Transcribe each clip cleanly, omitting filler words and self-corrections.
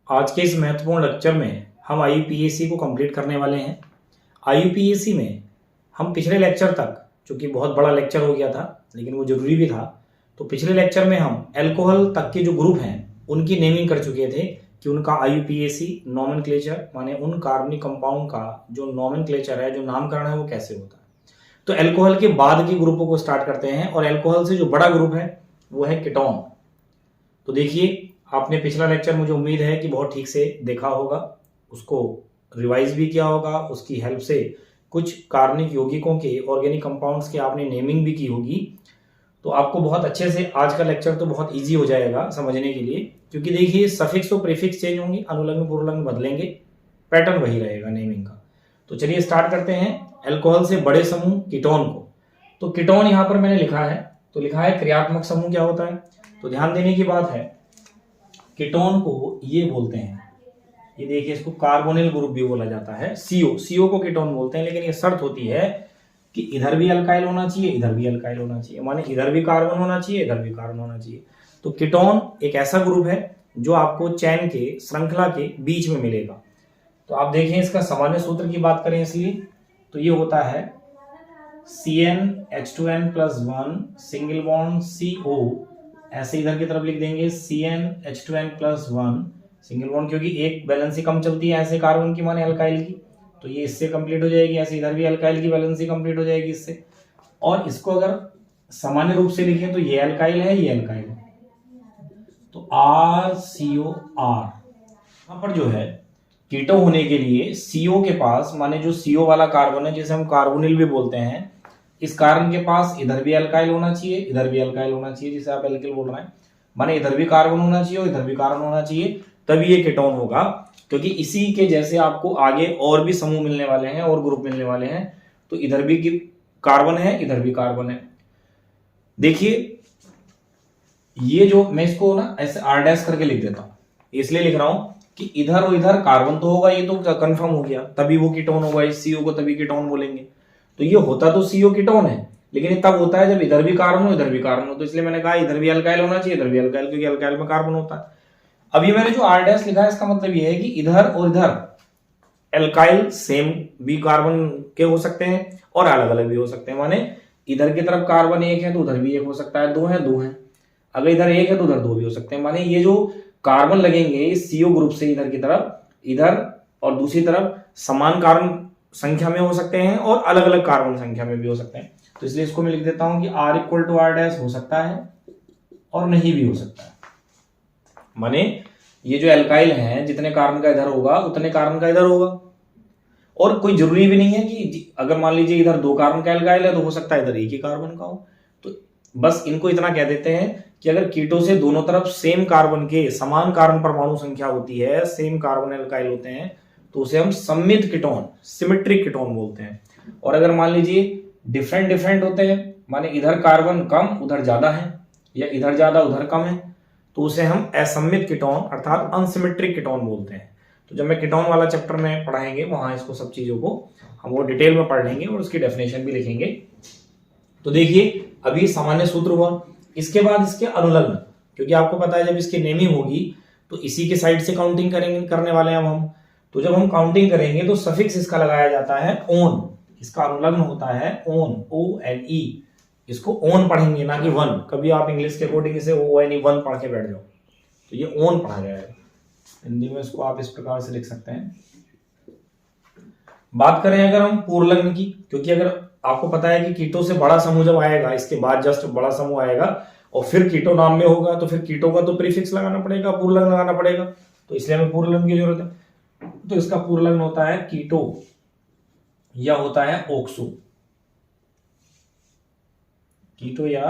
आज के इस महत्वपूर्ण लेक्चर में हम आईयूपीएसी को कंप्लीट करने वाले हैं। आईयूपीएसी में हम पिछले लेक्चर तक, चूंकि बहुत बड़ा लेक्चर हो गया था लेकिन वो जरूरी भी था, तो पिछले लेक्चर में हम अल्कोहल तक के जो ग्रुप हैं उनकी नेमिंग कर चुके थे कि उनका आईयूपीएसी नॉमेनक्लेचर माने उन कार्बनिक कंपाउंड का जो नॉमेनक्लेचर है, जो नामकरण है, वो कैसे होता है। तो अल्कोहल के बाद के ग्रुपों को स्टार्ट करते हैं और अल्कोहल से जो बड़ा ग्रुप है वो है कीटोन। तो देखिए, आपने पिछला लेक्चर, मुझे उम्मीद है कि बहुत ठीक से देखा होगा, उसको रिवाइज भी किया होगा, उसकी हेल्प से कुछ कार्बनिक यौगिकों के, ऑर्गेनिक कंपाउंड्स के आपने नेमिंग भी की होगी। तो आपको बहुत अच्छे से आज का लेक्चर तो बहुत इजी हो जाएगा समझने के लिए, क्योंकि देखिए सफिक्स और प्रीफिक्स चेंज होंगे, अनुलग्न पूर्वलग्न बदलेंगे, पैटर्न वही रहेगा नेमिंग का। तो चलिए स्टार्ट करते हैं अल्कोहल से बड़े समूह कीटोन को। तो कीटोन यहाँ पर मैंने लिखा है, तो लिखा है क्रियात्मक समूह क्या होता है। तो ध्यान देने की बात है, कीटोन को ये बोलते हैं, ये देखिए इसको कार्बोनिल ग्रुप भी बोला जाता है। सीओ को कीटोन बोलते हैं, लेकिन ये शर्त होती है कि इधर भी अल्काइल होना चाहिए, इधर भी अल्काइल होना चाहिए, माने इधर भी कार्बन होना चाहिए, इधर भी कार्बन होना चाहिए। तो कीटोन एक ऐसा ग्रुप है जो आपको चैन के, श्रृंखला के बीच में मिलेगा। तो आप देखें, इसका सामान्य सूत्र की बात करें इसलिए, तो ये होता है CnH2n+1 सिंगल बॉन्ड CO, ऐसे इधर की तरफ लिख देंगे CnH2n+1 सिंगल बॉन्ड, क्योंकि एक वैलेंसी कम चलती है ऐसे कार्बन की, माने अल्काइल की, तो ये इससे कंप्लीट हो जाएगी। ऐसे इधर भी अल्काइल की वैलेंसी कंप्लीट हो जाएगी इससे। और इसको अगर सामान्य रूप से लिखें तो ये अल्काइल है, ये अल्काइल है, तो RCOR। यहां पर जो है कीटो होने के लिए CO के पास, माने जो CO वाला कार्बन है जिसे हम कार्बोनिल भी बोलते हैं, इस कार्बन के पास इधर भी अल्काइल होना चाहिए, इधर भी अल्काइल होना चाहिए, जिसे आप एल्किल बोल रहे हैं, माने इधर भी कार्बन होना चाहिए और इधर भी कार्बन होना चाहिए, तभी ये कीटोन होगा। क्योंकि इसी के जैसे आपको आगे और भी समूह मिलने वाले हैं और ग्रुप मिलने वाले हैं, तो इधर भी कार्बन है, इधर भी कार्बन है। देखिए, ये जो मैं इसको ना ऐसे R' करके लिख देता हूं, इसलिए लिख रहा हूं कि इधर और इधर कार्बन तो होगा, ये तो कंफर्म हो गया, तभी वो कीटोन होगा, इस CO को तभी कीटोन बोलेंगे। तो ये होता तो CO कीटोन है, लेकिन ये तब होता है जब इधर भी कार्बन हो, इधर भी कार्बन हो। तो इसलिए मैंने कहा इधर भी अल्काइल होना चाहिए, इधर भी अल्काइल, क्योंकि अल्काइल में कार्बन होता है। अब ये मैंने जो R' लिखा है, इसका मतलब ये है कि इधर और इधर अल्काइल सेम भी कार्बन के हो सकते हैं और अलग अलग भी हो सकते हैं। माने इधर की तरफ कार्बन एक है तो उधर भी एक हो सकता है, दो है दो है, अगर इधर एक है तो उधर दो भी हो सकते हैं। माने ये जो कार्बन लगेंगे इस CO ग्रुप से इधर की तरफ, इधर और दूसरी तरफ समान कार्बन संख्या में हो सकते हैं और अलग अलग कार्बन संख्या में भी हो सकते हैं। तो इसलिए इसको मैं लिख देता हूं कि R=R' हो सकता है और नहीं भी हो सकता है। माने ये जो अल्काइल है, जितने कार्बन का इधर होगा उतने कार्बन का इधर होगा, और कोई जरूरी भी नहीं है कि अगर मान लीजिए इधर दो कार्बन का अल्काइल है तो हो सकता है इधर एक ही कार्बन का हो। तो बस इनको इतना कह देते हैं कि अगर कीटो से दोनों तरफ सेम कार्बन के, समान कार्बन परमाणु संख्या होती है, सेम कार्बन अल्काइल होते हैं, तो उसे हम सममित कीटोन, सिमेट्रिक कीटोन बोलते हैं। और अगर मान लीजिए डिफरेंट होते हैं, माने इधर कार्बन कम उधर ज्यादा है, या इधर ज्यादा उधर कम है, तो उसे हम असम्मित कीटोन अर्थात अनसिमेट्रिक कीटोन बोलते हैं। तो जब मैं कीटोन वाला चैप्टर में पढ़ाएंगे, वहां इसको सब चीजों को हम वो डिटेल में पढ़ लेंगे और उसकी डेफिनेशन भी लिखेंगे। तो देखिए, अभी सामान्य सूत्र हुआ, इसके बाद इसके अनुलग्न, क्योंकि आपको पता है जब इसकी नेमिंग होगी तो इसी के साइड से काउंटिंग करने वाले हैं हम। तो जब हम काउंटिंग करेंगे तो सफिक्स इसका लगाया जाता है ओन, इसका अनुलग्न होता है ओन, ONE। इसको ओन पढ़ेंगे ना कि वन। कभी आप इंग्लिश के अकॉर्डिंग इसे ONE वन पढ़ के बैठ जाओ, तो ये ओन पढ़ा जाएगा। हिंदी में इसको आप इस प्रकार से लिख सकते हैं। बात करें अगर हम पूर्वलग्न की, क्योंकि अगर आपको पता है कि कीटो से बड़ा समूह जब आएगा, इसके बाद जस्ट बड़ा समूह आएगा और फिर कीटो नाम में होगा, तो फिर कीटो का तो प्रीफिक्स लगाना पड़ेगा, पूर्वलग्न लगाना पड़ेगा, तो इसलिए हमें पूर्वलग्न की जरूरत है। तो इसका पूर्वलग्न होता है कीटो या होता है ऑक्सो, कीटो या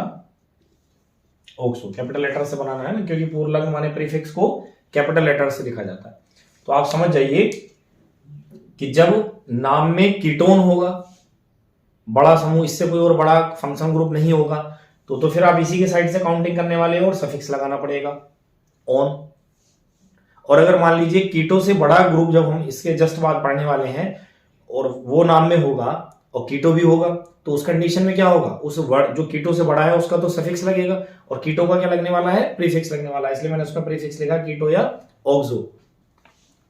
ऑक्सो। कैपिटल लेटर से बनाना है ना, क्योंकि पूर्वलग्न माने प्रीफिक्स को कैपिटल लेटर से लिखा जाता है। तो आप समझ जाइए कि जब नाम में कीटोन होगा, बड़ा समूह, इससे कोई और बड़ा फंक्शन ग्रुप नहीं होगा, तो फिर आप इसी के साइड से काउंटिंग करने वाले हो और सफिक्स लगाना पड़ेगा ऑन। और अगर मान लीजिए कीटो से बड़ा ग्रुप जब हम इसके जस्ट बाद पढ़ने वाले हैं और वो नाम में होगा और कीटो भी होगा, तो उस कंडीशन में क्या होगा, उस वर्ड जो कीटो से बड़ा है उसका तो सफिक्स लगेगा और कीटो का क्या लगने वाला है, प्रीफिक्स लगने वाला है। इसलिए मैंने उसका प्रीफिक्स लिखा कीटो या ऑक्सो।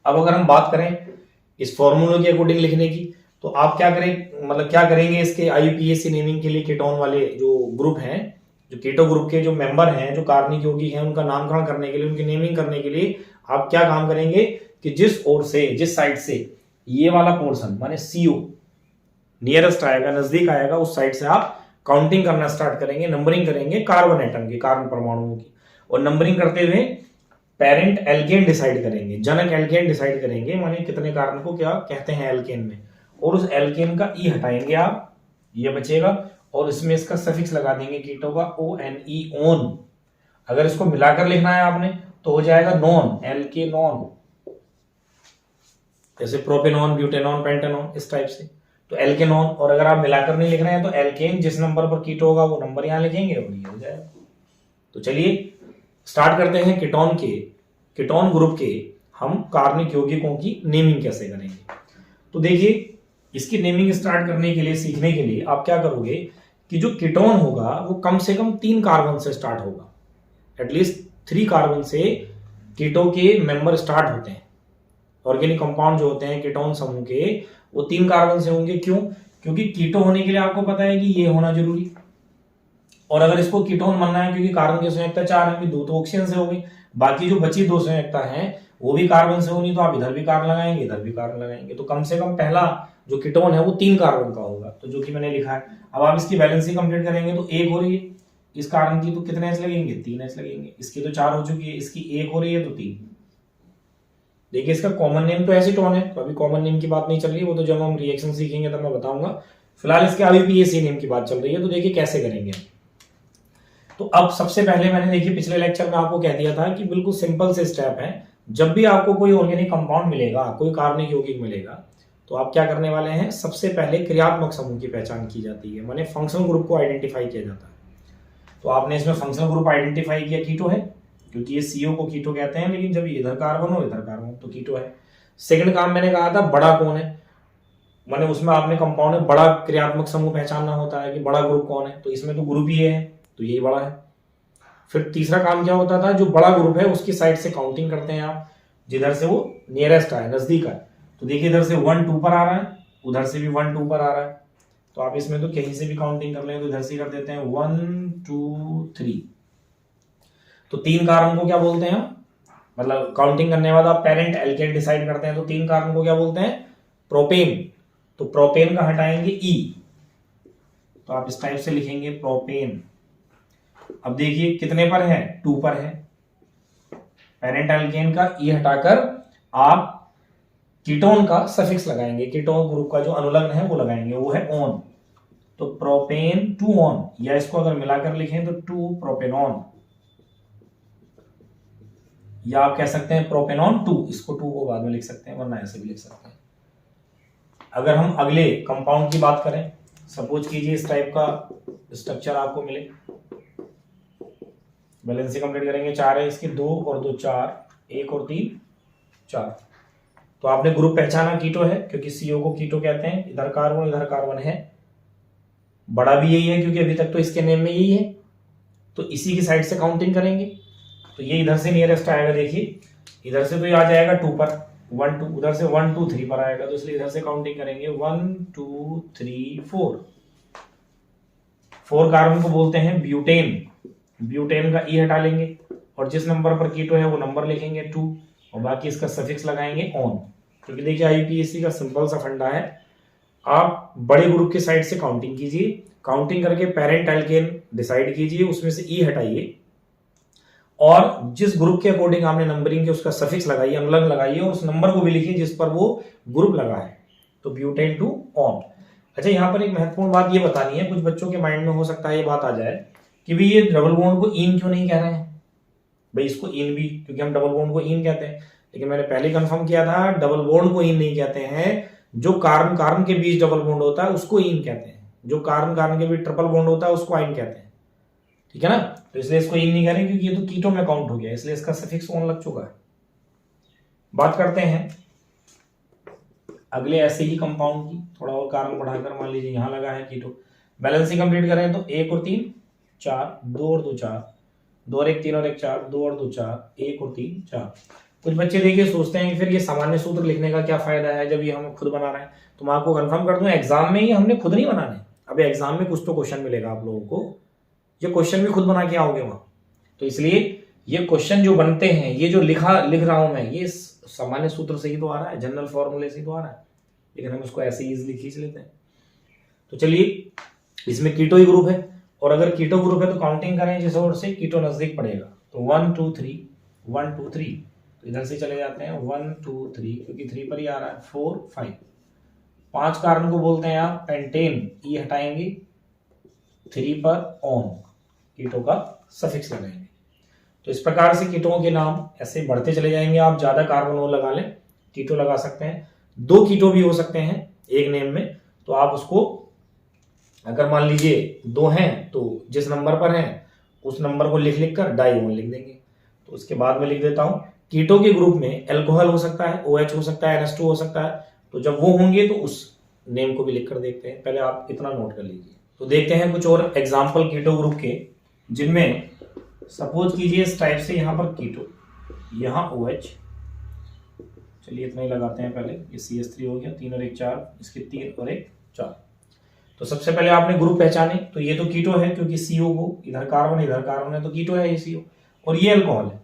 अब अगर हम बात करें इस फॉर्मूले के अकॉर्डिंग लिखने की, तो आप क्या करें, मतलब क्या करेंगे इसके IUPAC नेमिंग के लिए कीटोन वाले जो ग्रुप हैं, जो कीटो ग्रुप के जो मेंबर हैं, जो कार्बनिक यौगिक हैं, उनका नामकरण करने के लिए, उनकी नेमिंग करने के लिए आप क्या काम करेंगे कि जिस ओर से, जिस साइड से ये वाला पोर्शन माने CO नियरेस्ट आएगा, नजदीक आएगा, उस साइड से आप काउंटिंग करना स्टार्ट करेंगे, नंबरिंग करेंगे कार्बन एटम की, कार्बन परमाणुओं की। और नंबरिंग करते हुए पेरेंट एल्केन डिसाइड करेंगे, जनक एल्केन डिसाइड करेंगे, माने कितने कार्बन को क्या कहते हैं एल्केन में, और उस एल्केन का ई हटाएंगे आप, ये बचेगा, और इसमें इसका सफिक्स लगा देंगे कीटो का ONE ओन। अगर इसको मिलाकर लिखना है आपने तो हो जाएगा नॉन, एल्केनॉन, जैसे प्रोपेनॉन, ब्यूटेनॉन, पेंटेनॉन, इस टाइप से, तो एल्केनॉन। और अगर आप मिलाकर नहीं लिख रहे हैं तो एल्केन, जिस नंबर पर कीटो होगा वो नंबर यहां लिखेंगे और ये हो जाएगा। तो चलिए स्टार्ट करते हैं कीटोन ग्रुप के हम कार्बनिक यौगिकों की नेमिंग कैसे करेंगे। तो देखिए इसकी नेमिंग स्टार्ट करने के लिए, सीखने के लिए आप क्या करोगे कि जो कीटोन होगा वो कम से कम 3 कार्बन से स्टार्ट होगा, एटलीस्ट 3 कार्बन से कीटो के मेंबर स्टार्ट होते हैं। ऑर्गेनिक कंपाउंड जो होते हैं कीटोन समूह के, वो 3 कार्बन से होंगे। क्यों? क्योंकि कीटो होने के लिए आपको पता है कि ये होना जरूरी, और अगर इसको कीटोन बनना है, क्योंकि कार्बन की संयोजकता 4 है, 2 तो ऑक्सीजन से हो गई, बाकी जो बची 2 संयोजकता है वो भी कार्बन से होनी, तो आप इधर भी कार्बन लगाएंगे, इधर भी कार्बन लगाएंगे, तो कम से कम पहला जो कीटोन है वो 3 कार्बन का होगा, तो जो कि मैंने लिखा है। अब आप इसकी बैलेंसिंग कंप्लीट करेंगे तो 1 हो रही है इस कार्बन की, तो कितने एच लगेंगे? 3 एच लगेंगे। इसकी तो 4 हो चुकी है, इसकी 1 हो रही है तो 3। देखिए इसका कॉमन नेम तो एसीटोन है, तो अभी कॉमन नेम की बात नहीं चल रही, वो तो जब हम रिएक्शन सीखेंगे तब मैं बताऊंगा। फिलहाल इसके IUPAC नेम की बात चल रही है। तो देखिए कैसे करेंगे। तो अब सबसे पहले मैंने देखिए पिछले लेक्चर में आपको कह दिया था कि बिल्कुल सिंपल से स्टेप है। जब भी आपको कोई ऑर्गेनिक कंपाउंड मिलेगा, कोई कार्बनिक यौगिक मिलेगा, तो आप क्या करने वाले हैं, सबसे पहले क्रियात्मक समूह की पहचान की जाती है, माने फंक्शनल ग्रुप को आइडेंटिफाई किया जाता है। तो आपने इसमें फंक्शनल ग्रुप आइडेंटिफाई किया, कीटो है, क्योंकि ये CO को कीटो कहते हैं, लेकिन जब इधर कार्बन हो इधर कार्बन तो कीटो है। सेकंड काम मैंने कहा था बड़ा कौन है, माने उसमें आपने कंपाउंड में बड़ा क्रियात्मक समूह पहचानना होता है कि बड़ा ग्रुप कौन है, तो इसमें तो ग्रुप ही है, तो यही बड़ा है। फिर तीसरा काम क्या होता था, जो बड़ा ग्रुप है उसकी साइड से काउंटिंग करते हैं आप, जिधर से वो नियरेस्ट आए, नजदीक आए। तो देखिए इधर से 1 2 पर आ रहा है, उधर से भी 1 2 पर आ रहा है, तो आप इसमें तो कहीं से भी काउंटिंग कर लें, तो इधर से कर देते हैं 1 2 3। तो 3 कार्बन को क्या बोलते हैं, मतलब काउंटिंग करने के बाद आप पेरेंट एल्केन डिसाइड करते हैं, तो 3 कार्बन को क्या बोलते हैं, प्रोपेन। तो प्रोपेन का हटाएंगे E, तो आप इस टाइप से लिखेंगे प्रोपेन। अब देखिए कितने पर है, 2 पर है, पेरेंट एल्केन का E हटाकर आप कीटोन का सफिक्स लगाएंगे, कीटोन ग्रुप का जो अनुलग्न है वो लगाएंगे, वो है ऑन। तो प्रोपेन 2 ऑन, या इसको अगर मिलाकर लिखें तो 2 प्रोपेनॉन, या आप कह सकते हैं प्रोपेनॉन 2, इसको 2 को बाद में लिख सकते हैं, वरना ऐसे भी लिख सकते हैं। अगर हम अगले कंपाउंड की बात करें, सपोज कीजिए इस टाइप का स्ट्रक्चर आपको मिले, बैलेंसिंग कंप्लीट करेंगे, 4 है, इसके 2 और 2 4, 1 और 3 4। तो आपने ग्रुप पहचाना कीटो है, क्योंकि CO को कीटो कहते हैं, इधर कार्बन इधर कार्बन है, बड़ा भी यही है क्योंकि अभी तक तो इसके नेम में यही है, तो इसी की साइड से काउंटिंग करेंगे। तो ये इधर से नियरेस्ट आएगा, देखिए इधर से तो ये आ जाएगा 2 पर, 1 2, उधर से 1 2 3 पर आएगा, तो इसलिए इधर से काउंटिंग करेंगे 1 2 3 4। 4 कार्बन को बोलते हैं ब्यूटेन, ब्यूटेन का E हटा लेंगे, और जिस नंबर पर कीटो है वो नंबर लिखेंगे 2, और बाकी इसका सफिक्स लगाएंगे ऑन। क्योंकि देखिए IUPAC का सिंपल सा फंडा है, आप बड़े ग्रुप के साइड से काउंटिंग कीजिए, काउंटिंग करके पेरेंट एल्केन डिसाइड कीजिए, उसमें से E हटाइए, और जिस ग्रुप के अकॉर्डिंग आपने नंबरिंग के उसका सफिक्स लगाइए, अनुलग्न लगाइए, और उस नंबर को भी लिखिए जिस पर वो ग्रुप लगा है, तो ब्यूटेन 2 ऑन। अच्छा यहाँ पर एक महत्वपूर्ण बात ये बतानी है, कुछ बच्चों के माइंड में हो सकता है ये बात आ जाए कि भाई ये डबल बॉन्ड को इन क्यों नहीं कह रहे हैं, भाई इसको इन भी, क्योंकि हम डबल बॉन्ड को इन कहते हैं, लेकिन मैंने पहले कंफर्म किया था डबल बॉन्ड को इन नहीं कहते हैं, जो कार्बन कार्बन के बीच डबल बॉन्ड होता है उसको इन कहते हैं, जो कार्बन कार्बन के बीच ट्रिपल बॉन्ड होता है उसको आइन कहते हैं, ठीक है ना। तो इसलिए इसको इन नहीं कह रहे क्योंकि ये तो कीटो में काउंट हो गया, इसलिए इसका सफिक्स ऑन लग चुका है। बात करते हैं अगले ऐसे ही कंपाउंड की, थोड़ा और कार्बन बढ़ाकर, मान लीजिए यहां लगा है कीटो, बैलेंसिंग कंप्लीट करें तो 1 और 3 4, 2 और 2 4, 2 और 1 3 और 1 4, 2 और 2 4, 1 और 3 4। कुछ बच्चे देखिए सोचते हैं कि फिर ये सामान्य सूत्र लिखने का क्या फायदा है जब ये हम खुद बना रहे हैं। तो मैं आपको कंफर्म कर दूं, एग्जाम में ये हमने खुद नहीं बनाने। अब एग्जाम में कुछ तो क्वेश्चन मिलेगा आप लोगों को, ये क्वेश्चन भी खुद बना के आओगे वहां। तो इसलिए ये क्वेश्चन जो बनते हैं, ये जो लिख रहा हूं मैं, ये सामान्य सूत्र से ही तो आ रहा है, जनरल फॉर्मूले से ही तो आ रहा है, लेकिन हम उसको ऐसे इजीली खींच लेते हैं। तो चलिए, इसमें कीटो ही ग्रुप है, और अगर कीटो ग्रुप है तो काउंटिंग करें जिस ओर से कीटो नजदीक पड़ेगा। तो 1 2 3 1 2 3, तो इधर से चले जाते हैं 1 2 3, क्योंकि 3 पर ही आ रहा है, 4 5। 5 कार्बन को बोलते हैं आप पेंटेन, ये हटाएंगे, 3 पर ऑन, कीटो का सफिक्स लगाएंगे। तो इस प्रकार से कीटों के नाम ऐसे बढ़ते चले जाएंगे। आप ज्यादा कार्बन और लगा लें, कीटो लगा सकते हैं, 2 कीटो भी हो सकते हैं एक नेम में। तो आप उसको, अगर मान लीजिए 2 हैं तो जिस नंबर पर हैं उस नंबर को लिख कर डाइओन लिख देंगे। तो उसके बाद में लिख देता हूं, कीटो के ग्रुप में एल्कोहल हो सकता है, OH हो सकता है, NH2 हो सकता है। तो जब वो होंगे तो उस नेम को भी लिख कर देखते हैं। पहले आप इतना नोट कर लीजिए। तो देखते हैं कुछ और एग्जाम्पल कीटो ग्रुप के, जिनमें सपोज कीजिए इस टाइप से, यहाँ पर कीटो, यहाँ OH, चलिए इतना ही लगाते हैं पहले। ये CH3 हो गया, 3 और 1 4, इसके 3 और 1 4। तो सबसे पहले आपने ग्रुप पहचाने, तो ये तो कीटो है क्योंकि CO को इधर कार्बन है, तो कीटो है ये CO, और ये अल्कोहल है।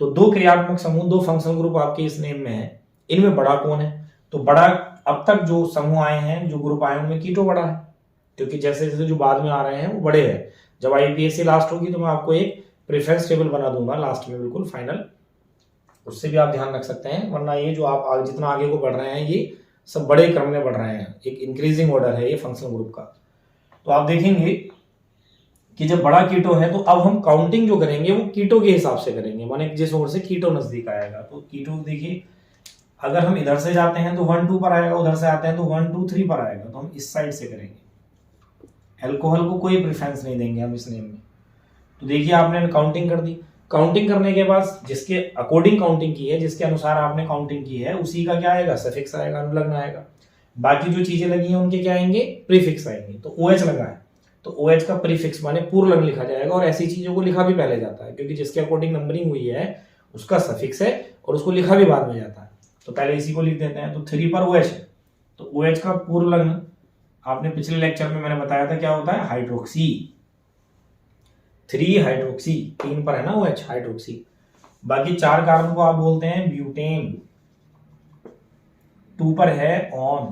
तो 2 क्रियात्मक समूह, 2 फंक्शनल ग्रुप आपके इस नेम में है। इनमें बड़ा कौन है? तो बड़ा, अब तक जो समूह आए हैं, जो ग्रुप आए हैं, उनमें कीटो बड़ा है, क्योंकि जैसे जैसे जो बाद में आ रहे हैं वो बड़े हैं। जब IUPAC लास्ट होगी तो मैं आपको एक प्रेफरेंस टेबल बना दूंगा लास्ट में, बिल्कुल फाइनल, उससे भी आप ध्यान रख सकते हैं। वरना ये जो आप जितना आगे को बढ़ रहे हैं, ये सब बड़े क्रम में बढ़ रहे हैं, एक इंक्रीजिंग ऑर्डर है ये फंक्शनल ग्रुप का। तो आप देखेंगे कि जब बड़ा कीटो है तो अब हम काउंटिंग जो करेंगे वो कीटो के हिसाब से करेंगे, माने जिस ओर से कीटो नजदीक आएगा। तो कीटो देखिए, अगर हम इधर से जाते हैं तो 1 2 पर आएगा, उधर से आते हैं तो 1 2 3 पर आएगा। तो हम इस साइड से करेंगे, अल्कोहल को कोई प्रेफरेंस नहीं देंगे हम इस नेम में। तो देखिए आपने काउंटिंग कर दी, काउंटिंग करने के बाद जिसके अकॉर्डिंग काउंटिंग की है, जिसके अनुसार आपने काउंटिंग की है, उसी का क्या आएगा? सफिक्स आएगा, अनुलग्न आएगा। बाकी जो चीजें लगी हैं उनके क्या आएंगे? प्रीफिक्स आएंगे। तो OH लगा है तो OH का प्रीफिक्स माने पूर्वलग्न लिखा जाएगा, और ऐसी चीजों को लिखा भी पहले जाता है क्योंकि जिसके अकॉर्डिंग नंबरिंग हुई है उसका सफिक्स है और उसको लिखा भी बाद में जाता है। तो पहले इसी को लिख देते हैं। तो 3 पर OH है, तो OH का पूर्वलग्न आपने पिछले लेक्चर में मैंने बताया था क्या होता है? हाइड्रोक्सी, 3 हाइड्रोक्सी, 3 पर है ना OH, हाइड्रोक्सी। बाकी 4 कार्बन को आप बोलते हैं ब्यूटेन, 2 पर है ऑन,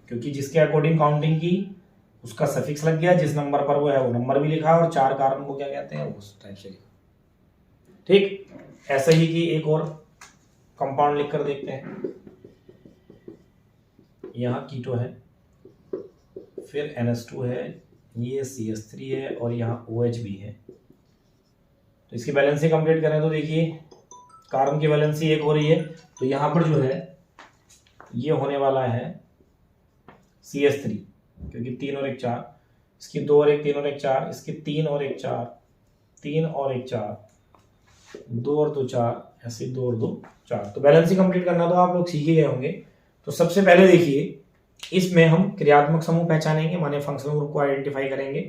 क्योंकि जिसके अकॉर्डिंग काउंटिंग की उसका सफिक्स लग गया, जिस नंबर पर वो है वो नंबर भी लिखा, और 4 कार्बन को क्या कहते हैं? उस टाइप से लिखा। ठीक, ऐसे ही की एक और कंपाउंड लिखकर देखते हैं। यहाँ कीटो है, फिर NH2 है, ये CH3 है, और यहाँ OH भी है। तो इसकी बैलेंसी कंप्लीट करें तो देखिए कार्बन की बैलेंसी 1 हो रही है, तो यहाँ पर जो है ये होने वाला है CH3, क्योंकि 3 और 1 4, इसकी 2 और 1 3 और 1 4, इसकी 3 और 1 4, 3 और 1 4, 2 और 2 4, ऐसे 2 और 2 4। तो बैलेंसी कंप्लीट करना तो आप लोग सीख ही गए होंगे। तो सबसे पहले देखिए इसमें हम क्रियात्मक समूह पहचानेंगे, माने फंक्शनल ग्रुप को आइडेंटिफाई करेंगे।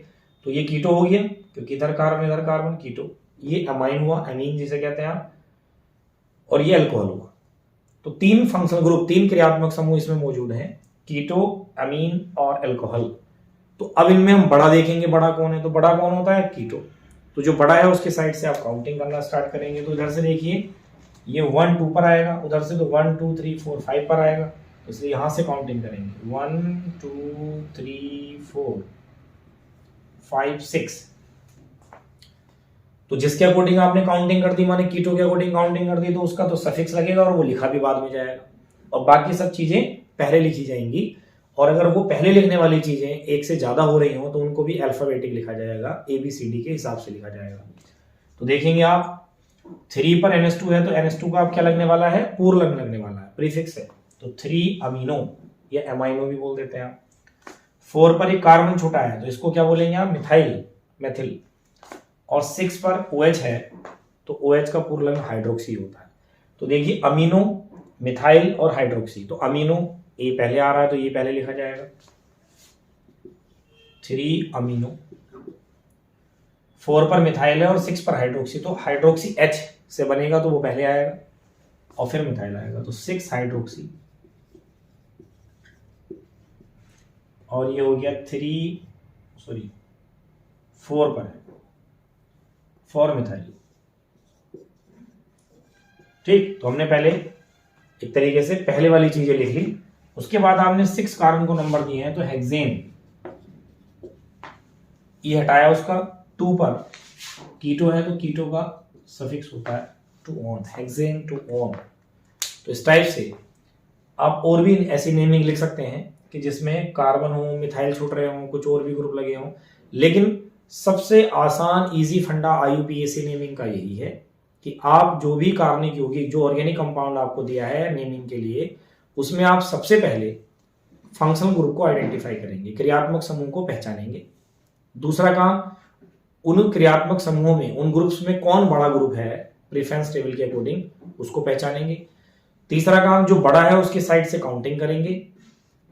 तो ये कीटो हो गया क्योंकि इधर कार्बन कीटो, ये अमाइन हुआ, अमीन जिसे कहते हैं आप, और ये अल्कोहल हुआ। तो 3 फंक्शनल ग्रुप, 3 क्रियात्मक समूह इसमें मौजूद हैं, कीटो, अमीन और अल्कोहल। तो अब इनमें हम बड़ा देखेंगे, बड़ा कौन है? तो बड़ा कौन होता है? कीटो। तो जो बड़ा है उसके साइड से आप काउंटिंग करना स्टार्ट करेंगे। तो इधर से देखिए ये 1 2 पर आएगा, उधर से तो 1 2 3 4 5 पर आएगा, इसलिए यहां से काउंटिंग करेंगे 1 2 3 4 5 6। तो जिसके अकॉर्डिंग आपने काउंटिंग कर दी, माने कीटो के अकॉर्डिंग काउंटिंग कर दी, तो उसका तो सफिक्स लगेगा और वो लिखा भी बाद में जाएगा, और बाकी सब चीजें पहले लिखी जाएंगी। और अगर वो पहले लिखने वाली चीजें एक से ज्यादा हो रही हो तो उनको भी अल्फाबेटिक लिखा जाएगा, ABCD के हिसाब से लिखा जाएगा। तो देखेंगे आप 3 पर NH2 है, तो NH2 का आप क्या लगने वाला है? पूर्वलग्न लगने वाला है, प्रीफिक्स है। तो 3 अमीनो या एमाइनो भी बोल देते हैं आप। 4 पर एक कार्बन छोटा है, तो इसको क्या बोलेंगे आप? Methyl, methyl. और 6 पर OH है, तो OH का पूर्वलग्न हाइड्रोक्सी होता है। तो देखिए अमीनो, मिथाइल और हाइड्रोक्सी, तो अमीनो ए पहले आ रहा है तो ये पहले लिखा जाएगा, 3 अमीनो। 4 पर मिथाइल है और 6 पर हाइड्रोक्सी, तो हाइड्रोक्सी H से बनेगा तो वो पहले आएगा और फिर मिथाइल आएगा, तो 6 हाइड्रोक्सी और ये हो गया 4 पर है, 4 मिथाइल। ठीक, तो हमने पहले एक तरीके से पहले वाली चीजें लिख ली। उसके बाद आपने 6 कार्बन को नंबर दिए हैं, तो हेक्सेन ये हटाया उसका 2 पर, कीटो है तो कीटो का सफिक्स होता है two one, hexane two one. तो इस टाइप से आप और भी ऐसी नेमिंग लिख सकते हैं कि जिसमें कार्बन हो, मिथाइल छूट रहे हों, कुछ और भी ग्रुप लगे हों, लेकिन सबसे आसान इजी फंडा IUPAC नेमिंग का यही है कि आप जो भी कार्बनिक यौगिक, जो ऑर्गेनिक कंपाउंड आपको दिया है नेमिंग के लिए, उसमें आप सबसे पहले फंक्शनल ग्रुप को आइडेंटिफाई करेंगे, क्रियात्मक समूह को पहचानेंगे। दूसरा काम, उन क्रियात्मक समूहों में, उन ग्रुप्स में कौन बड़ा ग्रुप है प्रेफरेंस टेबल के अकॉर्डिंग, उसको पहचानेंगे। तीसरा काम, जो बड़ा है उसके साइड से काउंटिंग करेंगे।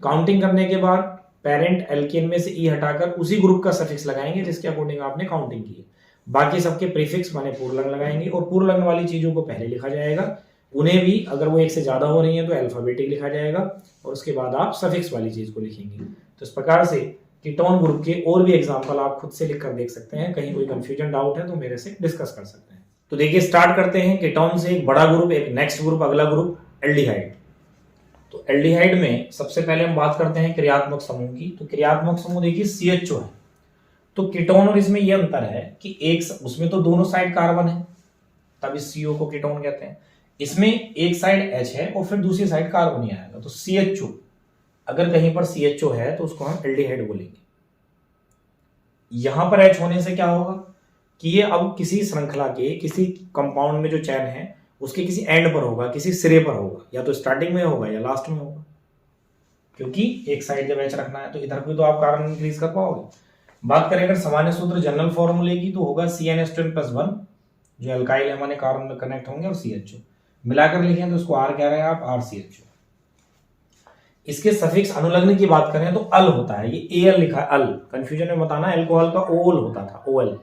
काउंटिंग करने के बाद पेरेंट एल्केन में से ई हटाकर उसी ग्रुप का सफिक्स लगाएंगे जिसके अकॉर्डिंग आपने काउंटिंग की। बाकी सबके प्रीफिक्स माने पूर्वलग्न लगाएंगे, और पूर्वलग्न वाली चीजों को पहले लिखा जाएगा। उन्हें भी अगर वो 1 से ज्यादा हो रही है तो अल्फाबेटिक लिखा जाएगा, और उसके बाद आप सफिक्स वाली चीज को लिखेंगे। तो इस प्रकार से कीटोन ग्रुप के और भी एग्जाम्पल आप खुद से लिख कर देख सकते हैं। कहीं कोई कंफ्यूजन डाउट है तो मेरे से डिस्कस कर सकते हैं। तो देखिए, स्टार्ट करते हैं कीटोन से। एक बड़ा ग्रुप, एक नेक्स्ट ग्रुप, अगला ग्रुप एल्डिहाइड। तो एल्डिहाइड में सबसे पहले हम बात करते हैं क्रियात्मक समूह की। तो क्रियात्मक समूह देखिए CHO है। तो कीटोन और इसमें यह अंतर है कि एक उसमें तो दोनों साइड कार्बन है, तब इस CO को कीटोन कहते हैं। इसमें एक साइड H है और फिर दूसरी साइड कार्बन ही आएगा। तो CHO, अगर कहीं पर CHO है तो उसको हम एल्डिहाइड बोलेंगे। यहां पर H होने से क्या होगा कि ये अब किसी श्रृंखला के, किसी कंपाउंड में जो चैन है उसके किसी एंड पर होगा, किसी सिरे पर होगा, या तो स्टार्टिंग में होगा या लास्ट में होगा, क्योंकि एक साइड जब H रखना है तो इधर भी तो आप कार्बन इंक्रीज कर पाओगे। बात करें अगर सामान्य सूत्र जनरल फॉर्मूले की, तो होगा CnH2n+1, जो अल्काइल है माने कार्बन में कनेक्ट होंगे, और CHO मिलाकर लिखें तो उसको R कह रहे हैं आप, RCHO। इसके सफिक्स अनुलग्न की बात करें तो अल होता है, ये AL लिखा है, अल, कंफ्यूजन में मत आना, एल्कोहल का ओल होता था, OL,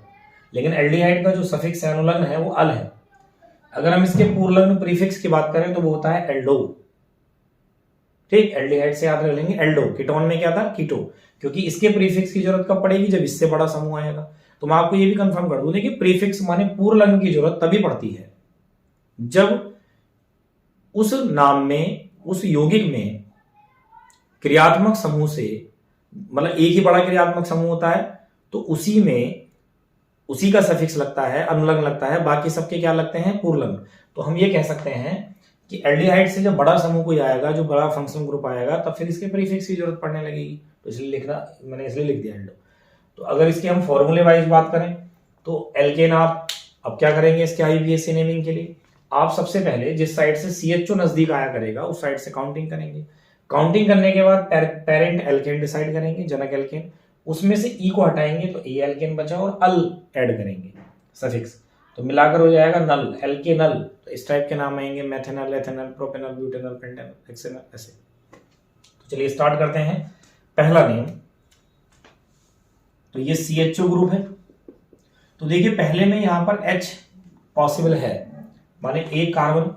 लेकिन एल्डिहाइड का जो सफिक्स है अनुलग्न है वो अल है। अगर हम इसके पूर्वलग्न प्रीफिक्स की बात करें तो वो होता है एल्डो। ठीक, एल्डिहाइड से याद रख लेंगे एल्डो। कीटोन में क्या था, कीटो, क्योंकि इसके प्रीफिक्स की जरूरत कब पड़ेगी, जब इससे बड़ा समूह आएगा। तो मैं आपको ये भी कंफर्म कर दूं, देखिए प्रीफिक्स माने पूर्वलग्न की जरूरत तभी पड़ती है जब उस नाम में, उस यौगिक में क्रियात्मक समूह से, मतलब एक ही बड़ा क्रियात्मक समूह होता है तो उसी में उसी का सफिक्स लगता है, अनुलग्न लगता है, बाकी सबके क्या लगते हैं, पूर्वलग्न। तो हम ये कह सकते हैं कि एल्डिहाइड से जब बड़ा समूह कोई आएगा, जो बड़ा फंक्शनल ग्रुप आएगा, तब फिर इसके प्रीफिक्स की जरूरत पड़ने लगेगी। तो इसलिए लिखना, मैंने इसलिए लिख दिया एल्डो। तो अगर इसके हम फॉर्मूले वाइज बात करें तो एल्केन, आप अब क्या करेंगे इसके IUPAC नेमिंग के लिए, आप सबसे पहले जिस साइड से CHO नजदीक आया करेगा उस साइड से काउंटिंग करेंगे। काउंटिंग करने के बाद पेरेंट एल्केन डिसाइड करेंगे, जनक एल्केन, उसमें से ई को हटाएंगे तो ए एल्केन बचा और अल ऐड करेंगे सफिक्स, तो मिलाकर हो जाएगा नल, एल्केनल। तो इस टाइप के नाम आएंगे, methanal, ethanal, propanal, butanal, pentanal, hexanal, ऐसे। तो चलिए स्टार्ट करते हैं। पहला नेम, तो ये CHO ग्रुप है। तो देखिए पहले में यहां पर H पॉसिबल है, माने एक कार्बन,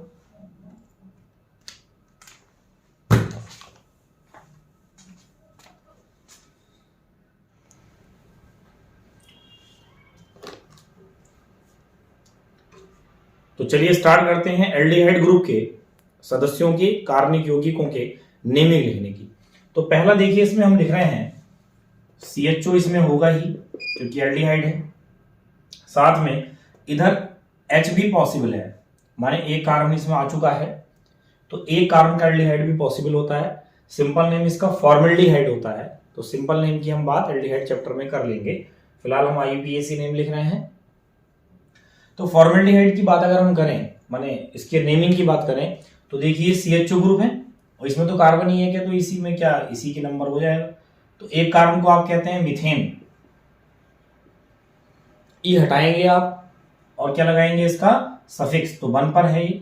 तो चलिए स्टार्ट करते हैं एल्डिहाइड ग्रुप के सदस्यों के, कार्बनिक यौगिकों के नेमिंग लिखने की। तो पहला देखिए इसमें हम लिख रहे हैं CHO, इसमें होगा ही क्योंकि एल्डिहाइड है। साथ में इधर H भी पॉसिबल है, माने एक कार्बन इसमें आ चुका है, तो एक कार्बन का एल्डिहाइड भी पॉसिबल होता है। सिंपल नेम इसका फॉर्मल्डिहाइड होता है। तो सिंपल नेम की हम बात एल्डिहाइड चैप्टर में कर लेंगे, फिलहाल हम IUPAC नेम लिख रहे हैं। तो फॉर्मल्डिहाइड की बात अगर हम करें, माने इसके नेमिंग की बात करें, तो देखिए CHO ग्रुप है और इसमें तो कार्बन ही है क्या, तो इसी में क्या, इसी की नंबर हो जाएगा। तो एक कार्बन को आप कहते हैं मीथेन, ई हटाएंगे आप और क्या लगाएंगे इसका सफिक्स, तो 1 पर है ये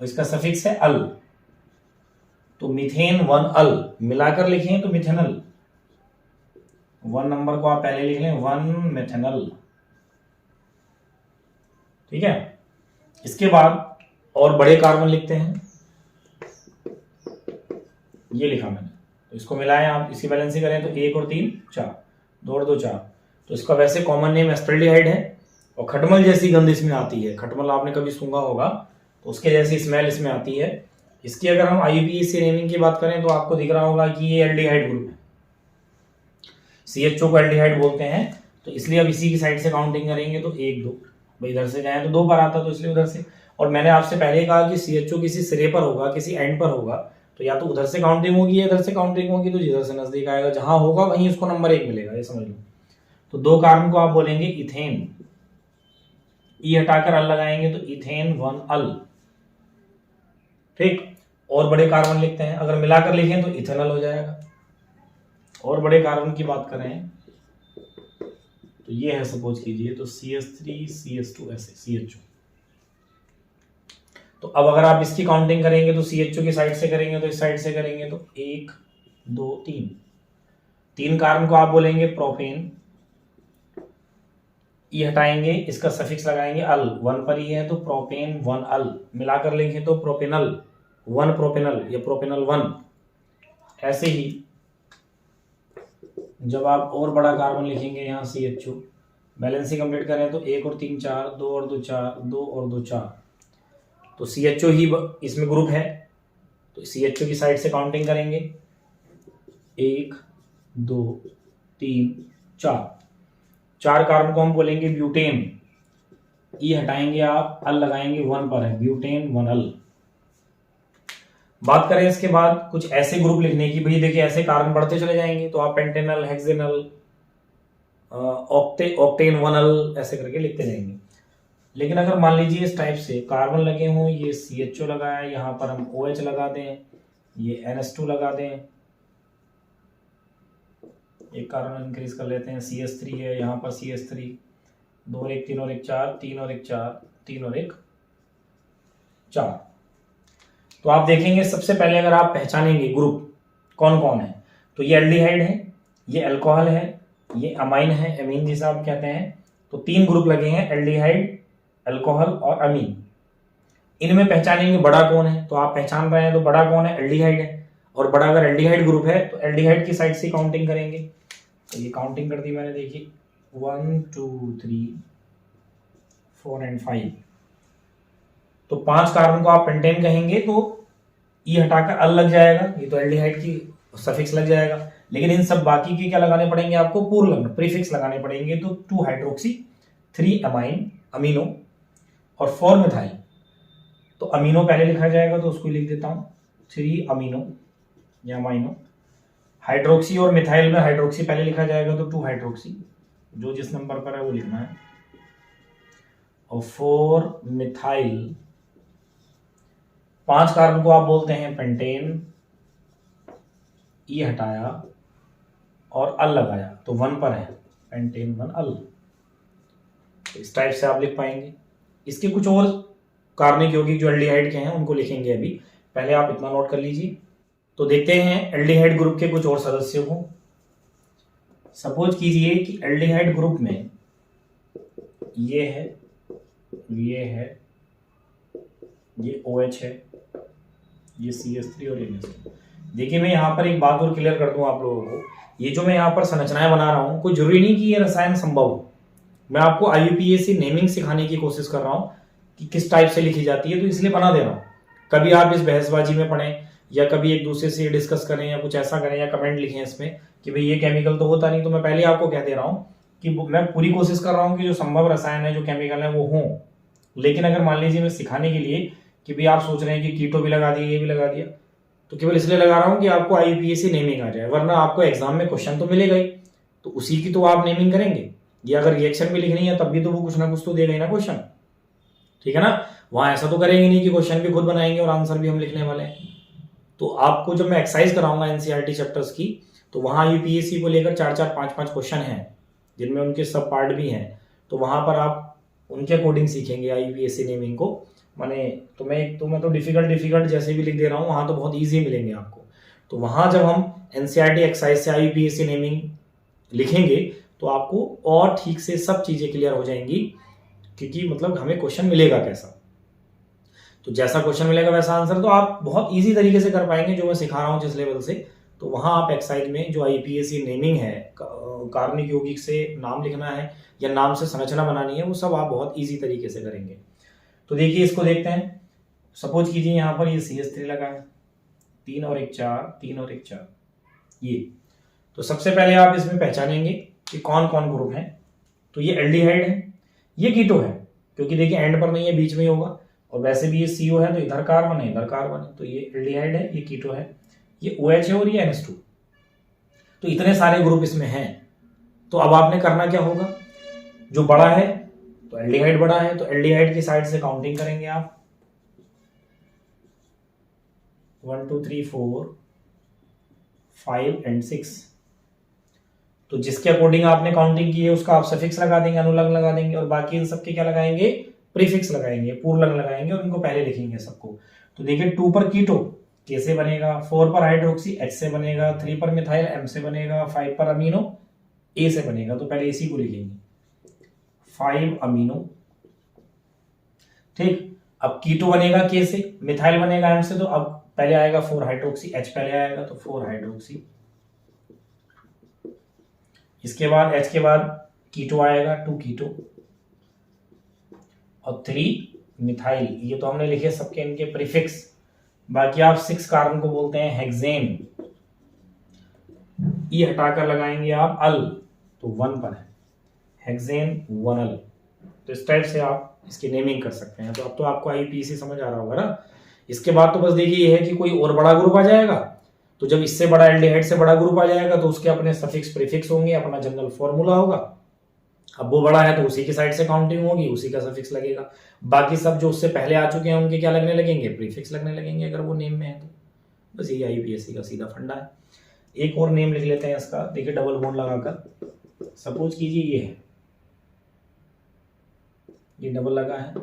और इसका सफिक्स है अल, तो मीथेन 1 अल, मिलाकर लिखें तो मिथेनल। 1 नंबर को आप पहले लिख लें, 1 मेथेनल, ठीक है। इसके बाद और बड़े कार्बन लिखते हैं, ये लिखा मैंने, तो इसको मिलाएं आप, इसकी बैलेंसिंग करें तो 1 और 3 4, 2 और 2 4। तो इसका वैसे कॉमन नेम एस्पेल्डिहाइड है और खटमल जैसी गंध इसमें आती है। खटमल आपने कभी सूंघा होगा तो उसके जैसी स्मेल इसमें आती है। इसकी अगर हम IUPAC नेमिंग की बात करें तो आपको दिख रहा होगा कि ये एल्डिहाइड ग्रुप है, CHO को एल्डिहाइड बोलते हैं। तो इसलिए अब इसी की साइड से काउंटिंग करेंगे तो 1 2, भाई इधर से जाए तो 2 पर आता, तो इसलिए उधर से। और मैंने आपसे पहले कहा कि CHO किसी सिरे पर होगा, किसी एंड पर होगा, तो या तो उधर से काउंटिंग होगी या इधर से काउंटिंग होगी, तो जिधर से नजदीक आएगा जहां होगा वहीं उसको नंबर 1 मिलेगा, ये समझ लो। तो 2 कार्बन को आप बोलेंगे इथेन, ई हटाकर अल लगाएंगे तो इथेन 1 अल, ठीक। और बड़े कार्बन लिखते हैं, अगर मिलाकर लिखें तो इथेनॉल हो जाएगा। और बड़े कार्बन की बात करें तो ये है, सपोज कीजिए तो CH3 CH2 ऐसे CHO। तो अब अगर आप इसकी काउंटिंग करेंगे तो CHO की साइड से करेंगे तो इस साइड से करेंगे तो 1 2 3। 3 कार्बन को आप बोलेंगे प्रोपेन, ई हटाएंगे, इसका सफिक्स लगाएंगे अल, 1 पर ही है तो प्रोपेन 1 अल, मिलाकर लिखें तो प्रोपेनल 1 प्रोपेनल या प्रोपेनल 1। ऐसे ही जब आप और बड़ा कार्बन लिखेंगे यहाँ CHO, बैलेंसिंग कंप्लीट करें तो 1 और 3 4, 2 और 2 4, 2 और 2 4। तो CHO ही इसमें ग्रुप है, तो CHO की साइड से काउंटिंग करेंगे 1 2 3 4। 4 कार्बन को हम बोलेंगे ब्यूटेन, ई हटाएंगे आप, अल लगाएंगे, 1 पर है, ब्यूटेन 1 अल। बात करें इसके बाद कुछ ऐसे ग्रुप लिखने की, भाई देखिए ऐसे कार्बन बढ़ते चले जाएंगे तो आप पेंटेनल, हेक्सेनल, ऑक्टेन 1 अल ऐसे करके लिखते जाएंगे। लेकिन अगर मान लीजिए इस टाइप से कार्बन लगे हों, ये CHO लगाया, यहाँ पर हम OH लगा दें, ये NH2 लगा दें, एक कार्बन इंक्रीज कर लेते हैं, CH3 है, यहाँ पर CH3, 2 और 1 3 और 1 4, 3 और 1 4, 3 और 1 4। तो आप देखेंगे सबसे पहले अगर आप पहचानेंगे ग्रुप कौन कौन है, तो ये एल्डिहाइड है, ये अल्कोहल है, ये अमाइन है, अमीन जिसे आप कहते हैं। तो 3 ग्रुप लगे हैं, एल्डिहाइड, अल्कोहल और अमीन। इनमें पहचानेंगे बड़ा कौन है, तो आप पहचान रहे हैं तो बड़ा कौन है, एल्डिहाइड है। और बड़ा अगर एल्डिहाइड ग्रुप है तो एल्डिहाइड की साइड से काउंटिंग करेंगे। तो ये काउंटिंग कर दी मैंने, देखिए 1 2 3 4 एंड 5। तो 5 कार्बन को आप पेंटेन कहेंगे तो ई हटाकर अल लग जाएगा, ये तो एल्डिहाइड की सफिक्स लग जाएगा। लेकिन इन सब बाकी के क्या लगाने पड़ेंगे आपको, पूर्व प्रीफिक्स लगाने पड़ेंगे। तो 2 हाइड्रोक्सी, 3 अमाइन अमीनो और 4 मिथाइल। तो अमीनो पहले लिखा जाएगा तो उसको लिख देता हूं 3 अमीनो या अमाइनो। हाइड्रोक्सी और मिथाइल में हाइड्रोक्सी पहले लिखा जाएगा तो 2 हाइड्रोक्सी, जो जिस नंबर पर है वो लिखना है, और 4 मिथाइल। 5 कार्बन को आप बोलते हैं पेंटेन, ई हटाया और अल लगाया तो 1 पर है, पेंटेन 1 अल। इस टाइप से आप लिख पाएंगे। इसके कुछ और कार्बनिक यौगिक जो एल्डिहाइड के हैं उनको लिखेंगे अभी, पहले आप इतना नोट कर लीजिए। तो देखते हैं एल्डिहाइड ग्रुप के कुछ और सदस्यों को। सपोज कीजिए कि एल्डिहाइड ग्रुप में ये है, ये है, ये OH है, ये CH3 और NH2। देखिए मैं यहाँ पर एक बात और क्लियर कर दूं आप लोगों को, ये जो मैं यहाँ पर संरचनाएं बना रहा हूँ कोई जरूरी नहीं कि ये रसायन संभव हो। मैं आपको IUPAC नेमिंग सिखाने की कोशिश कर रहा हूँ कि किस टाइप से लिखी जाती है, तो इसलिए बना दे रहा हूँ। कभी आप इस बहसबाजी में पढ़ें या कभी एक दूसरे से डिस्कस करें या कुछ ऐसा करें या कमेंट लिखें इसमें कि भाई ये केमिकल तो होता नहीं, तो मैं पहले आपको कह दे रहा हूँ कि मैं पूरी कोशिश कर रहा हूँ कि जो संभव रसायन है, जो केमिकल है वो हों। लेकिन अगर मान लीजिए मैं सिखाने के लिए कि भाई आप सोच रहे हैं कि कीटो भी लगा दिया, ये भी लगा दिया, तो केवल इसलिए लगा रहा हूँ कि आपको IUPAC नेमिंग आ जाए, वरना आपको एग्जाम में क्वेश्चन तो मिलेगा ही, तो उसी की तो आप नेमिंग करेंगे। या अगर रिएक्शन भी लिखनी है तब भी तो वो कुछ ना कुछ तो देगा ही ना क्वेश्चन, ठीक है ना। वहां ऐसा तो करेंगे नहीं कि क्वेश्चन भी खुद बनाएंगे और आंसर भी हम लिखने वाले हैं। तो आपको जब मैं एक्सरसाइज कराऊंगा NCERT चैप्टर्स की, तो वहां IUPAC को लेकर 4-4 5-5 क्वेश्चन हैं, जिनमें उनके सब पार्ट भी हैं। तो वहां पर आप उनके अकॉर्डिंग सीखेंगे IUPAC नेमिंग को। माने तो मैं तो डिफिकल्ट जैसे भी लिख दे रहा हूँ, वहां तो बहुत ईजी मिलेंगे आपको। तो वहां जब हम NCERT एक्सरसाइज से IUPAC नेमिंग लिखेंगे तो आपको और ठीक से सब चीजें क्लियर हो जाएंगी, क्योंकि मतलब हमें क्वेश्चन मिलेगा कैसा। तो जैसा क्वेश्चन मिलेगा वैसा आंसर, तो आप बहुत इजी तरीके से कर पाएंगे जो मैं सिखा रहा हूँ जिस लेवल से। तो वहां आप एक्सरसाइज में जो आईपीएससी नेमिंग है, कार्बनिक यौगिक से नाम लिखना है या नाम से संरचना बनानी है, वो सब आप बहुत इजी तरीके से करेंगे। तो देखिए इसको देखते हैं। सपोज कीजिए यहाँ पर ये CH3 लगा है, 3 और 1 4, 3 और 1 4 ये। तो सबसे पहले आप इसमें पहचानेंगे कि कौन कौन ग्रुप है। तो ये एल्डिहाइड है, ये कीटो है, क्योंकि देखिए एंड पर नहीं है, बीच में ही होगा। और वैसे भी ये CO है, तो इधर कार्बन है इधर कार्बन है, तो ये एल्डिहाइड है, ये कीटो है, ये OH है और ये NH2। तो इतने सारे ग्रुप इसमें हैं। तो अब आपने करना क्या होगा, जो बड़ा है तो एल्डिहाइड बड़ा है, तो एल्डिहाइड की साइड से काउंटिंग करेंगे आप 1 2 3 4 5 एंड 6। तो जिसके अकॉर्डिंग आपने काउंटिंग की है उसका आप सफिक्स लगा देंगे, अनुलंग लगा देंगे, और बाकी इन सबके क्या लगाएंगे, प्रीफिक्स लगाएंगे, पूर्वलंग लगाएंगे, और इनको पहले लिखेंगे सबको। तो देखिए 2 पर कीटो K से बनेगा, 4 पर हाइड्रोक्सी H से बनेगा, 3 पर मिथाइल M से बनेगा, 5 पर अमीनो A से बनेगा। तो पहले इसी को लिखेंगे 5 अमीनो, ठीक। अब कीटो बनेगा K से, मिथाइल बनेगा M से, तो अब पहले आएगा 4 हाइड्रोक्सी, H पहले आएगा, तो 4 हाइड्रोक्सी। इसके बाद H के बाद कीटो आएगा, 2 कीटो और 3 मिथाइल। ये तो हमने लिखे सबके इनके प्रीफिक्स। बाकी आप 6 कार्बन को बोलते हैं हेक्सेन, ये हटाकर लगाएंगे आप अल, तो 1 पर है हेक्सेन 1 अल। तो इस टाइप से आप इसकी नेमिंग कर सकते हैं। तो अब तो आपको आईपीएससी समझ आ रहा होगा ना। इसके बाद तो बस देखिए ये है कि कोई और बड़ा ग्रुप आ जाएगा, तो जब इससे बड़ा एल्डिहाइड से बड़ा ग्रुप आ जाएगा तो उसके अपने सफिक्स प्रीफिक्स होंगे, अपना जनरल फॉर्मूला होगा। अब वो बड़ा है तो उसी की साइड से काउंटिंग होगी, उसी का सफिक्स लगेगा। बाकी सब जो उससे पहले आ चुके हैं उनके क्या लगने लगेंगे, प्रीफिक्स लगने लगेंगे, अगर वो नेम में है तो। बस यही आईपीएससी का सीधा फंडा है। एक और नेम लिख लेते हैं इसका, देखिए डबल बॉन्ड लगाकर। सपोज कीजिए ये है, ये डबल लगा है,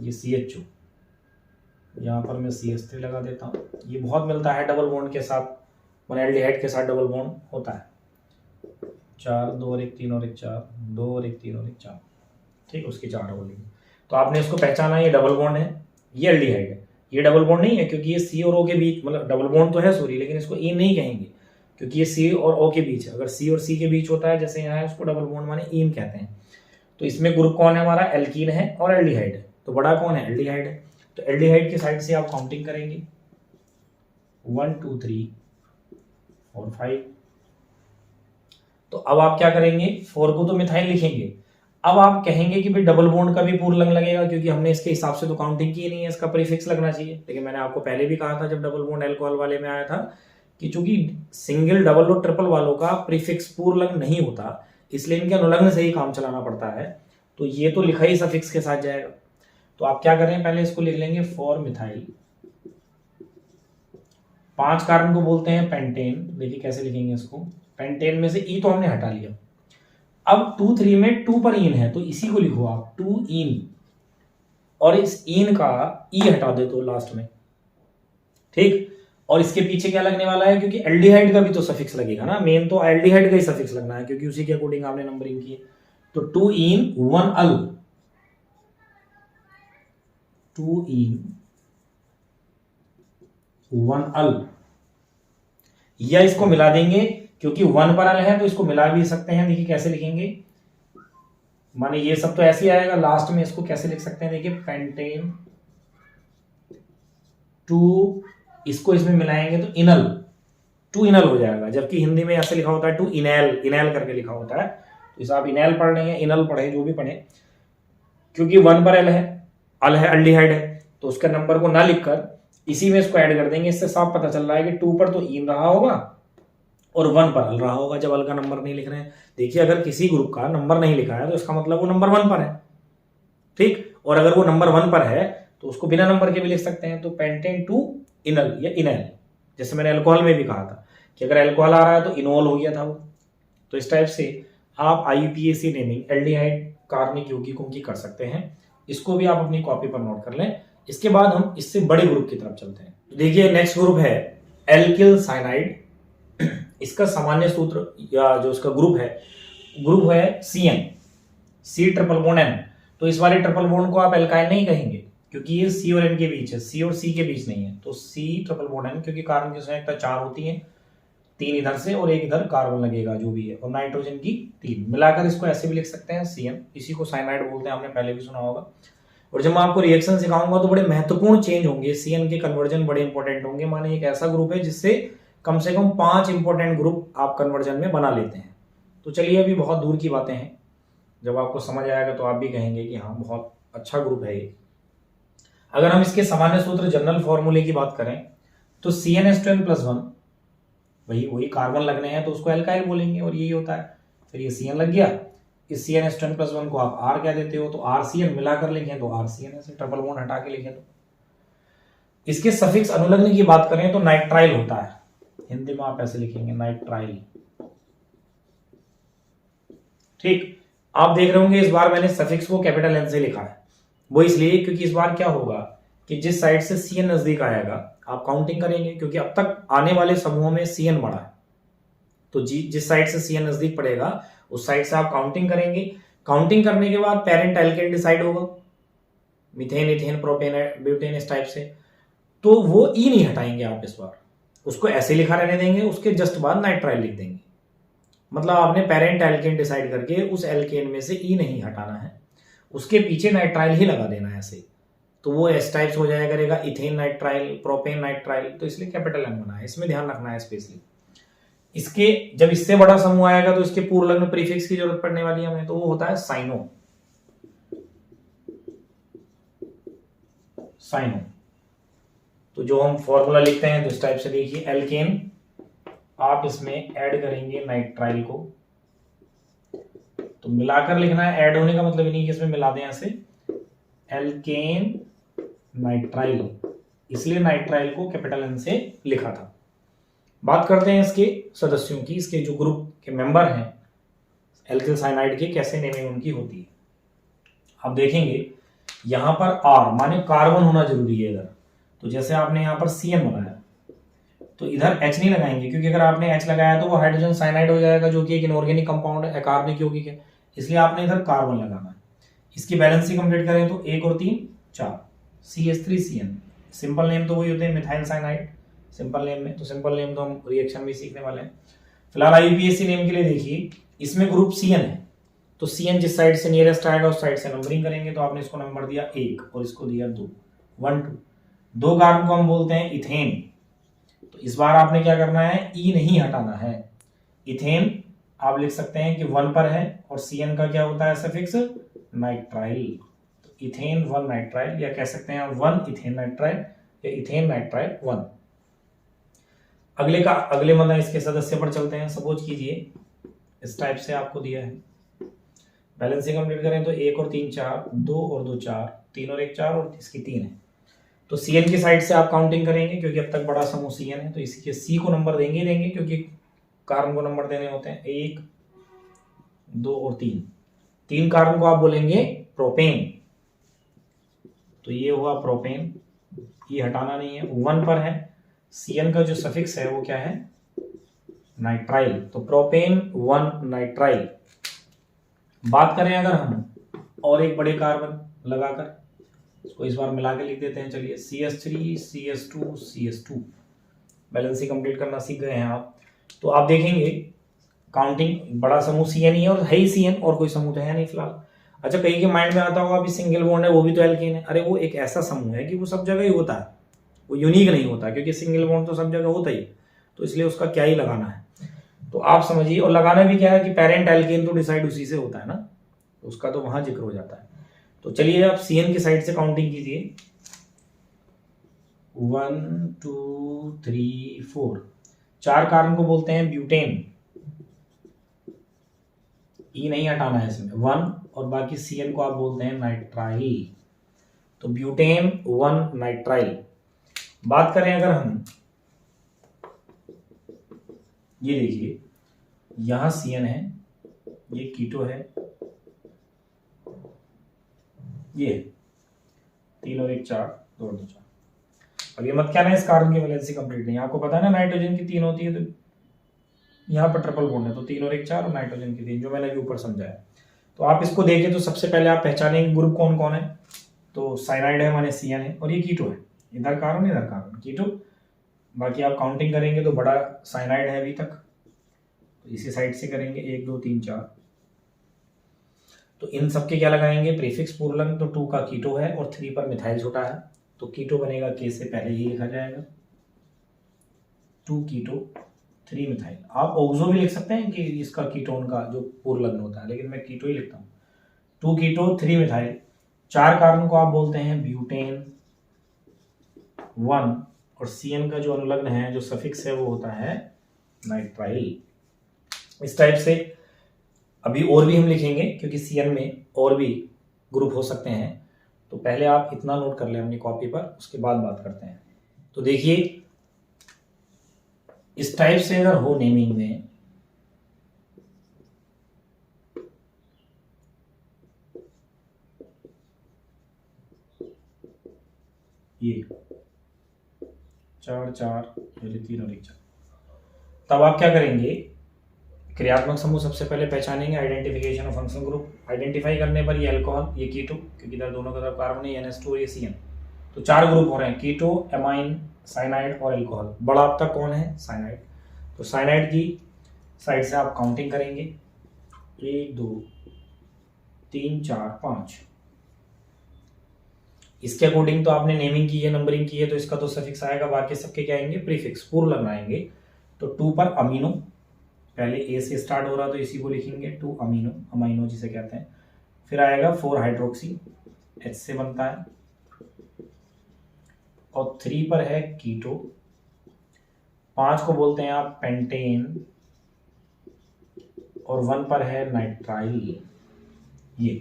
ये CH2, यहाँ पर मैं CH3 लगा देता हूँ। ये बहुत मिलता है डबल बॉन्ड के साथ, मोनोएल्डिहाइड के साथ डबल बॉन्ड होता है। 4 2 और 1 3 और 1 4, 2 और 1 3 और 1 4, ठीक। उसकी 4 डबल लिखी। तो आपने इसको पहचाना, ये डबल बॉन्ड है, ये एल्डिहाइड है। ये डबल बॉन्ड नहीं है क्योंकि ये C और O के बीच, मतलब डबल बॉन्ड तो है सॉरी, लेकिन इसको इन नहीं कहेंगे क्योंकि ये C और O के बीच है। अगर C और C के बीच होता है जैसे यहाँ है, उसको डबल बॉन्ड माने इन कहते हैं। तो इसमें ग्रुप कौन है हमारा, एल्कीन है और एल्डिहाइड है। तो बड़ा कौन है, एल्डिहाइड है। तो एल्डिहाइड की साइड से आप काउंटिंग करेंगे 1 2 3 4 5। तो अब आप क्या करेंगे, 4 को तो मिथाइल लिखेंगे। अब आप कहेंगे कि भाई डबल बॉन्ड का भी पूर्वलंग लगेगा, क्योंकि हमने इसके हिसाब से तो काउंटिंग की नहीं है, इसका प्रीफिक्स लगना चाहिए। लेकिन मैंने आपको पहले भी कहा था जब डबल बॉन्ड अल्कोहल वाले में आया था कि चूंकि सिंगल डबल और ट्रिपल वालों का प्रीफिक्स पूर्वलंग नहीं होता, इसलिए इनके अनुलंग से ही काम चलाना पड़ता है। तो ये तो लिखा ही सफिक्स के साथ जाएगा। तो आप क्या करें, पहले इसको लिख लेंगे 4 मिथाइल। 5 कार्बन को बोलते हैं पेंटेन। देखिए कैसे लिखेंगे इसको, पेंटेन में से ई तो हमने हटा लिया। अब 2 3 में 2 पर इन है, तो इसी को लिखो आप 2 इन, और इस इन का ई हटा दे तो लास्ट में, ठीक। और इसके पीछे क्या लगने वाला है, क्योंकि एल्डिहाइड का भी तो सफिक्स लगेगा ना, मेन तो एल्डिहाइड का ही सफिक्स लगना है क्योंकि उसी के अकॉर्डिंग आपने नंबरिंग की है। तो 2 इन 1 अल, 2 इन 1 अल, या इसको मिला देंगे क्योंकि 1 पर अल है तो इसको मिला भी सकते हैं। देखिए कैसे लिखेंगे, माने ये सब तो ऐसे ही आएगा, लास्ट में इसको कैसे लिख सकते हैं, देखिए पेंटेन 2, इसको इसमें मिलाएंगे तो इनल, 2 इनल हो जाएगा। जबकि हिंदी में ऐसे लिखा होता है 2 इनैल, इनैल करके लिखा होता है। तो इसे आप इनैल पढ़ रहे हैं, इनल पढ़े, जो भी पढ़े, क्योंकि 1 पर अल है एल्डिहाइड है, तो उसका नंबर को ना लिखकर इसी में इसको ऐड कर देंगे। इससे साफ पता चल रहा है कि 2 पर तो इन रहा होगा और 1 पर अल रहा होगा, जब अल का नंबर नहीं लिख रहे हैं। देखिए अगर किसी ग्रुप का नंबर नहीं लिखा है तो इसका मतलब वो नंबर 1 पर है, ठीक। और अगर वो नंबर 1 पर है तो उसको बिना नंबर के भी लिख सकते हैं। तो पेंटेन 2 इनल या इनैल, जैसे मैंने अल्कोहल में भी कहा था कि अगर अल्कोहल आ रहा है तो इनोल हो गया था वो। तो इस टाइप से आप आईयूपीएसी नेमिंग एल्डिहाइड कार्बनिक यौगिकों की कर सकते हैं। इसको भी आप अपनी कॉपी पर नोट कर लें। इसके बाद हम इससे बड़े ग्रुप की तरफ चलते हैं। तो देखिए नेक्स्ट ग्रुप है एल्किल साइनाइड। इसका सामान्य सूत्र या जो उसका ग्रुप है CN, C triple bond N। तो इस वाले ट्रिपल बॉन्ड को आप एल्काइन नहीं कहेंगे, क्योंकि ये सी और एन के बीच है, सी और सी के बीच नहीं है। तो सी ट्रिपल बॉन्ड एन, क्योंकि कार्बन की संयोजकता 4 होती है, 3 इधर से और 1 इधर कार्बन लगेगा जो भी है, और नाइट्रोजन की 3, मिलाकर इसको ऐसे भी लिख सकते हैं CN। इसी को साइनाइड बोलते हैं, आपने पहले भी सुना होगा। और जब मैं आपको रिएक्शन सिखाऊंगा तो बड़े महत्वपूर्ण चेंज होंगे, CN के कन्वर्जन बड़े इंपॉर्टेंट होंगे। माने एक ऐसा ग्रुप है जिससे कम से कम 5 इंपॉर्टेंट ग्रुप आप कन्वर्जन में बना लेते हैं। तो चलिए, अभी बहुत दूर की बातें हैं, जब आपको समझ आएगा तो आप भी कहेंगे कि हाँ बहुत अच्छा ग्रुप है ये। अगर हम इसके सामान्य सूत्र जनरल फॉर्मूले की बात करें तो CnH2n+1, वही कार्बन लगने हैं तो उसको एल्काइल बोलेंगे, और यही होता है। फिर ये CN लग गया, इस CnH2n+1 को आप R क्या देते हो तो RCN, मिलाकर लिखें तो RCN, ऐसे ट्रिपल बॉन्ड हटा के लिखें तो। इसके सफिक्स अनुलग्न की बात करें तो नाइट्राइल होता है, हिंदी में आप ऐसे लिखेंगे नाइट्राइल। ठीक, आप देख रहे होंगे इस बार मैंने सफिक्स को कैपिटल N से लिखा है, वो इसलिए क्योंकि इस बार क्या होगा कि जिस साइड से CN नजदीक आएगा आप काउंटिंग करेंगे, क्योंकि अब तक आने वाले समूहों में CN बड़ा है, तो जिस साइड से CN नजदीक पड़ेगा उस साइड से आप काउंटिंग करेंगे। काउंटिंग करने के बाद पेरेंट एल्केन डिसाइड होगा, मीथेन, इथेन, प्रोपेन, ब्यूटेन, इस टाइप से। तो वो ई नहीं हटाएंगे आप इस बार, उसको ऐसे लिखा रहने देंगे, उसके जस्ट बाद नाइट्राइल लिख देंगे। मतलब आपने पेरेंट एल्केन डिसाइड करके उस एल्केन में से ई नहीं हटाना है, उसके पीछे नाइट्राइल ही लगा देना है ऐसे। तो वो एस टाइप्स हो जाया करेगा, इथेन नाइट्राइल, प्रोपेन नाइट्राइल, तो इसलिए कैपिटल एन बना है, इसमें ध्यान रखना है स्पेशली। इसके जब इससे बड़ा समूह आएगा तो इसके पूर्व लग्न प्रीफिक्स की जरूरत पड़ने वाली है हमें, तो वो होता है साइनो। साइनो, तो जो हम फॉर्मूला लिखते हैं तो इस टाइप से देखिए, एल्केन आप इसमें ऐड करेंगे नाइट्राइल को, तो मिलाकर लिखना है, ऐड होने का मतलब नहीं कि इसमें मिला दें ऐसे, एल्केन नाइट्राइल, इसलिए नाइट्राइल को कैपिटल एन से लिखा था। बात करते हैं इसके सदस्यों की, इसके जो ग्रुप के मेंबर हैं एल्किल साइनाइड के, कैसे नेमिंग उनकी होती है। आप देखेंगे यहां पर R माने कार्बन होना जरूरी है इधर, तो जैसे आपने यहां पर CN बनाया तो इधर H नहीं लगाएंगे, क्योंकि अगर आपने H लगाया तो वो हाइड्रोजन साइनाइड हो जाएगा, जो कि एक इनऑर्गेनिक कंपाउंड है, अकार्बनिक यौगिक है, इसलिए आपने इधर कार्बन लगाना है। इसकी बैलेंसिंग कंप्लीट करें तो 1 और 3 4, CH3CN, सिंपल नेम तो वही होते हैं मिथाइल साइनाइड सिंपल नेम में, तो सिंपल नेम तो हम रिएक्शन में सीखने वाले हैं। फिलहाल IUPAC नेम के लिए देखिए, इसमें ग्रुप CN है, तो CN जिस साइड से नियरेस्ट आएगा उस साइड से नंबरिंग करेंगे, तो आपने इसको नंबर दिया 1 और इसको दिया 2, 1 2। 2 कार्बन को हम बोलते हैं इथेन, तो इस बार आपने क्या करना है, ई नहीं हटाना है। इथेन आप लिख सकते हैं कि 1 पर है, और CN का क्या होता है सफिक्स, नाइट्राइल, तो इथेन 1 नाइट्राइल, या कह सकते हैं 1 इथेन नाइट्राइल या इथेन नाइट्राइल 1। अगले मतलब इसके सदस्य पर चलते हैं। सपोज कीजिए इस टाइप से आपको दिया है, बैलेंसिंग कंप्लीट करें तो 1 और 3 4, 2 और 2 4, 3 और 1 4, और इसकी 3 है। तो CN की साइड से आप काउंटिंग करेंगे, क्योंकि अब तक बड़ा समूह CN है, तो इसके C को नंबर देंगे क्योंकि कार्बन को नंबर देने होते हैं, 1 2 और 3। 3 कार्बन को आप बोलेंगे प्रोपेन, तो ये हुआ प्रोपेन, ये हटाना नहीं है, 1 पर है। CN का जो सफिक्स है वो क्या है, नाइट्राइल, तो प्रोपेन 1 नाइट्राइल। बात करें अगर हम और एक बड़े कार्बन लगाकर, इसको इस बार मिला के लिख देते हैं, चलिए CH3 CH2 CH2, balancing complete करना सीख गए हैं आप। तो आप देखेंगे काउंटिंग बड़ा समूह CN ही है, और है ही CN, और कोई समूह तो है नहीं फिलहाल। अच्छा, कहीं के माइंड में आता होगा अभी सिंगल बॉन्ड है वो भी तो एल्केन है। अरे वो एक ऐसा समूह है कि वो सब जगह ही होता है, वो यूनिक नहीं होता, क्योंकि सिंगल बॉन्ड तो सब जगह होता ही, तो इसलिए उसका क्या ही लगाना है, तो आप समझिए। और लगाना भी क्या है कि पेरेंट एल्केन तो डिसाइड उसी से होता है ना, उसका तो वहां जिक्र हो जाता है। तो चलिए आप CN की साइड से काउंटिंग कीजिए, 1 2 3 4। 4 कार्बन को बोलते हैं ब्यूटेन, ई नहीं हटाना है इसमें, 1, और बाकी CN को आप बोलते हैं नाइट्राइल, तो ब्यूटेन 1 नाइट्राइल। बात करें अगर हम, ये देखिए यहां CN है, ये कीटो है, ये 3 और 1 4, 2 और 2 4। अब ये मत क्या ना इस कार्बन की वैलेंसी कंप्लीट नहीं, आपको पता है ना नाइट्रोजन की 3 होती है, तो यहाँ पर ट्रिपल बॉन्ड है, तो 3 और 1 4, और नाइट्रोजन की 3, जो मैंने अभी ऊपर समझाया। तो आप इसको देखिए तो सबसे पहले आप पहचानेंगे ग्रुप कौन कौन है, तो साइनाइड है माने CN है और ये कीटो है, इधर कार्बन इधर कार्बन, कीटो। बाकी आप काउंटिंग करेंगे तो बड़ा साइनाइड है अभी तक, तो इसी साइड से करेंगे 1 2 3 4। तो इन सबके क्या लगाएंगे प्रीफिक्स पूर्वलंग, तो 2 का कीटो है और 3 पर मिथाइल छोटा है, तो कीटो बनेगा K से पहले ही लिखा जाएगा 2 कीटो 3 मिथाइल। आप ऑक्सो भी लिख सकते हैं कि इसका कीटोन का जो पूर्वलग्न होता है, लेकिन मैं कीटो ही लिखता हूँ। 2 कीटो 3 मिथाइल। 4 कार्बन को आप बोलते हैं ब्यूटेन 1 और CN का जो अनुलग्न है जो सफिक्स है वो होता है नाइट्राइल। इस टाइप से अभी और भी हम लिखेंगे क्योंकि CN में और भी ग्रुप हो सकते हैं, तो पहले आप इतना नोट कर लें अपनी कॉपी पर, उसके बाद बात करते हैं। तो देखिए इस टाइप से अगर हो नेमिंग में, ये 4 4 3 और 1 4, तब आप क्या करेंगे क्रियात्मक समूह सबसे पहले पहचानेंगे, identification of functional group. Identify करने पर ये अल्कोहल, ये कीटो, क्योंकि इधर दोनों का तरफ कार्बन है, NH2 और ये CN, तो 4 ग्रुप हो रहे हैं, कीटो, एमाइन, साइनाइड और अल्कोहल। बड़ा अब तक कौन है साइनाइड, तो साइनाइड की साइड से आप काउंटिंग करेंगे 1 2 3 4 5। इसके अकॉर्डिंग तो आपने नेमिंग की है, नंबरिंग की है, तो इसका तो सफिक्स आएगा, बाकी सबके क्या आएंगे प्रीफिक्स पूर्वलग्न आएंगे। तो 2 पर अमीनो, पहले A से स्टार्ट हो रहा तो इसी को लिखेंगे 2 अमीनो, अमाइनो जिसे कहते हैं। फिर आएगा 4 हाइड्रोक्सी, H से बनता है, और 3 पर है कीटो, 5 को बोलते हैं आप पेंटेन, और 1 पर है नाइट्राइल। ये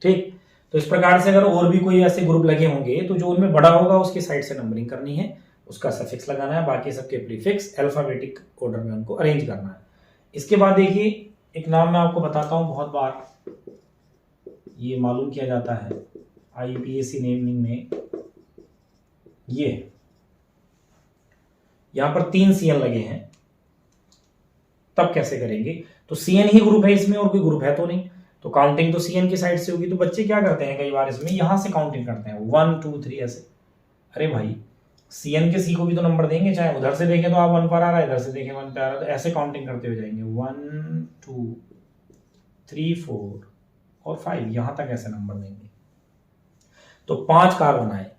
ठीक। तो इस प्रकार से अगर और भी कोई ऐसे ग्रुप लगे होंगे तो जो उनमें बड़ा होगा उसकी साइड से नंबरिंग करनी है, उसका सफिक्स लगाना है, बाकी सबके प्रीफिक्स अल्फाबेटिक ऑर्डर में उनको अरेंज करना है। इसके बाद देखिए एक नाम मैं आपको बताता हूं, बहुत बार ये मालूम किया जाता है IUPAC नेमिंग में, ये यहां पर 3 CN लगे हैं, तब कैसे करेंगे, तो CN ही ग्रुप है इसमें और कोई ग्रुप है तो नहीं, तो काउंटिंग तो CN की साइड से होगी। तो बच्चे क्या करते हैं कई बार इसमें यहां से काउंटिंग करते हैं 1 2 3 ऐसे। अरे भाई CN के C को भी तो नंबर देंगे, चाहे उधर से देखें तो आप 1 पर आ रहा है, इधर से देखें 1 पर आ रहा है, तो ऐसे काउंटिंग करते हुए जाएंगे 1 2 3 4 और 5, यहां तक ऐसे नंबर देंगे। तो 5 कार्बन आए,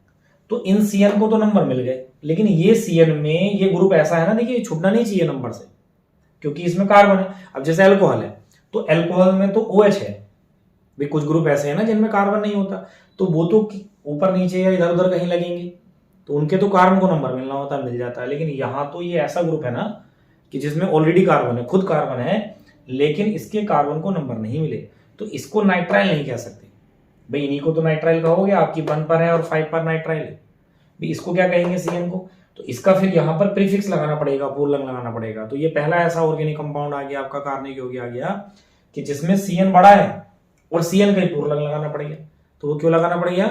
तो इन CN को तो नंबर मिल गए, लेकिन ये CN में ये ग्रुप ऐसा है ना, देखिए छूटना नहीं चाहिए नंबर से, क्योंकि इसमें कार्बन है। अब जैसे अल्कोहल है, तो अल्कोहल में तो OH है, भी कुछ ग्रुप ऐसे हैं ना जिनमें कार्बन नहीं होता, तो वो तो ऊपर नीचे या इधर उधर कहीं लगेंगे, तो उनके तो कार्बन को नंबर मिलना होता है, मिल जाता है। लेकिन यहां तो ये ऐसा ग्रुप है ना कि जिसमें ऑलरेडी कार्बन है, खुद कार्बन है, लेकिन इसके कार्बन को नंबर नहीं मिले, तो इसको नाइट्राइल नहीं कह सकते भाई। इन्हीं को तो नाइट्राइल कहोगे, आपकी 1 पर है और 5 पर नाइट्राइल है, भी इसको क्या कहेंगे CN को, तो इसका फिर यहाँ पर प्रीफिक्स लगाना पड़ेगा, पूर्वलग्न लगाना पड़ेगा। तो ये पहला ऐसा ऑर्गेनिक कंपाउंड आ गया आपका कार्बनिक यौगिक आ गया कि जिसमें CN बड़ा है और CN का ही पूर्वलग्न लगाना पड़ेगा। तो वो क्यों लगाना पड़ेगा,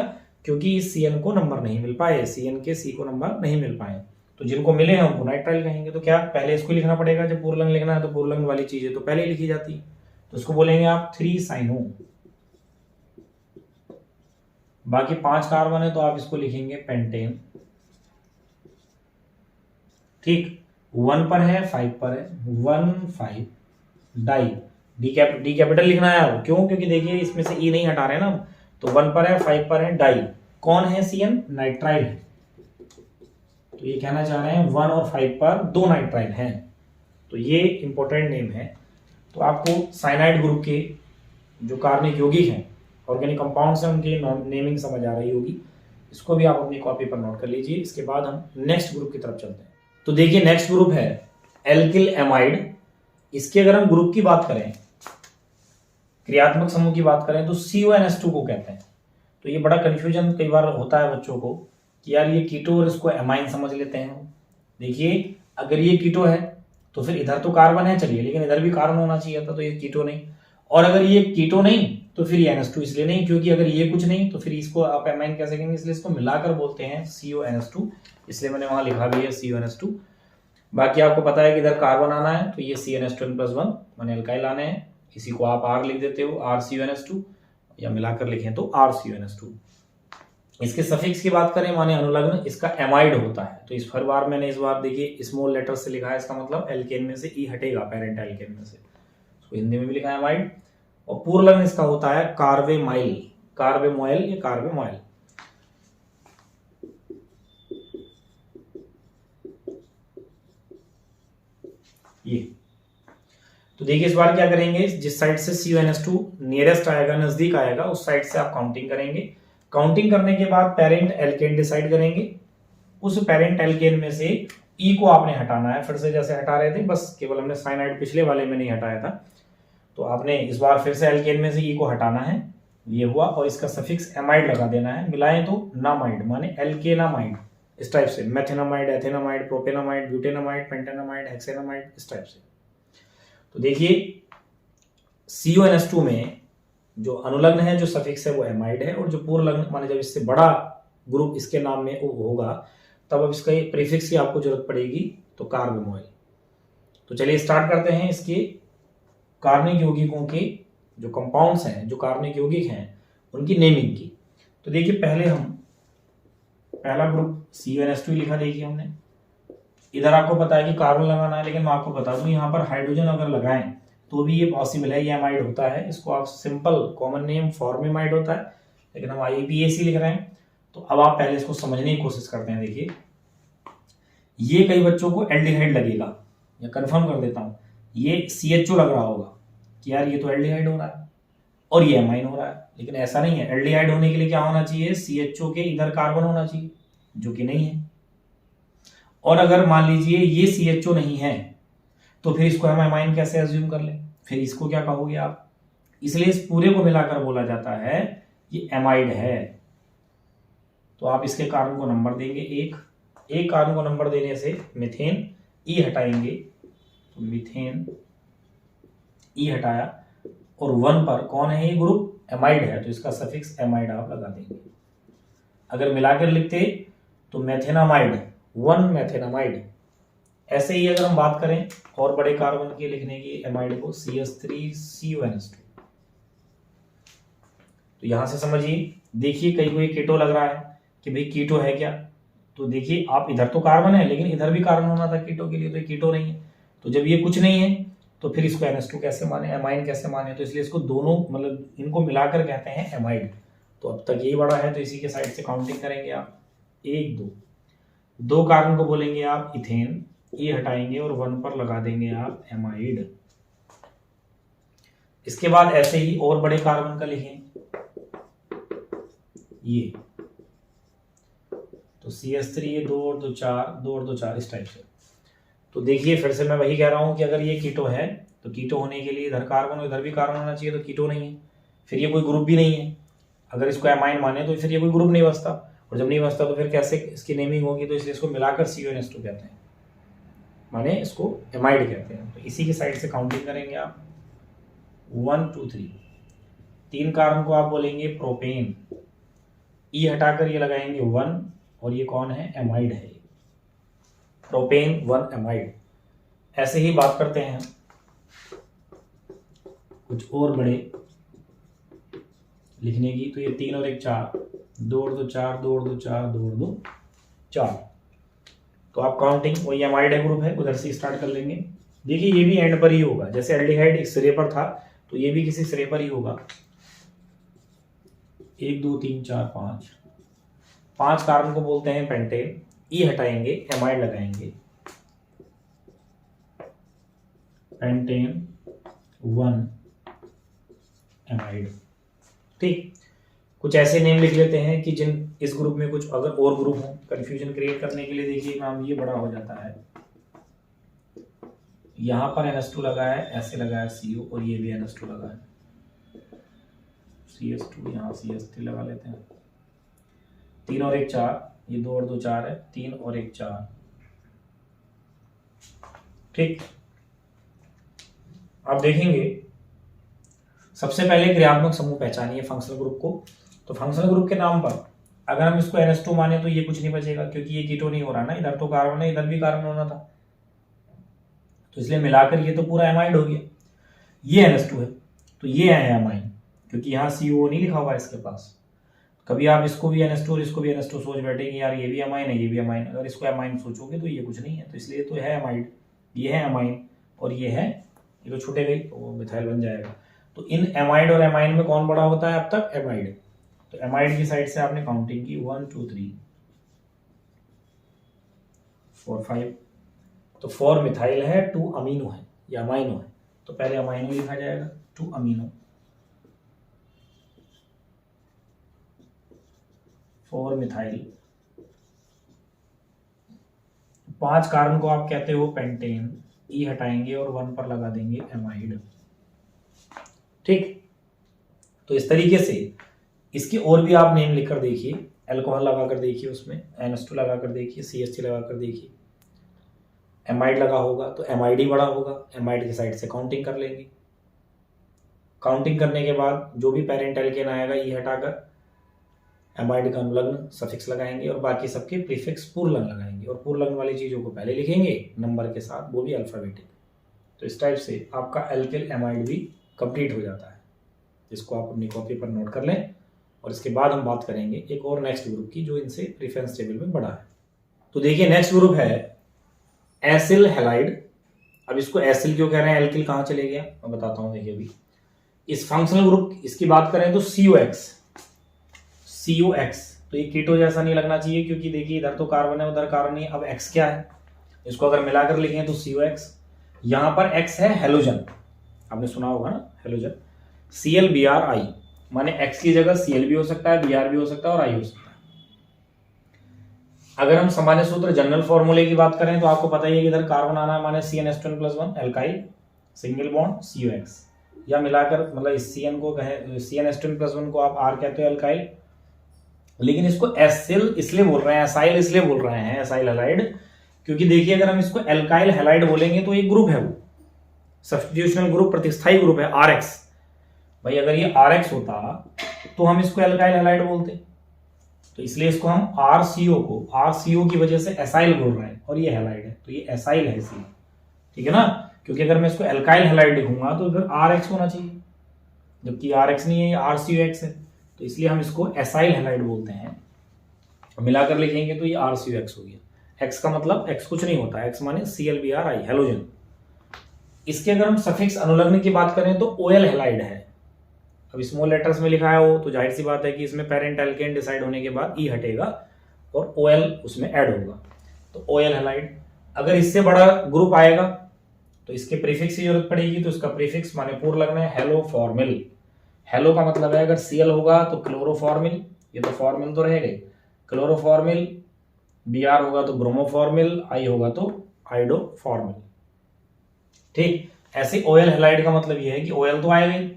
क्योंकि इस CN को नंबर नहीं मिल पाए, CN के C को नंबर नहीं मिल पाए, तो जिनको मिले हैं उनको नाइट्राइल कहेंगे। तो क्या पहले इसको लिखना पड़ेगा, जब पूर्वलग्न लिखना है तो पूर्वलग्न वाली चीजें तो पहले ही लिखी जाती है, तो उसको बोलेंगे आप 3 साइनो। बाकी 5 कार्बन है तो आप इसको लिखेंगे पेंटेन, ठीक। 1 पर है 5 पर है 1 5 डाई, डी कैपिटल लिखना है आपको, क्यों, क्योंकि देखिए इसमें से E नहीं हटा रहे ना, तो 1 पर है 5 पर है डाई, कौन है CN, नाइट्राइल है। तो ये कहना चाह रहे हैं 1 और 5 पर 2 नाइट्राइल हैं, तो ये इंपॉर्टेंट नेम है। तो आपको साइनाइड ग्रुप के जो कार्बनिक यौगिक हैं, ऑर्गेनिक कंपाउंड्स हैं, उनकी नेमिंग समझ आ रही होगी, इसको भी आप अपनी कॉपी पर नोट कर लीजिए। इसके बाद हम नेक्स्ट ग्रुप की तरफ चलते हैं। तो देखिए नेक्स्ट ग्रुप है एल्किल एमाइड। इसके अगर हम ग्रुप की बात करें, क्रियात्मक समूह की बात करें, तो CONH2 को कहते हैं। तो ये बड़ा कंफ्यूजन कई बार होता है बच्चों को कि यार ये कीटो और इसको एमाइन समझ लेते हैं। देखिए अगर ये कीटो है तो फिर इधर तो कार्बन है, चलिए, लेकिन इधर भी कार्बन होना चाहिए था, तो ये कीटो नहीं। और अगर ये कीटो नहीं तो फिर ये NH2 इसलिए नहीं, क्योंकि अगर ये कुछ नहीं तो फिर इसको आप एमाइन कैसे कहेंगे, इसलिए इसको मिलाकर बोलते हैं CONH2, इसलिए मैंने वहां लिखा भी है CONH2। बाकी आपको पता है कि इधर कार्बन आना है, तो ये CNH2n+1 माने अल्काइल आने हैं, इसी को आप R लिख देते हो, RCONH2, या मिलाकर लिखें तो RCONS2। इसके सफिक्स की बात करें माने अनुलग्न, इसका एमाइड होता है। तो इस हर बार मैंने इस बार देखिए स्मॉल लेटर से लिखा है, इसका मतलब एल्केन में से ई हटेगा, पेरेंट एल्केन में से, तो हिंदी में भी लिखा है एमाइड। और पूर्वलग्न इसका होता है कार्बेमाइल, कार्बेमोइल या कार्बेमोइल। ये तो देखिए इस बार क्या करेंगे, जिस साइड से CONS2 नियरेस्ट आएगा, नजदीक आएगा, उस साइड से आप काउंटिंग करेंगे। काउंटिंग करने के बाद पेरेंट एल्केन डिसाइड करेंगे। उस पेरेंट एल्केन में से ई को आपने हटाना है, फिर से जैसे हटा रहे थे, बस केवल हमने साइनाइड पिछले वाले में नहीं हटाया था, तो आपने इस बार फिर से एल्केन में से ई को हटाना है। ये हुआ, और इसका सफिक्स एमाइड लगा देना है। मिलाएं तो नामाइड माने एल्केनामाइड, इस टाइप से मेथेनामाइड, एथेनामाइड, प्रोपेनामाइड, ब्यूटेनामाइड, पेंटेनामाइड, हेक्सेनामाइड, इस टाइप से। तो देखिए CONS2 में जो अनुलग्न है, जो सफिक्स है वो एमाइड है, और जो पूर्वलग्न माने जब इससे बड़ा ग्रुप इसके नाम में होगा तब अब इसका प्रीफिक्स की आपको जरूरत पड़ेगी, तो कार्बोमोइल। तो चलिए स्टार्ट करते हैं इसके कार्बनिक यौगिकों के जो कंपाउंड्स हैं, जो कार्बनिक यौगिक हैं, उनकी नेमिंग की। तो देखिए पहले हम पहला ग्रुप CONS2 लिखा, देखिए हमने इधर आपको पता है कि कार्बन लगाना है, लेकिन मैं आपको बता दूं यहाँ पर हाइड्रोजन अगर लगाएं तो भी ये पॉसिबल है, ये एमाइड होता है। इसको आप सिंपल कॉमन नेम फॉर्मेमाइड होता है, लेकिन हम IUPAC लिख रहे हैं। तो अब आप पहले इसको समझने की कोशिश करते हैं। देखिए ये कई बच्चों को एल्डिहाइड लगेगा, या कंफर्म कर देता हूं, ये CHO लग रहा होगा कि यार ये तो एल्डिहाइड हो रहा है और ये एमाइन हो रहा है, लेकिन ऐसा नहीं है। एल्डिहाइड होने के लिए क्या होना चाहिए, CHO के इधर कार्बन होना चाहिए, जो कि नहीं है। और अगर मान लीजिए ये CHO नहीं है, तो फिर इसको हम एमाइन कैसे अज्यूम कर लें, फिर इसको क्या कहोगे आप। इसलिए इस पूरे को मिलाकर बोला जाता है ये एमाइड है। तो आप इसके कार्बन को नंबर देंगे एक कार्बन को नंबर देने से मीथेन ई हटाएंगे, तो मीथेन ई हटाया, और 1 पर कौन है ये ग्रुप, एमाइड है, तो इसका सफिक्स एमाइड आप लगा देंगे। अगर मिलाकर लिखते तो मेथेनामाइड, 1 मेथेनामाइड। ऐसे ही अगर हम बात करें और बड़े कार्बन के लिखने की एमाइड को, CH3CONS2। तो यहां से समझिए, देखिए कई को कीटो लग रहा है कि भाई कीटो है क्या, तो देखिए आप इधर तो कार्बन है, लेकिन इधर भी कार्बन होना था कीटो के लिए, तो ये कीटो नहीं है। तो जब ये कुछ नहीं है तो फिर इसको NH2 कैसे माने, एमाइन कैसे माने, तो इसलिए इसको दोनों मतलब इनको मिलाकर कहते हैं एमाइड। तो अब तक यही बड़ा है, तो इसी के साइड से काउंटिंग करेंगे आप, 1 2 कार्बन को बोलेंगे आप इथेन, ये हटाएंगे और 1 पर लगा देंगे आप एमाइड। इसके बाद ऐसे ही और बड़े कार्बन का लिखें, ये तो CH3, ये 2 और 2 4, 2 और 2 4, इस टाइप से। तो देखिए फिर से मैं वही कह रहा हूं कि अगर ये कीटो है तो कीटो होने के लिए इधर कार्बन और इधर भी कार्बन होना चाहिए, तो कीटो नहीं है, फिर ये कोई ग्रुप भी नहीं है। अगर इसको एमाइन माने तो फिर ये कोई ग्रुप नहीं बचता, और जब नहीं बचता तो फिर कैसे इसकी नेमिंग होगी, तो इसलिए इसको मिलाकर CONS2 कहते हैं, माने इसको एमाइड कहते हैं। तो इसी के साइड से काउंटिंग करेंगे आप, 1 2 3। 3 कार्बन को आप बोलेंगे प्रोपेन, ई हटाकर ये लगाएंगे 1, और ये कौन है, एमाइड है, प्रोपेन 1 एमाइड। ऐसे ही बात करते हैं कुछ और बड़े लिखने की, तो ये 3 और 1 4, 2 और 2 4, 2 और 2 4, 2 और 2 4। तो आप काउंटिंग, वही एमाइड है ग्रुप है, उधर से स्टार्ट कर लेंगे। देखिए ये भी एंड पर ही होगा, जैसे एल्डिहाइड एक सिरे पर था तो ये भी किसी सिरे पर ही होगा। 1 2 3 4 5 कार्बन को बोलते हैं पेंटेन, ई हटाएंगे, एमाइड लगाएंगे, पेंटेन 1 एमाइड। ठीक, कुछ ऐसे नेम लिख लेते हैं कि जिन इस ग्रुप में कुछ अगर और ग्रुप हो, कंफ्यूजन क्रिएट करने के लिए। देखिए नाम ये बड़ा हो जाता है, यहां पर NH2 लगा है, ऐसे लगा है CO, और ये भी NH2 लगा है, CH2, यहाँ CH3 लगा लेते हैं। 3 और 1 4, ये 2 और 2 4 है, 3 और 1 4। ठीक, आप देखेंगे सबसे पहले क्रियात्मक समूह पहचानिए फंक्शनल ग्रुप को। तो फंक्शनल ग्रुप के नाम पर अगर हम इसको NH2 माने तो ये कुछ नहीं बचेगा, क्योंकि ये कीटो नहीं हो रहा ना, इधर तो कार्बन है, इधर भी कार्बन होना था, तो इसलिए मिलाकर ये तो पूरा एमाइड हो गया। ये NH2 है तो ये है एमाइन, क्योंकि यहाँ CO नहीं लिखा हुआ है इसके पास। कभी आप इसको भी NH2 और इसको भी NH2 सोच बैठे कि यार ये भी अमाइन है, ये भी अमाइन। अगर इसको अमाइन सोचोगे तो ये कुछ नहीं है, तो इसलिए तो है अमाइड, ये है अमाइन और ये है, ये तो छूटे गई तो वो मिथाइल बन जाएगा। तो इन एमाइड और एमाइन में कौन बड़ा होता है अब तक? एमाइड। तो एमाइड की साइड से आपने काउंटिंग की 1 2 3 4 5। तो 4 मिथाइल है, 2 अमीनो है या अमाइनो है, तो पहले अमाइनो लिखा जाएगा 2 अमीनो, 4 मिथाइल। 5 कार्बन को आप कहते हो पेंटेन, ई हटाएंगे और 1 पर लगा देंगे एमाइड। ठीक, तो इस तरीके से इसके और भी आप नेम लिखकर देखिए, अल्कोहल लगाकर देखिए, उसमें NH2 लगाकर देखिए, CH3 लगाकर देखिए, एमाइड लगा होगा तो एमाइड ही बड़ा होगा। एमाइड की साइड से काउंटिंग कर लेंगे। काउंटिंग करने के बाद जो भी पेरेंट एल्केन आएगा ई हटाकर एमाइड का अनुलग्न सफिक्स लगाएंगे और बाकी सबके प्रीफिक्स पूर्वलग्न लगाएंगे, और पूर्वलग्न वाली चीजों को पहले लिखेंगे नंबर के साथ, वो भी अल्फाबेटिक। तो इस टाइप से आपका एल्किल एमाइड भी कंप्लीट हो जाता है, जिसको आप अपनी कॉपी पर नोट कर लें। और इसके बाद हम बात करेंगे एक और नेक्स्ट ग्रुप की, जो इनसे प्रीफरेंस टेबल में बड़ा है। तो देखिए नेक्स्ट ग्रुप है एसिल हैलाइड। अब इसको एसिल क्यों कह रहे हैं, एल्किल कहाँ चले गया मैं बताता हूँ। देखिए अभी इस फंक्शनल ग्रुप इसकी बात करें तो COX, तो ये कीटो जैसा नहीं लगना चाहिए, क्योंकि देखिए इधर तो कार्बन है उधर कार्बन नहीं। अब X क्या है, इसको अगर मिलाकर लिखें तो COX। यहां पर X है हेलोजन, आपने सुना होगा ना हेलोजन, ClBrI, माने X की जगह Cl भी हो सकता है, Br भी हो सकता है और I हो सकता है। अगर हम सामान्य सूत्र जनरल फॉर्मूले की बात करें तो आपको पता ही है कि इधर कार्बन आना है, माने CnH2n+1 alkyl single bond COX, या मिलाकर मतलब इस CN को कहें CnH2n+1 को आप R कहते हो एल्काइल, लेकिन इसको एसिल इसलिए बोल रहे हैं, एसाइल इसलिए बोल रहे हैं, एसाइल हैलाइड, क्योंकि देखिए अगर हम इसको एल्काइल हैलाइड बोलेंगे तो एक ग्रुप है, वो सब्स्टिट्यूशनल ग्रुप, प्रतिस्थाई ग्रुप है RX। भाई अगर ये RX होता तो हम इसको एल्काइल हैलाइड बोलते, तो इसलिए इसको हम RCO की वजह से एसाइल बोल रहे हैं, और ये हैलाइड है तो ये एसाइल है इसलिए, ठीक है ना। क्योंकि अगर मैं इसको एल्काइल हैलाइड लिखूंगा तो फिर RX होना चाहिए, जबकि RX नहीं है, ये RCOX है, तो इसलिए हम इसको एसाइल हैलाइड बोलते हैं। मिलाकर लिखेंगे तो ये RCOX हो गया। X का मतलब X कुछ नहीं होता, X माने ClBrI हेलोजन। इसके अगर हम सफिक्स अनुलग्न की बात करें तो OL हैलाइड है। अब स्मॉल लेटर्स में लिखा है वो, तो जाहिर सी बात है कि इसमें पेरेंट एल्केन डिसाइड होने के बाद ई हटेगा और OL उसमें ऐड होगा, तो OL हैलाइड। अगर इससे बड़ा ग्रुप आएगा तो इसके प्रीफिक्स की जरूरत पड़ेगी, तो इसका प्रीफिक्स माने पूर्वलग्न है हेलोफॉर्मिल। हेलो का मतलब है अगर Cl होगा तो क्लोरोफॉर्मिल, ये तो फॉर्मिल तो रहेगा, क्लोरोफॉर्मिल, Br होगा तो ब्रोमोफॉर्मिल, I होगा तो आइडोफॉर्मिल। ठीक, ऐसे OL हैलाइड का मतलब ये है कि OL तो आएगा ही,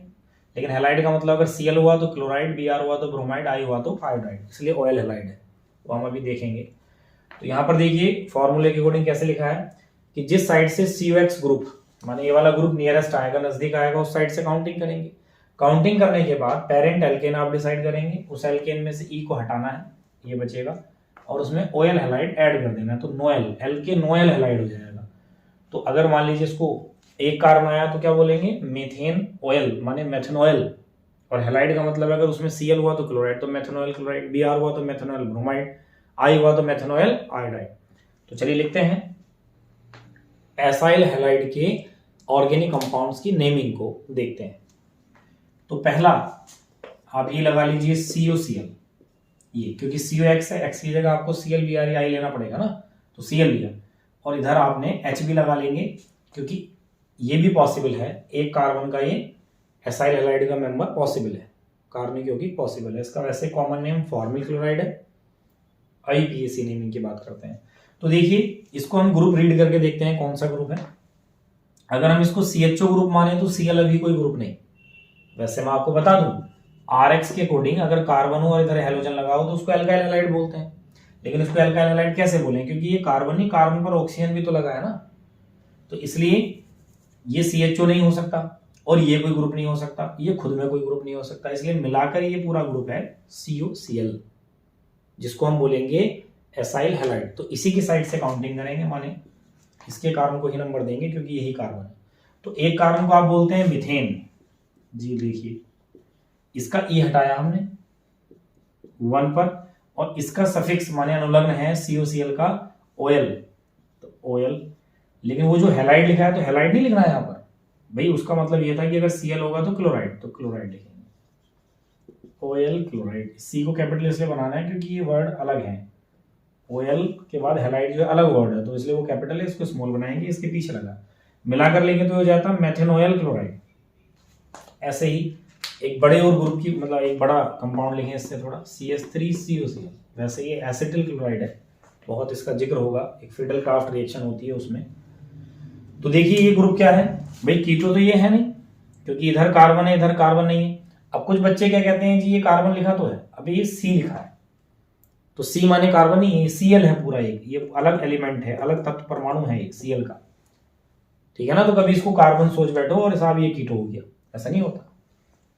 लेकिन हैलाइड का मतलब अगर Cl हुआ तो क्लोराइड, Br हुआ तो ब्रोमाइड, I हुआ तो आयोडाइड, इसलिए OL हैलाइड है, वो हम अभी देखेंगे। तो यहाँ पर देखिए फॉर्मूले के अकॉर्डिंग कैसे लिखा है कि जिस साइड से COX ग्रुप माने ये वाला ग्रुप नियरेस्ट आएगा, नजदीक आएगा, उस साइड से काउंटिंग करेंगे। काउंटिंग करने के बाद पेरेंट एल्केन आप डिसाइड करेंगे, उस एल्केन में से E को हटाना है, ये बचेगा, और उसमें OL हैलाइड ऐड कर देना है, तो नोएल एल्केन नोएल हैलाइड हो जाएगा। तो अगर मान लीजिए इसको एक कार्बन आया तो क्या बोलेंगे, मेथेन ऑयल माने मेथनॉयल, और हैलाइड का मतलब अगर उसमें Cl हुआ तो क्लोराइड, तो मेथनॉयल क्लोराइड, Br हुआ तो मेथनॉयल ब्रोमाइड, I हुआ तो मेथनॉयल आयोडाइड। तो चलिए लिखते हैं एसाइल हैलाइड के ऑर्गेनिक कंपाउंड्स की नेमिंग को देखते हैं। तो पहला आप ये लगा लीजिए COCl, ये क्योंकि COX है, X की जगह आपको ClBrI लेना पड़ेगा ना, तो Cl लिया, और इधर आपने H भी लगा लेंगे, क्योंकि ये भी पॉसिबल है, एक कार्बन का ये एसाइल हैलाइड का मेंबर पॉसिबल है, कार्बनिक यौगिक पॉसिबल है। इसका वैसे कॉमन नेम फॉर्मिल क्लोराइड है, IPAC नेमिंग की बात करते हैं। तो देखिए इसको हम ग्रुप रीड करके देखते हैं कौन सा ग्रुप है। अगर हम इसको CHO ग्रुप माने तो Cl अभी कोई ग्रुप नहीं। वैसे मैं आपको बता दूं RX के अकॉर्डिंग अगर कार्बन हो और इधर हैलोजन लगाओ तो उसको एल्काइल हैलाइड बोलते हैं, लेकिन उसको एल्काइल हैलाइड कैसे बोलें, क्योंकि ये कार्बन ही, कार्बन पर ऑक्सीजन भी तो लगा है ना, तो इसलिए ये CHO नहीं हो सकता और ये कोई ग्रुप नहीं हो सकता, ये खुद में कोई ग्रुप नहीं हो सकता, इसलिए मिलाकर ये पूरा ग्रुप है COCl, जिसको हम बोलेंगे एसाइल हैलाइड। तो इसी की साइड से काउंटिंग करेंगे, माने इसके कार्बन को ही नंबर देंगे क्योंकि यही कार्बन है। तो एक कार्बन को आप बोलते हैं मिथेन, जी देखिए इसका ई हटाया हमने 1 पर, और इसका सफिक्स माने अनुलग्न है COCl का OL, तो OL। लेकिन वो जो हैलाइड लिखा है तो हैलाइड नहीं लिखना है यहाँ पर भाई, उसका मतलब ये था कि अगर Cl होगा तो क्लोराइड, तो क्लोराइड लिखेंगे OL क्लोराइड। C को कैपिटल इसलिए बनाना है क्योंकि ये वर्ड अलग है, OL के बाद हैलाइड जो है अलग वर्ड है, तो इसलिए वो कैपिटल है, इसको स्मॉल बनाएंगे, इसके पीछे लगा मिलाकर लेंगे तो हो जाता मेथेनॉयल क्लोराइड। ऐसे ही एक बड़े और ग्रुप की मतलब एक बड़ा कंपाउंड लिखें इससे थोड़ा, CH3COCl। वैसे ये एसिटिल क्लोराइड है, बहुत इसका जिक्र होगा, एक फिडल क्राफ्ट रिएक्शन होती है उसमें। तो देखिए ये ग्रुप क्या है भाई, कीटो तो ये है नहीं क्योंकि इधर कार्बन है इधर कार्बन नहीं है। अब कुछ बच्चे क्या कहते हैं जी ये कार्बन लिखा तो है, अभी ये C लिखा है, तो C माने कार्बन नहीं है, Cl है पूरा, एक ये अलग एलिमेंट है, अलग तत्व परमाणु है ये Cl का, ठीक है ना। तो कभी इसको कार्बन सोच बैठो और साहब ये कीटो हो गया, ऐसा नहीं होता,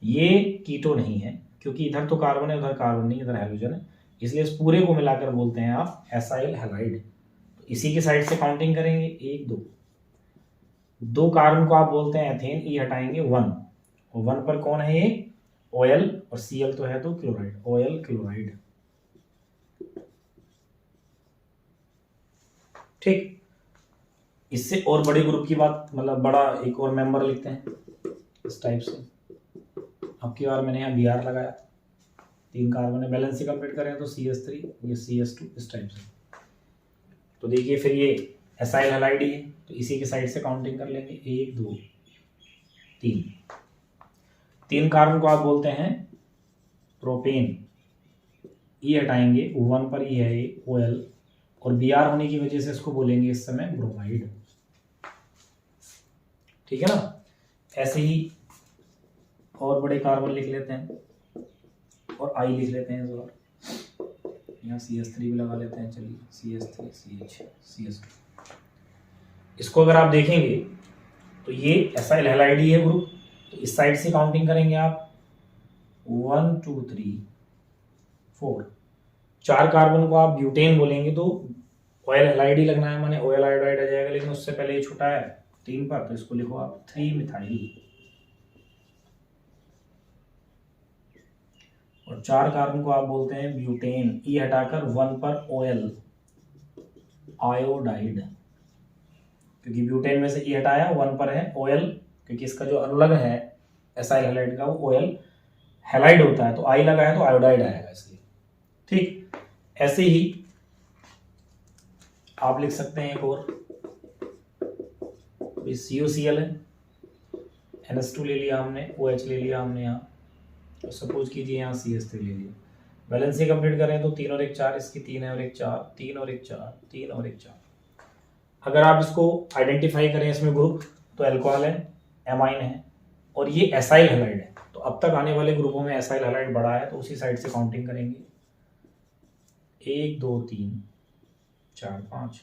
ये कीटो नहीं है क्योंकि इधर तो कार्बन है उधर कार्बन नहीं, इधर हाइड्रोजन है, इसलिए इस पूरे को मिलाकर बोलते हैं आप एसाइल हैलाइड। तो इसी के साइड से काउंटिंग करेंगे 1 2, 2 कार्बन को आप बोलते हैं एथेन, ई हटाएंगे 1, और 1 पर कौन है ये OL, और Cl तो है तो क्लोराइड, OL क्लोराइड, ठीक। इससे और बड़े ग्रुप की बात मतलब बड़ा एक और मेंबर लिखते हैं इस टाइप से। अब की बार मैंने यहाँ Br लगाया, 3 कार्बन है, बैलेंस से कंप्लीट करें तो CH3 ये CH2 इस टाइप से। तो देखिए फिर ये एसाइल हैलाइड ही है, तो इसी के साइड से काउंटिंग कर लेंगे 1 2 3, 3 कार्बन को आप बोलते हैं प्रोपेन, ई हटाएंगे 1 पर ई है ये OL, और Br होने की वजह से इसको बोलेंगे इस समय ब्रोमाइड, ठीक है ना। ऐसे ही और बड़े कार्बन लिख लेते हैं और I लिख लेते हैं जरा, यहाँ CH3 भी लगा लेते हैं, चलिए CH3 CH CH2। इसको अगर आप देखेंगे तो ये एसाइल हैलाइड ही है ग्रुप, तो इस साइड से काउंटिंग करेंगे आप 1 2 3 4, 4 कार्बन को आप ब्यूटेन बोलेंगे तो ऑयल हैलाइड ही लगना है, माने ऑयल आयोडाइड आ जाएगा, लेकिन उससे पहले ये छुटा है 3 पर, तो इसको लिखो आप 3 मिथाइल, और 4 कार्बन को आप बोलते हैं ब्यूटेन, ई हटाकर 1 पर OL आयोडाइड, क्योंकि ब्यूटेन में से ई हटाया 1 पर है OL, क्योंकि इसका जो अनुलग्न है एसाइल हैलाइड का वो OL हैलाइड होता है, तो I लगा है तो आयोडाइड आएगा इसलिए, ठीक। ऐसे ही आप लिख सकते हैं एक और, COCl है, NH2 ले लिया हमने, OH ले लिया हमने यहाँ, तो सपोज कीजिए यहाँ CH3 ले लिया, बैलेंस से कंप्लीट करें तो 3 और 1 4, इसकी 3 है और 1 4, 3 और 1 4, 3 और 1 4। अगर आप इसको आइडेंटिफाई करें इसमें ग्रुप तो अल्कोहल है, एमाइन है, और ये एसाइल हैलाइड है, तो अब तक आने वाले ग्रुपों में एसाइल हैलाइड बड़ा है, तो उसी साइड से काउंटिंग करेंगे 1 2 3 4 5।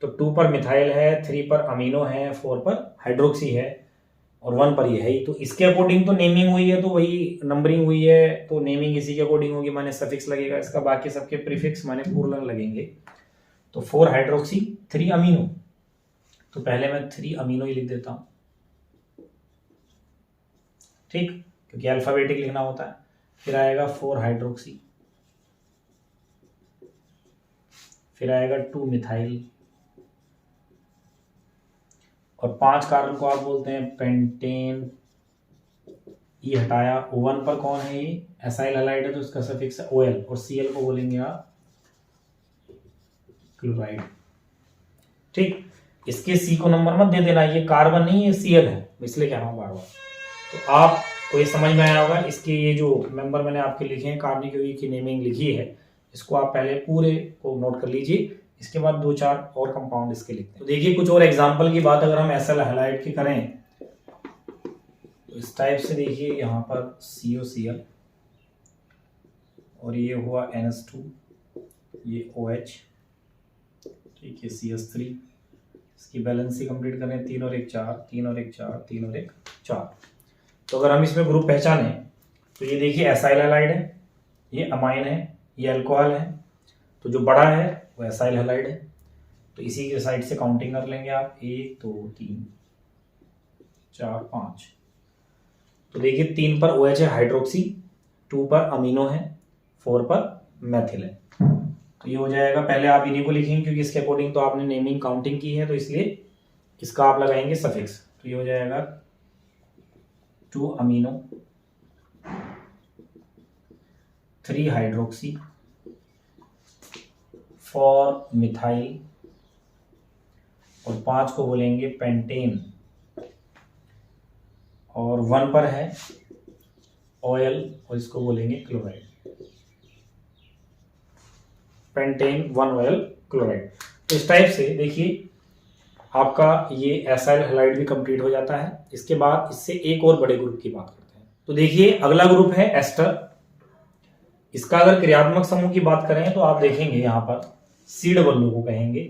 तो 2 पर मिथाइल है, 3 पर अमीनो है, 4 पर हाइड्रोक्सी है, और 1 पर ये है ही, तो इसके अकॉर्डिंग तो नेमिंग हुई है, तो वही नंबरिंग हुई है, तो नेमिंग इसी के अकॉर्डिंग होगी, माने सफिक्स लगेगा इसका, बाकी सबके प्रीफिक्स माने पूर्ण लगेंगे। तो 4 हाइड्रोक्सी 3 अमीनो, तो पहले मैं 3 अमीनो ही लिख देता हूं, ठीक, क्योंकि अल्फाबेटिक लिखना होता है। फिर आएगा 4 हाइड्रोक्सी, फिर आएगा 2 मिथाइल, और 5 कार्बन को आप बोलते हैं पेंटेन, ये हटाया 1 पर कौन है ये एसाइल हैलाइड है, तो इसका सफिक्स है OL, और Cl को बोलेंगे आप क्लोराइड, ठीक। इसके C को नंबर मत दे देना, ये कार्बन नहीं है Cl है, इसलिए कह रहा हूं बार बार। तो आपको ये समझ में आया होगा, इसके ये जो मेंबर मैंने आपके लिखे हैं कार्बनिक यौगिक की नेमिंग लिखी है, इसको आप पहले पूरे को नोट कर लीजिए, इसके बाद 2 4 और कंपाउंड इसके लिखते हैं। तो देखिए कुछ और एग्जांपल की बात अगर हम एसाइल हैलाइड की करें तो इस टाइप से देखिए, यहाँ पर COCl, और ये हुआ NH2, ये OH, ठीक है CH3, इसकी बैलेंस ही कंप्लीट करें 3 और 1 4, 3 और 1 4, 3 और 1 4। तो अगर हम इसमें ग्रुप पहचाने तो ये देखिए एसाइल हैलाइड है, ये अमाइन है, ये अल्कोहल है, तो जो बड़ा है वो एसाइल हैलाइड है, तो इसी के साइड से काउंटिंग कर लेंगे आप 1 2 3 4 5। तो देखिए 3 पर OH है हाइड्रोक्सी, 2 पर अमीनो है, 4 पर मैथिल है। तो ये हो जाएगा, पहले आप इन्हीं को लिखेंगे क्योंकि इसके अकॉर्डिंग तो आपने नेमिंग काउंटिंग की है, तो इसलिए इसका आप लगाएंगे सफिक्स। तो ये हो जाएगा 2 अमीनो, 3 हाइड्रोक्सी, 4 मिथाइल और 5 को बोलेंगे पेंटेन, और 1 पर है ऑयल और इसको बोलेंगे क्लोराइड, पेंटेन 1 ऑयल क्लोराइड। तो इस टाइप से देखिए आपका ये एसाइल हैलाइड भी कंप्लीट हो जाता है। इसके बाद इससे एक और बड़े ग्रुप की बात करते हैं। तो देखिए अगला ग्रुप है एस्टर। इसका अगर क्रियात्मक समूह की बात करें तो आप देखेंगे यहाँ पर COO को कहेंगे।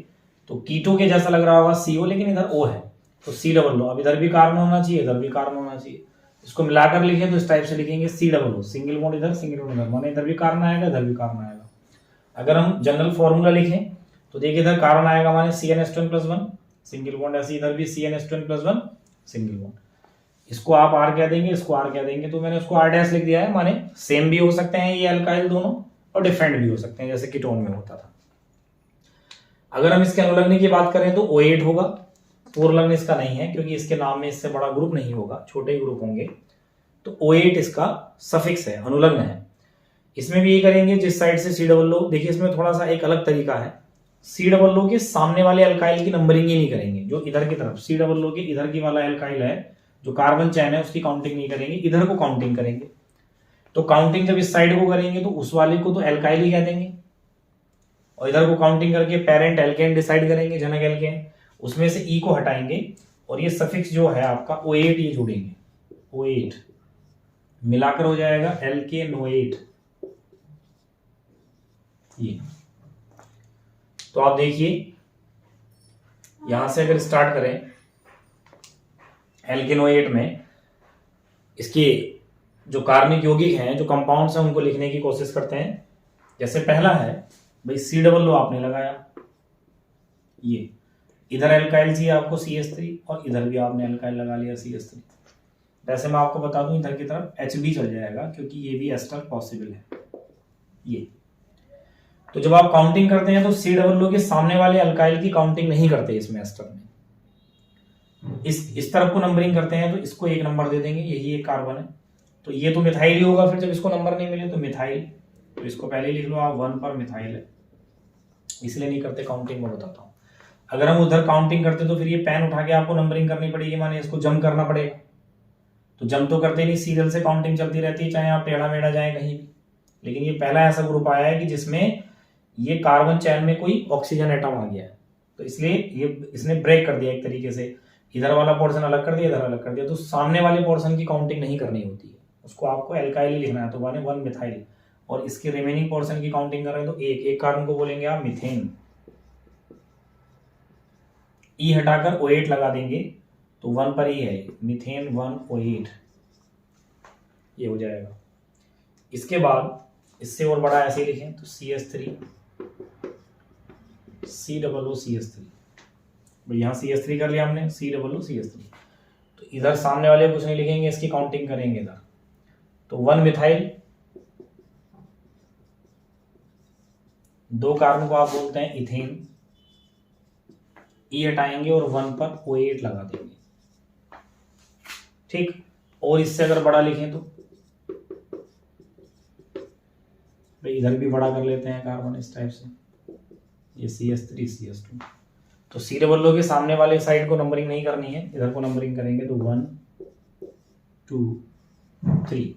तो कीटो के जैसा लग रहा होगा CO, लेकिन इधर O है तो COO। अब इधर भी कार्बन होना चाहिए, इधर भी कार्बन होना चाहिए। इसको मिलाकर लिखें तो इस टाइप से लिखेंगे COO, सिंगल बॉन्ड इधर सिंगल बॉन्ड इधर, माने इधर भी कार्बन आएगा इधर भी कार्बन आएगा। अगर हम जनरल फॉर्मूला लिखें तो देखिए इधर कार्बन आएगा माने CnH2n+1 सिंगल बॉन्ड, ऐसे इधर भी CnH2n+1 सिंगल बॉन्ड। इसको आप R कह देंगे, इसको R कह देंगे। तो मैंने उसको R' लिख दिया है, माने सेम भी हो सकते हैं ये अल्काइल दोनों और डिफरेंट भी हो सकते हैं, जैसे कीटोन में होता था। अगर हम इसके अनुलग्न की बात करें तो O8 होगा। पूर्वलग्न इसका नहीं है क्योंकि इसके नाम में इससे बड़ा ग्रुप नहीं होगा, छोटे ग्रुप होंगे। तो O8 इसका सफिक्स है, अनुलग्न है। इसमें भी ये करेंगे जिस साइड से COO। देखिए इसमें थोड़ा सा एक अलग तरीका है, COO के सामने वाले अल्काइल की नंबरिंग ही नहीं करेंगे। जो इधर की तरफ COO के इधर की वाला अल्काइल है, जो कार्बन चैन है, उसकी काउंटिंग नहीं करेंगे, इधर को काउंटिंग करेंगे। तो काउंटिंग जब इस साइड को करेंगे तो उस वाले को तो अल्काइल ही कह देंगे, और इधर को काउंटिंग करके पेरेंट एल्केन डिसाइड करेंगे, जनक एल्केन। उसमें से E को हटाएंगे और ये सफिक्स जो है आपका O8 ये जोड़ेंगे, O8 मिलाकर हो जाएगा एल्केनोएट। ये तो आप देखिए यहां से अगर स्टार्ट करें एल्केनोएट में, इसके जो कार्बनिक यौगिक हैं, जो कंपाउंड्स हैं, उनको लिखने की कोशिश करते हैं। जैसे पहला है भाई COO आपने लगाया, ये इधर एल्काइल चाहिए आपको CH3 और इधर भी आपने एल्काइल लगा लिया CH3। वैसे मैं आपको बता दूं इधर की तरफ HB चल जाएगा क्योंकि ये भी एस्टर पॉसिबल है। ये तो जब आप काउंटिंग करते हैं तो COO के सामने वाले अल्काइल की काउंटिंग नहीं करते इसमें एस्टर में। इस तरफ को नंबरिंग करते हैं तो इसको 1 नंबर दे देंगे, यही एक कार्बन है तो ये तो मिथाइल ही होगा। फिर जब इसको नंबर नहीं मिले तो मिथाइल, तो इसको पहले लिख लो आप 1 पर मिथाइल है, इसलिए नहीं करते काउंटिंग में बताता हूं। अगर हम उधर काउंटिंग करते तो फिर ये पेन उठा के आपको नंबरिंग करनी पड़ेगी, माने इसको जम करना पड़ेगा। तो जम तो करते नहीं, सीरियल से काउंटिंग चलती रहती है, चाहे आप टेढ़ा मेढ़ा जाए कहीं भी। लेकिन ये पहला ऐसा ग्रुप आया है कि जिसमें ये कार्बन चैन में कोई ऑक्सीजन एटम आ गया है, तो इसलिए ये इसने ब्रेक कर दिया एक तरीके से, इधर वाला पोर्शन अलग कर दिया, इधर अलग कर दिया। तो सामने वाले पोर्शन की काउंटिंग नहीं करनी होती है, उसको आपको एल्काइल ही लिखना है। तो माने 1 मिथाइल, और इसके रिमेनिंग पोर्शन की काउंटिंग कर रहे हैं तो एक कार्बन को बोलेंगे आप मीथेन। E हटाकर O8 लगा देंगे तो 1 पर ही है मीथेन 1 O8, ये हो जाएगा। इसके बाद इससे और बड़ा ऐसे ही लिखें तो CH3 COO CH3, यहाँ CH3 कर लिया हमने, COO CH3। तो इधर सामने वाले कुछ नहीं लिखेंगे, इसकी काउंटिंग करेंगे इधर। तो 1 मिथाइल, 2 कार्बन को आप बोलते हैं इथेन, E हटाएंगे और 1 पर O8 लगा देंगे, ठीक। और इससे अगर बड़ा लिखें तो भाई इधर भी बड़ा कर लेते हैं कार्बन इस टाइप से, ये CH3 CH2। तो COO के सामने वाले साइड को नंबरिंग नहीं करनी है, इधर को नंबरिंग करेंगे तो 1 2 3।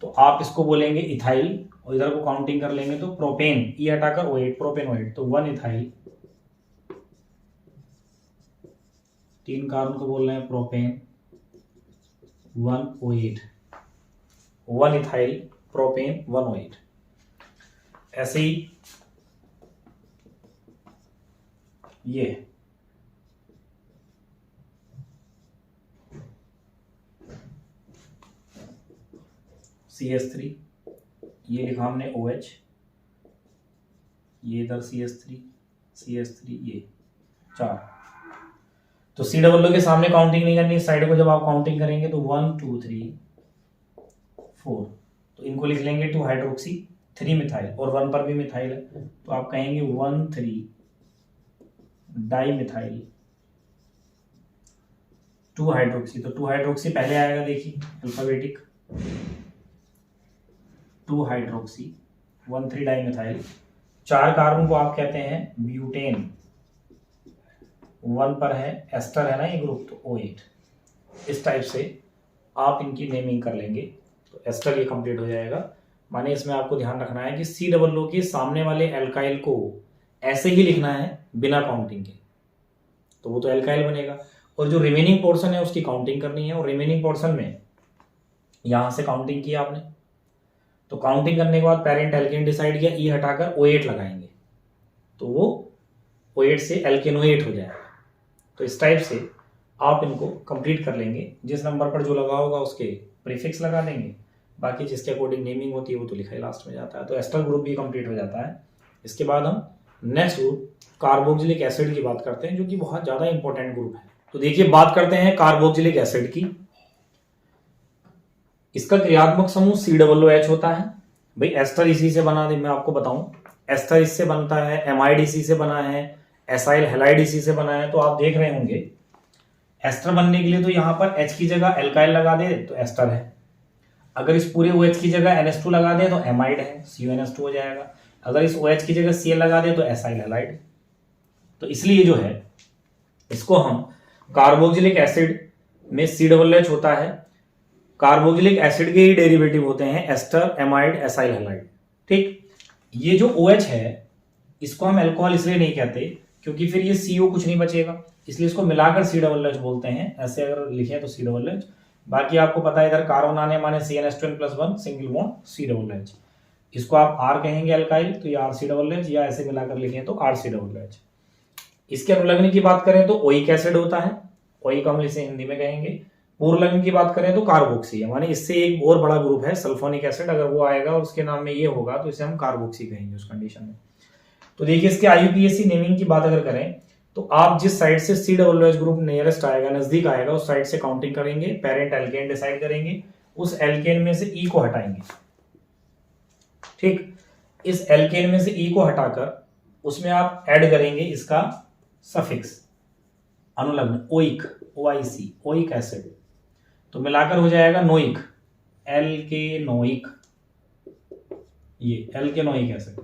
तो आप इसको बोलेंगे इथाइल और इधर को काउंटिंग कर लेंगे तो प्रोपेन, E हटाकर O8 प्रोपेन O8, तो 1 इथाइल, 3 कार्बन को बोल रहे हैं propane 1 O8, 1 ethyl propane 1 O8। ऐसे ही ये CH3, ये लिखा हमने OH, ये इधर CH3 ये 4। तो COO के सामने काउंटिंग नहीं करनी, साइड को जब आप काउंटिंग करेंगे तो 1 2 3 4, तो इनको लिख लेंगे 2 हाइड्रोक्सी 3 मिथाइल, और 1 पर भी मिथाइल है तो आप कहेंगे 1 3 डाई मिथाइल 2 हाइड्रोक्सी। तो 2 हाइड्रोक्सी पहले आएगा, देखिए alphabetic 2 hydroxy 1 3 di methyl. 4 carbon को आप कहते हैं ब्यूटेन, 1 पर है एस्टर है ना ये ग्रुप, तो O8। इस टाइप से आप इनकी नेमिंग कर लेंगे तो एस्टर ये कंप्लीट हो जाएगा। माने इसमें आपको ध्यान रखना है कि COO के सामने वाले एल्काइल को ऐसे ही लिखना है बिना काउंटिंग के, तो वो तो एल्काइल बनेगा, और जो रिमेनिंग पोर्शन है उसकी काउंटिंग करनी है। और रिमेनिंग पोर्शन में यहां से काउंटिंग की आपने, तो काउंटिंग करने के बाद पेरेंट एल्केन डिसाइड किया, E हटाकर O8 लगाएंगे तो वो O8 से एल्केनोएट हो जाएगा। तो इस टाइप से आप इनको कंप्लीट कर लेंगे। जिस नंबर पर जो लगा होगा उसके प्रीफिक्स लगा देंगे, बाकी जिसके अकॉर्डिंग नेमिंग होती है वो तो लिखा ही लास्ट में जाता है। तो एस्टर ग्रुप भी कंप्लीट हो जाता है। इसके बाद हम नेक्स्ट ग्रुप कार्बोक्सिलिक एसिड की बात करते हैं, जो कि बहुत ज्यादा इंपॉर्टेंट ग्रुप है। तो देखिए बात करते हैं कार्बोक्सिलिक एसिड की। इसका क्रियात्मक समूह COOH होता है। भाई एस्टर इसी से बना, मैं आपको बताऊं, एस्टर इससे बनता है, एमाइड इसी से बना है, एसाइल हैलाइड इसी से बना है। तो आप देख रहे होंगे एस्टर बनने के लिए तो यहाँ पर H की जगह एल्काइल लगा दे तो एस्टर है, अगर इस पूरे OH की जगह NH2 लगा दे तो एमाइड है, CuNH2 हो जाएगा, अगर इस OH की जगह Cl लगा दे तो एसाइल हैलाइड। तो इसलिए जो है इसको हम कार्बोक्सिलिक एसिड में COOH होता है, कार्बोक्सिलिक एसिड के ही डेरिवेटिव होते हैं एस्टर, एमाइड, एसाइल हैलाइड। ठीक, ये जो OH है इसको हम अल्कोहल इसलिए नहीं कहते क्योंकि फिर ये CO कुछ नहीं बचेगा, इसलिए इसको मिलाकर COOH बोलते हैं। ऐसे अगर लिखे तो COOH। बाकी आपको पता है इधर कार्बन आने माने CnH2n+1 सिंगल बॉन्ड COOH। इसको आप R कहेंगे अल्काइल तो ये RCOOH, या ऐसे मिलाकर लिखें तो RCOOH। इसके अनुलग्न की बात करें तो ओइक एसिड होता है, ओइक हम इसे हिंदी में कहेंगे। पूर्वलग्न की बात करें तो कार्बोक्सी है, माने इससे एक और बड़ा ग्रुप है सल्फोनिक एसिड, अगर वो आएगा और उसके नाम में ये होगा तो इसे हम कार्बोक्सी कहेंगे उस कंडीशन में। तो देखिए इसके IUPAC नेमिंग की बात अगर करें तो आप जिस साइड से COOH ग्रुप नियरेस्ट आएगा, नजदीक आएगा, उस साइड से काउंटिंग करेंगे, पेरेंट एल्केन डिसाइड करेंगे, उस एल्केन में से E को हटाएंगे। ठीक, इस एल्केन में से E को हटाकर उसमें आप ऐड करेंगे इसका सफिक्स अनुलग्न ओइक, OIC, ओइक एसिड, तो मिलाकर हो जाएगा नोइक, एल्केनोइक, ये एल्केनोइक एसिड।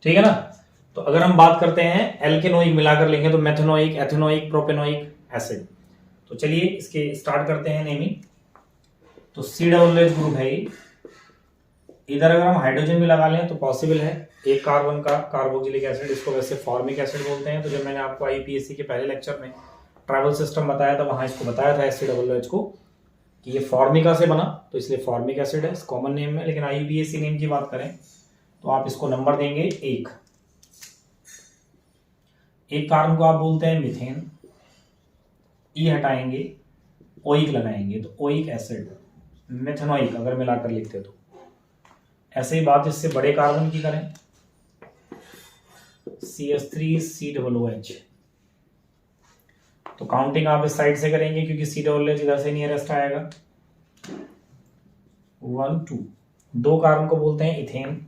ठीक है ना। तो अगर हम बात करते हैं एल्केनोइक मिलाकर लेंगे तो मेथनोइक, एथेनोइक, प्रोपेनोइक एसिड। तो चलिए इसके स्टार्ट करते हैं नेमिंग। तो COOH ग्रुप है ये। इधर अगर हम हाइड्रोजन भी लगा लें तो पॉसिबल है, एक कार्बन का कार्बोक्सिलिक एसिड, इसको वैसे फॉर्मिक एसिड बोलते हैं। तो जब मैंने आपको IUPAC के पहले लेक्चर में ट्राइबल सिस्टम बताया था, वहां इसको बताया था COOH को कि ये फॉर्मिका से बना, तो इसलिए फॉर्मिक एसिड है, कॉमन नेम है। लेकिन IUPAC नेम की बात करें तो आप इसको नंबर देंगे एक कार्बन को आप बोलते हैं मीथेन, E हटाएंगे, ओइक लगाएंगे तो ओइक एसिड, मेथनोइक अगर मिलाकर लिखते तो। ऐसे ही बात इससे बड़े कार्बन की करें, CH3COOH, तो काउंटिंग आप इस साइड से करेंगे क्योंकि COOH इधर से नियरेस्ट आएगा। 1 2, दो कार्बन को बोलते हैं इथेन,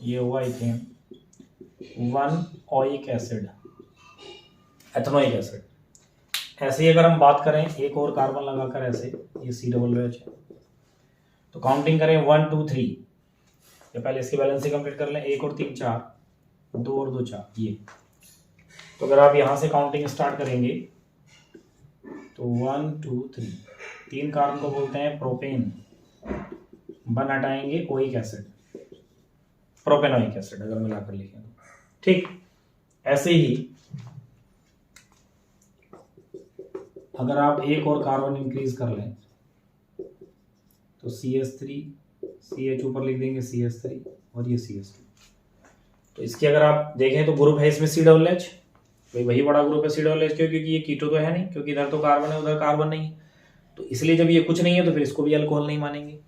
ये हुआ ethane. 1 oic acid, ethanoic acid. ऐसे ही अगर हम बात करें एक और कार्बन लगाकर ऐसे, ये COOH है, तो काउंटिंग करें 1 2 3, या पहले इसकी बैलेंस ही कंप्लीट कर लें, 1 और 3 4, 2 और 2 4, ये। तो अगर आप यहां से काउंटिंग स्टार्ट करेंगे तो 1 2 3, 3 कार्बन को बोलते हैं प्रोपेन, 1 हटाएंगे ओइक एसिड, प्रोपेनोइक एसिड अगर मिलाकर लिखें तो। ठीक, ऐसे ही अगर आप एक और कार्बन इंक्रीज कर लें तो CH3, CH ऊपर लिख देंगे CH3 और ये CH2। तो इसके अगर आप देखें तो ग्रुप है इसमें COOH, भाई वही बड़ा ग्रुप है COOH, क्योंकि ये कीटो तो है नहीं, क्योंकि इधर तो कार्बन है उधर कार्बन नहीं है, तो इसलिए जब ये कुछ नहीं है तो फिर इसको भी अल्कोहल नहीं मानेंगे,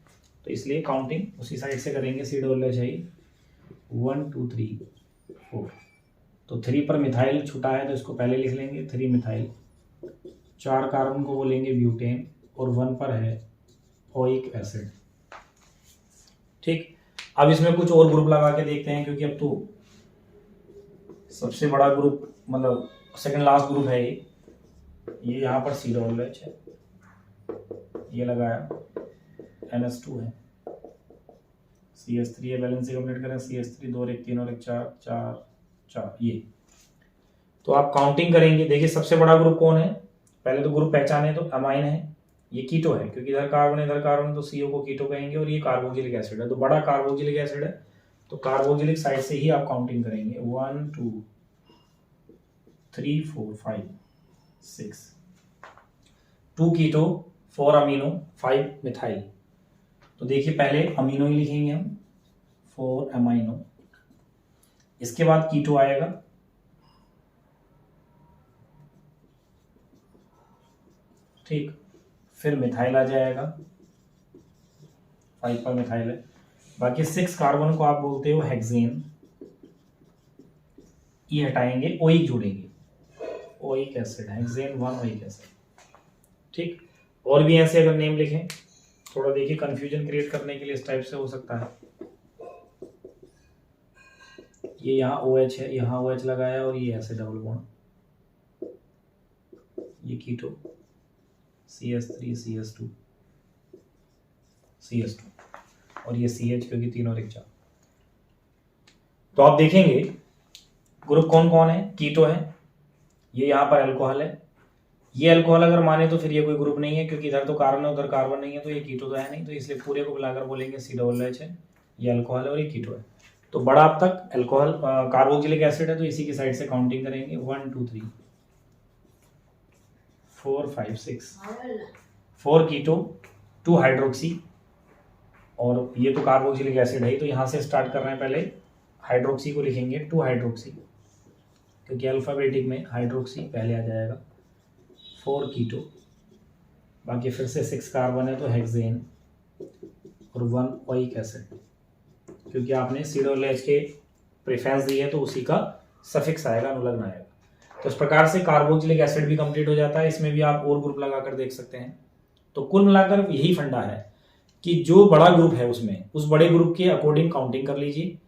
तो इसलिए काउंटिंग उसी साइड से करेंगे। COOH है 1 2 3 4, तो 3 पर मिथाइल छूटा है तो इसको पहले लिख लेंगे 3 मिथाइल। 4 कार्बन को बोलेंगे ब्यूटेन और 1 पर है ओइक एसिड। ठीक, अब इसमें कुछ और ग्रुप लगा के देखते हैं, क्योंकि अब तो सबसे बड़ा ग्रुप मतलब सेकंड लास्ट ग्रुप है ये यहाँ पर COOH है, ये लगाया NH2 है, CH3 है, बैलेंस से कंप्लीट करें CH3 2 और 1 3 और 1 4 4 4 ये। तो आप काउंटिंग करेंगे, देखिए सबसे बड़ा ग्रुप कौन है, पहले तो ग्रुप पहचाने तो अमाइन है, ये कीटो है क्योंकि इधर कार्बन तो CO को कीटो कहेंगे, और ये कार्बोक्सिलिक एसिड है तो बड़ा कार्बोक्सिलिक एसिड है, तो कार्बोक्सिलिक साइड से ही आप काउंटिंग करेंगे 1 2 3 4 5 6 2 कीटो 4 अमीनो 5 मिथाइल। तो देखिए पहले अमीनो ही लिखेंगे हम 4 अमीनो, इसके बाद कीटो आएगा, ठीक, फिर मिथाइल आ जाएगा, 5 पर मिथाइल है, बाकी 6 कार्बन को आप बोलते हो हेक्सेन, ये हटाएंगे ओइक जोड़ेंगे, oic acid, hexane 1 oic acid. ठीक, और भी ऐसे अगर नेम लिखें, थोड़ा देखिए कंफ्यूजन क्रिएट करने के लिए इस टाइप से हो सकता है, ये यहाँ OH है, यहाँ OH लगाया और ये ऐसे डबल बॉन्ड, ये कीटो CH3 CH2 CH2 और ये CH क्योंकि 3 और 1 4। तो आप देखेंगे ग्रुप कौन कौन है, कीटो है, ये यहाँ पर अल्कोहल है, ये अल्कोहल अगर माने तो फिर ये कोई ग्रुप नहीं है क्योंकि इधर तो कार्बन है उधर कार्बन नहीं है, तो ये कीटो तो है नहीं, तो इसलिए पूरे को मिलाकर बोलेंगे COOH है, ये अल्कोहल है और ये कीटो है। तो बड़ा अब तक अल्कोहल कार्बोक्सिलिक एसिड है, तो इसी की साइड से काउंटिंग करेंगे 1 2 3 4 5 6 4 कीटो 2 हाइड्रोक्सी, और ये तो कार्बोक्सिलिक एसिड है, तो यहाँ से स्टार्ट कर रहे हैं, पहले हाइड्रोक्सी को लिखेंगे 2 हाइड्रोक्सी क्योंकि अल्फाबेटिक में हाइड्रोक्सी पहले आ जाएगा, 4 कीटो, बाकी फिर से 6 कार्बन है तो हेक्सेन और 1 ओइक एसिड, क्योंकि आपने COOH के प्रेफरेंस दी है तो उसी का सफिक्स आएगा, अनुलग्न आएगा। तो इस प्रकार से कार्बोक्सिलिक एसिड भी कंप्लीट हो जाता है, इसमें भी आप और ग्रुप लगाकर देख सकते हैं। तो कुल मिलाकर यही फंडा है कि जो बड़ा ग्रुप है उसमें उस बड़े ग्रुप के अकॉर्डिंग काउंटिंग कर लीजिए,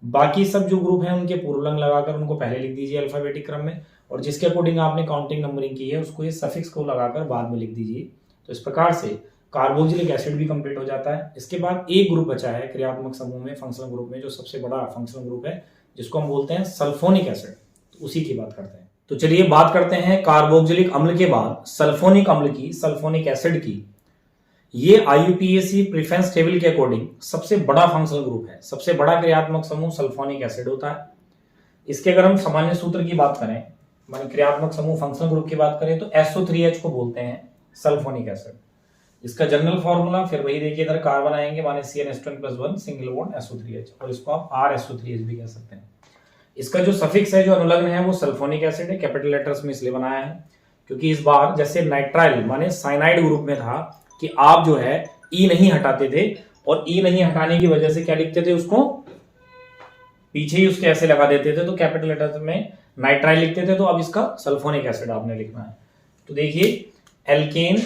बाकी सब जो ग्रुप हैं उनके पूर्वलंग लगाकर उनको पहले लिख दीजिए अल्फाबेटिक क्रम में, और जिसके अकॉर्डिंग आपने काउंटिंग नंबरिंग की है उसको ये सफिक्स को लगाकर बाद में लिख दीजिए। तो इस प्रकार से कार्बोक्सिलिक एसिड भी कंप्लीट हो जाता है। इसके बाद एक ग्रुप बचा है क्रियात्मक समूह में, फंक्शनल ग्रुप में, जो सबसे बड़ा फंक्शनल ग्रुप है जिसको हम बोलते हैं सल्फोनिक एसिड, तो उसी की बात करते हैं। तो चलिए बात करते हैं कार्बोक्सिलिक अम्ल के बाद सल्फोनिक अम्ल की, सल्फोनिक एसिड की। ये IUPAC प्रेफरेंस टेबल के अकॉर्डिंग सबसे बड़ा फंक्शनल ग्रुप है, सबसे बड़ा क्रियात्मक समूह सल्फोनिक एसिड होता है। इसके अगर हम सामान्य सूत्र की बात करें, माने क्रियात्मक समूह फंक्शनल ग्रुप की बात करें, तो SO3H को बोलते हैं सल्फोनिक एसिड। इसका जनरल फॉर्मूला फिर वही देखिए, इधर कार्बन आएंगे माने CnH2n+1 सिंगल बॉन्ड SO3H, और इसको आप RSO3H भी कह सकते हैं। इसका जो सफिक्स है, जो अनुलग्न है, वो सल्फोनिक एसिड है, कैपिटल लेटर्स में इसलिए बनाया है क्योंकि इस बार जैसे नाइट्राइल माने साइनाइड ग्रुप में था कि आप जो है ई नहीं हटाते थे, और ई नहीं हटाने की वजह से क्या लिखते थे, उसको पीछे ही उसके ऐसे लगा देते थे, तो कैपिटल लेटर्स में नाइट्राइल लिखते थे। तो अब इसका सल्फोनिक एसिड आपने लिखना है। तो देखिए एल्केन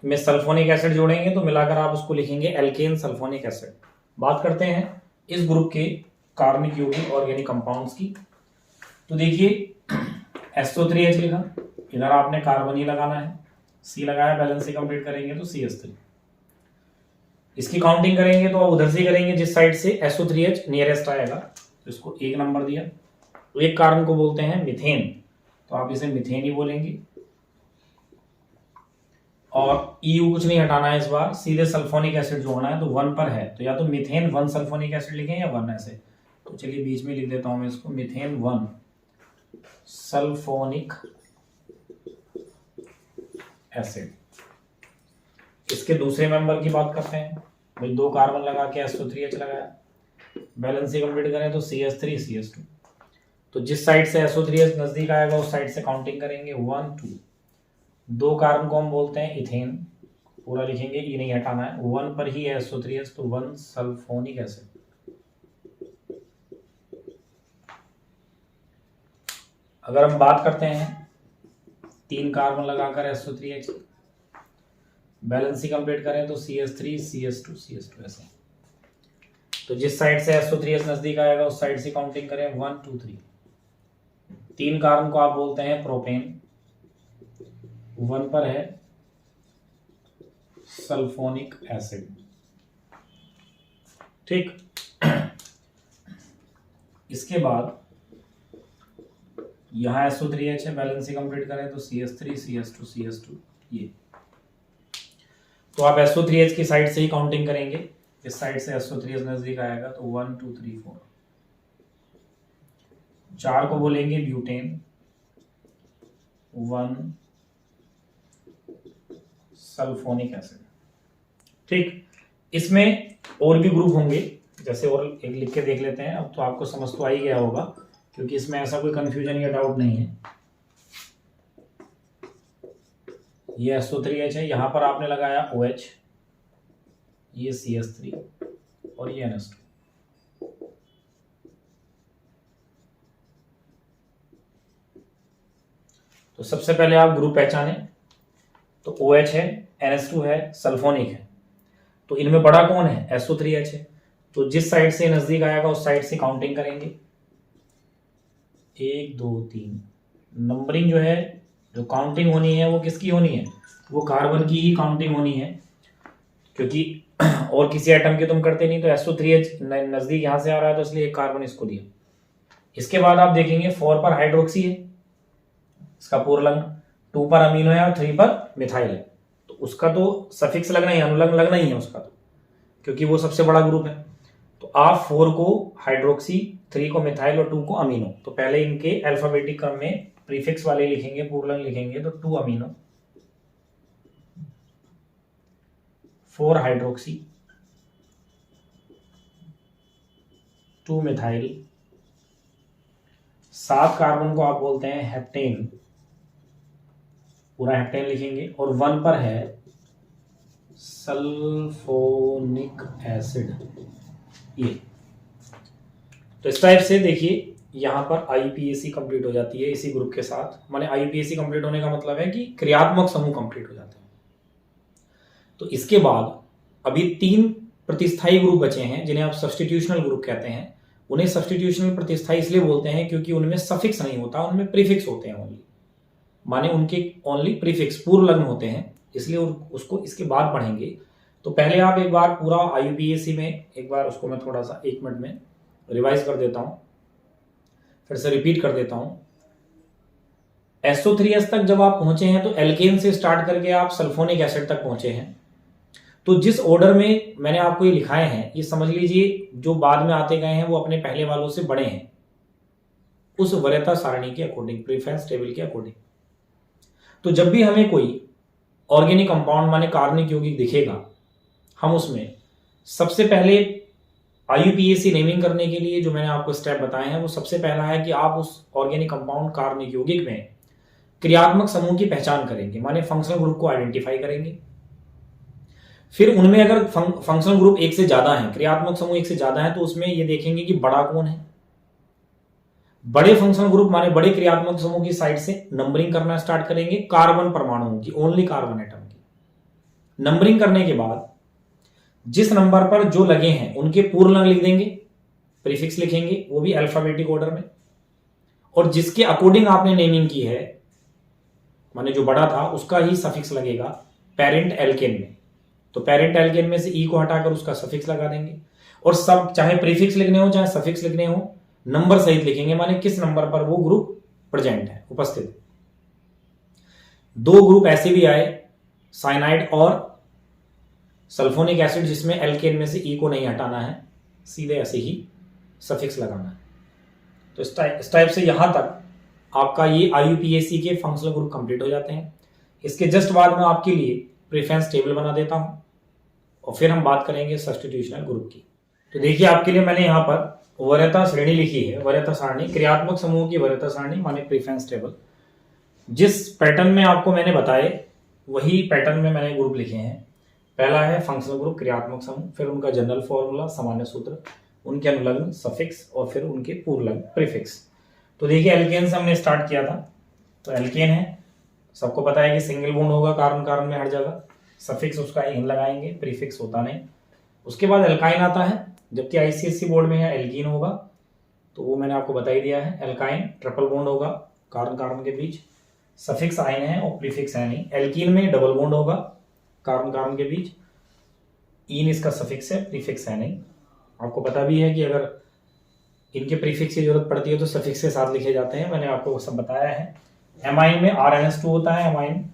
में सल्फोनिक एसिड जोड़ेंगे तो मिलाकर आप उसको लिखेंगे एल्केन सल्फोनिक एसिड। बात करते हैं इस ग्रुप के कार्बनिक यौगिक ऑर्गेनिक कंपाउंड्स की। तो देखिए SO3H लिखा, इधर आपने कार्बन ही लगाना है, C लगाया, बैलेंस से कंप्लीट करेंगे तो CH3। इसकी काउंटिंग करेंगे तो उधर से करेंगे जिस साइड से SO3H नियरेस्ट आएगा, तो इसको 1 नंबर दिया। तो एक कार्बन को बोलते हैं मिथेन, तो आप इसे मिथेन ही बोलेंगे, और EU कुछ नहीं हटाना है, इस बार सीधे सल्फोनिक एसिड जोड़ना है, तो 1 पर है तो या तो मिथेन 1 सल्फोनिक एसिड लिखें या 1 ऐसे। तो चलिए बीच में लिख देता हूं मैं इसको, मिथेन 1 सल्फोनिक एसिड। इसके दूसरे मेंबर की बात करते हैं, भाई 2 कार्बन लगा के SO3H लगाया, बैलेंस से कंप्लीट करें तो CH3 CH2। तो जिस साइड से SO3H नजदीक आएगा उस साइड से काउंटिंग करेंगे 1 2। 2 कार्बन को हम बोलते हैं इथेन, पूरा लिखेंगे, ई नहीं हटाना है, 1 पर ही है SO3H, तो 1 सल्फोनिक एसिड। अगर हम बात करते हैं 3 कार्बन लगाकर SO3H बैलेंसी कंप्लीट करें तो CH3 CH2 CH2 ऐसे। तो जिस साइड से SO3H नजदीक आएगा उस साइड से काउंटिंग करें 1 2 3। 3 कार्बन को आप बोलते हैं प्रोपेन, 1 पर है सल्फोनिक एसिड। ठीक, इसके बाद यहां SO3H है, बैलेंसी कंप्लीट करें तो CH3 CH2 CH2 ये। तो आप SO3H की साइड से ही काउंटिंग करेंगे, इस साइड से SO3H नजदीक आएगा तो 1 2 3 4। 4 को बोलेंगे ब्यूटेन, 1 सल्फोनिक एसिड। ठीक, इसमें और भी ग्रुप होंगे, जैसे और एक लिख के देख लेते हैं। अब तो आपको समझ तो आ ही गया होगा, क्योंकि इसमें ऐसा कोई कंफ्यूजन या डाउट नहीं है। ये SO3H है, यहां पर आपने लगाया OH, ये CH3 और ये NH2। तो सबसे पहले आप ग्रुप पहचाने, तो OH है, NH2 है, सल्फोनिक है। तो इनमें बड़ा कौन है? SO3H है। तो जिस साइड से नजदीक आएगा उस साइड से काउंटिंग करेंगे, 1 2 3। नंबरिंग जो है, जो काउंटिंग होनी है वो किसकी होनी है? वो कार्बन की ही काउंटिंग होनी है, क्योंकि और किसी एटम की तुम करते नहीं। तो SO3H नजदीक यहां से आ रहा है तो इसलिए एक कार्बन इसको दिया। इसके बाद आप देखेंगे 4 पर हाइड्रोक्सी है, इसका पूर्वलंग, 2 पर अमीनो है और 3 पर मिथाइल है। तो उसका तो सफिक्स लगना ही, अनुलंग लगना ही है उसका तो, क्योंकि वो सबसे बड़ा ग्रुप है। तो आप 4 को हाइड्रोक्सी, 3 को मिथाइल और 2 को अमीनो। तो पहले इनके अल्फाबेटिक क्रम में प्रीफिक्स वाले लिखेंगे, पूर्वलंग लिखेंगे। तो 2 अमीनो, 4 हाइड्रोक्सी, 2 मिथाइल, 7 कार्बन को आप बोलते हैं हेप्टेन, पूरा हेप्टेन लिखेंगे। और 1 पर है सल्फोनिक एसिड, ये। तो इस टाइप से देखिए यहां पर IUPAC कंप्लीट हो जाती है इसी ग्रुप के साथ। माने IUPAC कंप्लीट होने का मतलब है कि क्रियात्मक समूह कंप्लीट हो जाते हैं। तो इसके बाद अभी 3 प्रतिस्थाई ग्रुप बचे हैं, जिन्हें आप सब्स्टिट्यूशनल ग्रुप कहते हैं। उन्हें सब्स्टिट्यूशनल प्रतिस्थाई इसलिए बोलते हैं क्योंकि उनमें सफिक्स नहीं होता, उनमें प्रीफिक्स होते हैं ओनली। माने उनके ओनली प्रीफिक्स पूर्वलग्न होते हैं, इसलिए उसको इसके बाद पढ़ेंगे। तो पहले आप एक बार पूरा IUPAC में एक बार उसको मैं थोड़ा सा 1 मिनट में रिवाइज कर देता हूं, फिर से रिपीट कर देता हूं। SO3H तक जब आप पहुंचे हैं तो एल्केन से स्टार्ट करके आप सल्फोनिक एसिड तक पहुंचे हैं। तो जिस ऑर्डर में मैंने आपको ये लिखाए हैं, ये समझ लीजिए जो बाद में आते गए हैं वो अपने पहले वालों से बड़े हैं, उस वरीयता सारणी के अकॉर्डिंग, प्रेफरेंस टेबल के अकॉर्डिंग। तो जब भी हमें कोई ऑर्गेनिक कंपाउंड माने कार्बनिक यौगिक दिखेगा, हम उसमें सबसे पहले IUPAC नेमिंग करने के लिए जो मैंने आपको स्टेप बताए हैं, वो सबसे पहला है कि आप उस ऑर्गेनिक कंपाउंड कार्बनिक यौगिक में क्रियात्मक समूह की पहचान करेंगे, माने फंक्शनल ग्रुप को आइडेंटिफाई करेंगे। फिर उनमें अगर फंक्शनल ग्रुप 1 से ज्यादा है, क्रियात्मक समूह 1 से ज्यादा है, तो उसमें ये देखेंगे कि बड़ा कौन है। बड़े फंक्शनल ग्रुप माने बड़े क्रियात्मक समूह की साइड से नंबरिंग करना स्टार्ट करेंगे, कार्बन परमाणुओं की, ओनली कार्बन एटम की। नंबरिंग करने के बाद जिस नंबर पर जो लगे हैं उनके पूर्वलंग लिख देंगे, प्रीफिक्स लिखेंगे, वो भी अल्फाबेटिक ऑर्डर में। और जिसके अकॉर्डिंग आपने नेमिंग की है, माने जो बड़ा था, उसका ही सफिक्स लगेगा पेरेंट एल्केन में। तो पेरेंट एल्केन में से ई को हटाकर उसका सफिक्स लगा देंगे। और सब चाहे प्रीफिक्स लिखने हो चाहे सफिक्स लिखने हो, नंबर सहित लिखेंगे, माने किस नंबर पर वो ग्रुप प्रेजेंट है, उपस्थित। 2 ग्रुप ऐसे भी आए, साइनाइड और सल्फोनिक एसिड, जिसमें एल्केन में से ई को नहीं हटाना है, सीधे ऐसे ही सफिक्स लगाना है। तो इस टाइप से यहां तक आपका ये IUPAC के फंक्शनल ग्रुप कंप्लीट हो जाते हैं। इसके जस्ट बाद में आपके लिए प्रेफरेंस टेबल बना देता हूं और फिर हम बात करेंगे सब्स्टिट्यूशनल ग्रुप की। तो देखिए आपके लिए मैंने यहां पर वरीयता श्रेणी लिखी है, वरीयता सारणी, क्रियात्मक समूह की वरीयता सारणी माने प्रेफरेंस टेबल। जिस पैटर्न में आपको मैंने बताए वही पैटर्न में मैंने ग्रुप लिखे हैं। पहला है फंक्शनल ग्रुप, क्रियात्मक समूह, फिर उनका जनरल फॉर्मूला, सामान्य सूत्र, उनके अनुलग्न सफिक्स और फिर उनके पूर्वलग्न प्रीफिक्स। तो देखिए एल्केन से हमने स्टार्ट किया था, तो एल्केन है, सबको पता है कि सिंगल बॉन्ड होगा कार्बन कार्बन में हर जगह, सफिक्स उसका इन लगाएंगे, प्रीफिक्स होता नहीं। उसके बाद एल्काइन आता है, जबकि आईसीएससी बोर्ड में है एल्कीन होगा, तो वो मैंने आपको बता ही दिया है। एल्काइन ट्रिपल बॉन्ड होगा कार्बन कार्बन के बीच, सफिक्स आइन है और प्रीफिक्स है नहीं। एल्कीन में डबल बॉन्ड होगा कार्बन कार्बन के बीच, इन इसका सफिक्स है, प्रीफिक्स है नहीं। आपको पता भी है कि अगर इनके प्रीफिक्स की जरूरत पड़ती है तो सफिक्स के साथ लिखे जाते हैं, मैंने आपको सब बताया है। एमाइन में RNS2 होता है एमाइन,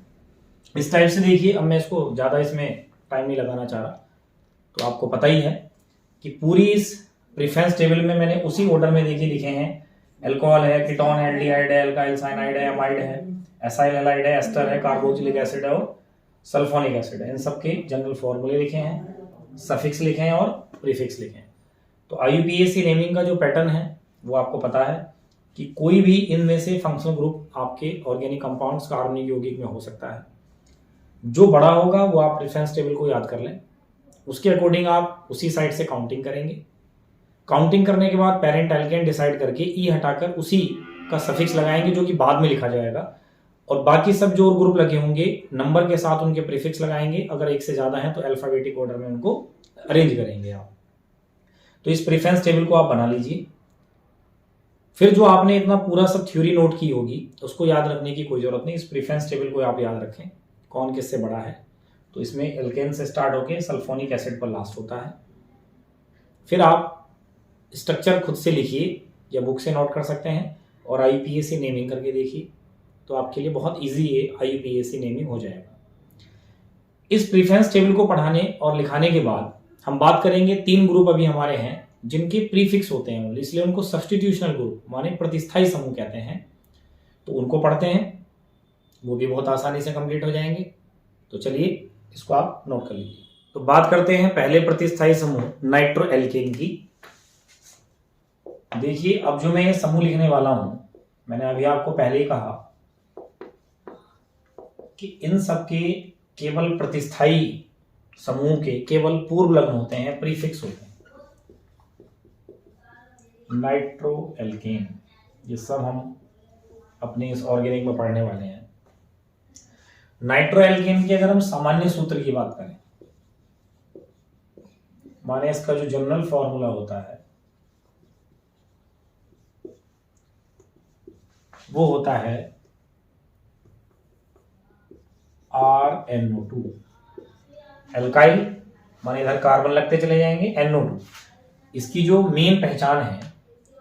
इस टाइप से देखिए। अब मैं इसको ज़्यादा इसमें टाइम नहीं लगाना चाह रहा, तो आपको पता ही है कि पूरी इस प्रेफरेंस टेबल में मैंने उसी ऑर्डर में देखिए लिखे हैं। एल्कोहल है, कीटोन है, एल्डिहाइड है, एल्काइल साइनाइड है, एमाइड है, एसाइल हैलाइड है, एस्टर है, कार्बोक्सिलिक एसिड है और सल्फोनिक एसिड है। इन सब के जनरल फॉर्मूले लिखे हैं, सफिक्स लिखे हैं और प्रीफिक्स लिखे हैं। तो IUPAC नेमिंग का जो पैटर्न है वो आपको पता है कि कोई भी इनमें से फंक्शनल ग्रुप आपके ऑर्गेनिक कंपाउंड्स कार्बनिक यौगिक में हो सकता है। जो बड़ा होगा वो आप प्रेफरेंस टेबल को याद कर लें, उसके अकॉर्डिंग आप उसी साइड से काउंटिंग करेंगे। काउंटिंग करने के बाद पेरेंट एल्केन डिसाइड करके ई हटाकर उसी का सफिक्स लगाएंगे जो कि बाद में लिखा जाएगा, और बाकी सब जो ग्रुप लगे होंगे नंबर के साथ उनके प्रीफिक्स लगाएंगे। अगर एक से ज्यादा है तो अल्फाबेटिक ऑर्डर में उनको अरेंज करेंगे आप। तो इस प्रेफरेंस टेबल को आप बना लीजिए। फिर जो आपने इतना पूरा सब थ्योरी नोट की होगी उसको याद रखने की कोई जरूरत नहीं, इस प्रेफरेंस टेबल को आप याद रखें कौन किससे बड़ा है। तो इसमें एल्केन से स्टार्ट होकर सल्फोनिक एसिड पर लास्ट होता है। फिर आप स्ट्रक्चर खुद से लिखिए या बुक से नोट कर सकते हैं और IUPAC नेमिंग करके देखिए, तो आपके लिए बहुत इजी है, IUPAC नेमिंग हो जाएगा। इस प्रेफरेंस टेबल को पढ़ाने और लिखाने के बाद हम बात करेंगे 3 ग्रुप अभी हमारे हैं जिनके प्रीफिक्स होते हैं, इसलिए उनको सब्स्टिट्यूशनल ग्रुप माने प्रतिस्थाई समूह कहते हैं। तो उनको पढ़ते हैं, वो भी बहुत आसानी से कंप्लीट हो जाएंगे। तो चलिए इसको आप नोट कर लीजिए। तो बात करते हैं पहले प्रतिस्थाई समूह नाइट्रो एल्केन की। देखिए अब जो मैं ये समूह लिखने वाला हूं, मैंने अभी आपको पहले ही कहा कि इन सबके केवल प्रतिस्थाई समूह के केवल पूर्व लग्न होते हैं, प्रीफिक्स होते हैं। नाइट्रो एल्केन ये सब हम अपने इस ऑर्गेनिक में पढ़ने वाले हैं। नाइट्रो एल्केन की अगर हम सामान्य सूत्र की बात करें, माने इसका जो जनरल फॉर्मूला होता है वो होता है RNO2। एल्काइल माने इधर कार्बन लगते चले जाएंगे, NO2 इसकी जो मेन पहचान है,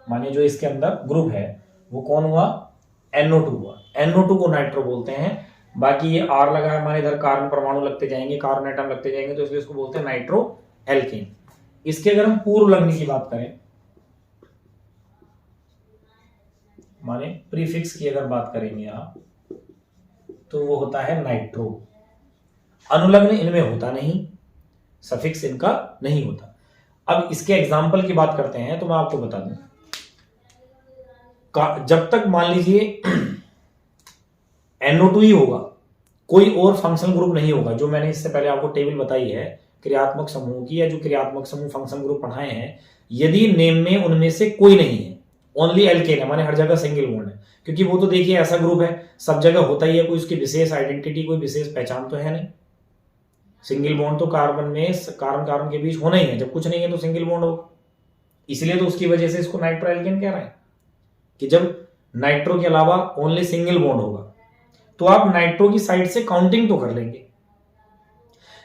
माने जो इसके अंदर ग्रुप है वो कौन हुआ, NO2 हुआ। NO2 को नाइट्रो बोलते हैं। बाकी ये R लगा है माने इधर कार्बन परमाणु लगते जाएंगे, कार्बन एटम लगते जाएंगे, तो इसलिए इसको बोलते हैं नाइट्रो एल्केन। इसके अगर हम पूर्व लग्न की बात करें, माने प्रीफिक्स की अगर बात करेंगे आप, तो वो होता है नाइट्रो। अनुलग्न इनमें होता नहीं, सफिक्स इनका नहीं होता। अब इसके एग्जाम्पल की बात करते हैं तो मैं आपको बता दूं, जब तक मान लीजिए NO2 ही होगा, कोई और फंक्शनल ग्रुप नहीं होगा। जो मैंने इससे पहले आपको टेबल बताई है क्रियात्मक समूह की, या जो क्रियात्मक समूह फंक्शनल ग्रुप पढ़ाए हैं, यदि नेम में उनमें से कोई नहीं है, ओनली एल्केन है माने हर जगह सिंगल बॉन्ड है, क्योंकि वो तो देखिए ऐसा ग्रुप है सब जगह होता ही है, कोई उसकी विशेष आइडेंटिटी कोई विशेष पहचान तो है नहीं। सिंगल बॉन्ड तो कार्बन में कार्बन कार्बन के बीच होना ही है, जब कुछ नहीं है तो सिंगल बॉन्ड होगा। इसलिए तो उसकी वजह से इसको नाइट्रो एल्केन कह रहे हैं कि जब नाइट्रो के अलावा ओनली सिंगल बॉन्ड होगा तो आप नाइट्रो की साइड से काउंटिंग तो कर लेंगे,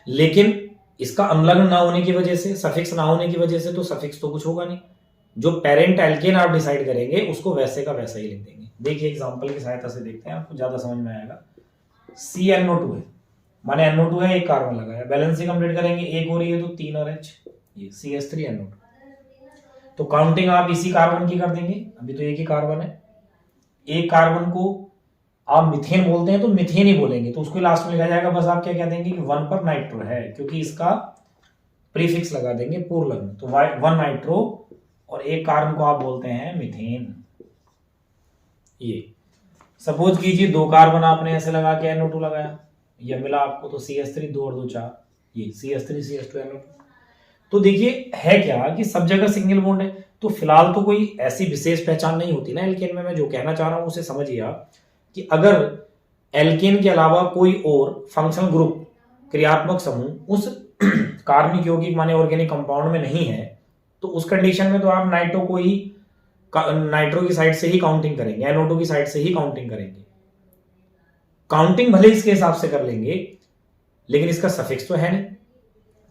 लेकिन इसका अनुलग्न ना होने की वजह से, सफिक्स ना होने की वजह से तो सफिक्स तो कुछ होगा नहीं। जो पेरेंट एल्केन आप डिसाइड करेंगे उसको वैसे का वैसा ही लिख देंगे। देखिए एग्जांपल की सहायता से देखते हैं, आपको ज्यादा समझ में आएगा। CnO2 है माने NO2 है, एक कार्बन लगा है, बैलेंस ही कंप्लीट करेंगे, एक हो रही है तो 3 और H, ये CH3NO2। तो काउंटिंग आप इसी कार्बन की कर देंगे, अभी तो एक ही कार्बन है। एक कार्बन को आप मिथेन बोलते हैं तो मिथेन ही बोलेंगे, तो उसको लास्ट में लिखा जाएगा। बस आप क्या कह देंगे कि 1 पर नाइट्रो है, क्योंकि इसका प्रीफिक्स लगा देंगे पूर्व लग्न, तो 1 नाइट्रो, और एक कार्बन को आप बोलते हैं मिथेन। ये सपोज कीजिए 2 कार्बन आपने ऐसे लगा के NO2 लगाया, ये मिला आपको तो CH3, 2 और 2 4, ये CH3 CH2NO2। तो देखिए है क्या कि सब जगह सिंगल बॉन्ड है, तो फिलहाल तो कोई ऐसी विशेष पहचान नहीं होती ना एल्केन में। मैं जो कहना चाह रहा हूं उसे समझिए आप कि अगर एल्केन के अलावा कोई और फंक्शनल ग्रुप क्रियात्मक समूह उस कार्बनिक यौगिक माने ऑर्गेनिक कंपाउंड में नहीं है, तो उस कंडीशन में तो आप नाइट्रो की साइड से ही काउंटिंग करेंगे, NO2 की साइड से ही काउंटिंग करेंगे। काउंटिंग भले इसके हिसाब से कर लेंगे, लेकिन इसका सफिक्स तो है नहीं,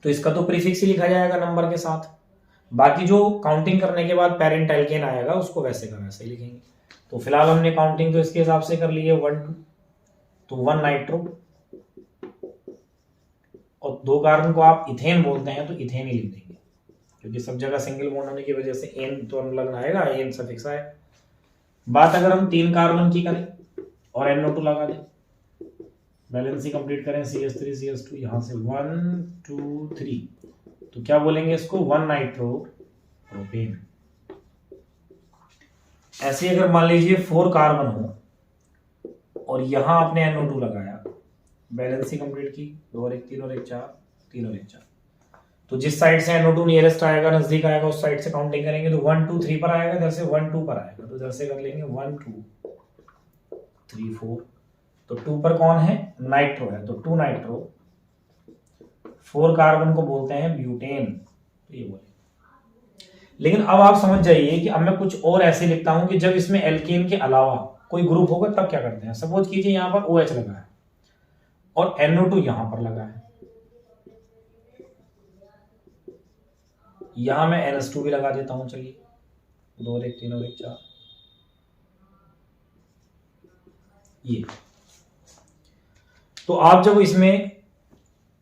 तो इसका तो प्रीफिक्स ही लिखा जाएगा नंबर के साथ। बाकी जो काउंटिंग करने के बाद पेरेंट एल्केन आएगा उसको वैसे का वैसे ही लिखेंगे। तो फिलहाल हमने काउंटिंग तो इसके हिसाब से कर ली है 1 2, तो 1 नाइट्रो और 2 कार्बन को आप इथेन बोलते हैं तो इथेन ही लिख देंगे, क्योंकि सब जगह सिंगल बॉन्ड होने की वजह से एन तो अनुलग्न आएगा, एन सफिक्स आएगा। बात अगर हम 3 कार्बन की करें और NO2 लगा दें, बैलेंसी कंप्लीट करें, CH3 CH2, यहां से 1 2 3, तो क्या बोलेंगे इसको 1 नाइट्रो प्रोपेन। ऐसे अगर मान लीजिए 4 कार्बन हो और यहां आपने NO2 लगाया, बैलेंसी कंप्लीट की, 2 और 1 3 और 1 4, 3 और 1 4, तो जिस साइड से NO2 नियरेस्ट आएगा, नजदीक आएगा, उस साइड से काउंटिंग करेंगे तो 1 2 3 पर आएगा, इधर से 1 2 पर आएगा, तो इधर से कर लेंगे 1 2 3 4, तो 2 पर कौन है, नाइट्रो है, तो 2 नाइट्रो। 4 कार्बन को बोलते हैं ब्यूटेन, तो ये बोले। लेकिन अब आप समझ जाइए कि अब मैं कुछ और ऐसे लिखता हूं कि जब इसमें एल्केन के अलावा कोई ग्रुप होगा तब क्या करते हैं। सपोज कीजिए यहां पर OH लगा है और NO2 यहां पर लगा है, यहां मैं NH2 भी लगा देता हूं, चलिए 2 और 1 3 और 1 4, ये। तो आप जब इसमें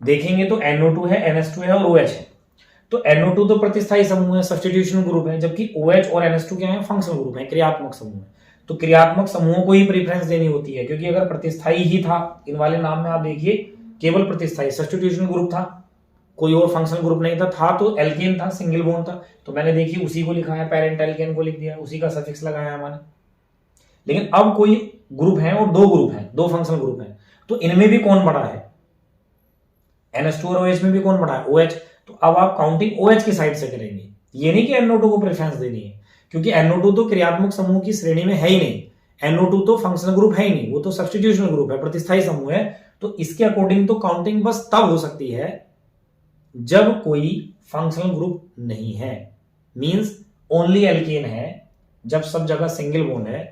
देखेंगे तो NO2 है, NH2 है और OH है, तो NO2 तो प्रतिस्थाई समूह है, सब्स्टिट्यूशन ग्रुप है, जबकि OH और NH2 क्या है, फंक्शनल ग्रुप है, क्रियात्मक समूह है। तो क्रियात्मक समूहों को ही प्रेफरेंस देनी होती है, क्योंकि अगर प्रतिस्थाई ही था, इन वाले नाम में आप देखिए केवल प्रतिस्थाई, सब्स्टिट्यूशन ग्रुप था, कोई और फंक्शनल ग्रुप नहीं था तो एल्केन था, सिंगल बॉन्ड था, तो मैंने देखिए उसी को लिखा है, पेरेंट एल्केन को लिख दिया, उसी का सफिक्स लगाया मैंने। लेकिन अब कोई ग्रुप है और 2 ग्रुप है, 2 फंक्शनल ग्रुप है, तो इनमें भी कौन बड़ा है, NH2 और OH में भी कौन बड़ा है, OH। तो अब आप काउंटिंग OH की साइड से करेंगे, ये नहीं कि NO2 को प्रेफरेंस देनी है, क्योंकि NO2 तो क्रियात्मक समूह की श्रेणी में है ही नहीं, NO2 तो फंक्शनल ग्रुप है ही नहीं, वो तो सब्स्टिट्यूशनल ग्रुप है, प्रतिस्थाई समूह है। तो इसके अकॉर्डिंग तो काउंटिंग बस तब हो सकती है जब कोई फंक्शनल ग्रुप नहीं है, मींस ओनली एल्केन है। जब सब जगह सिंगल बॉन्ड है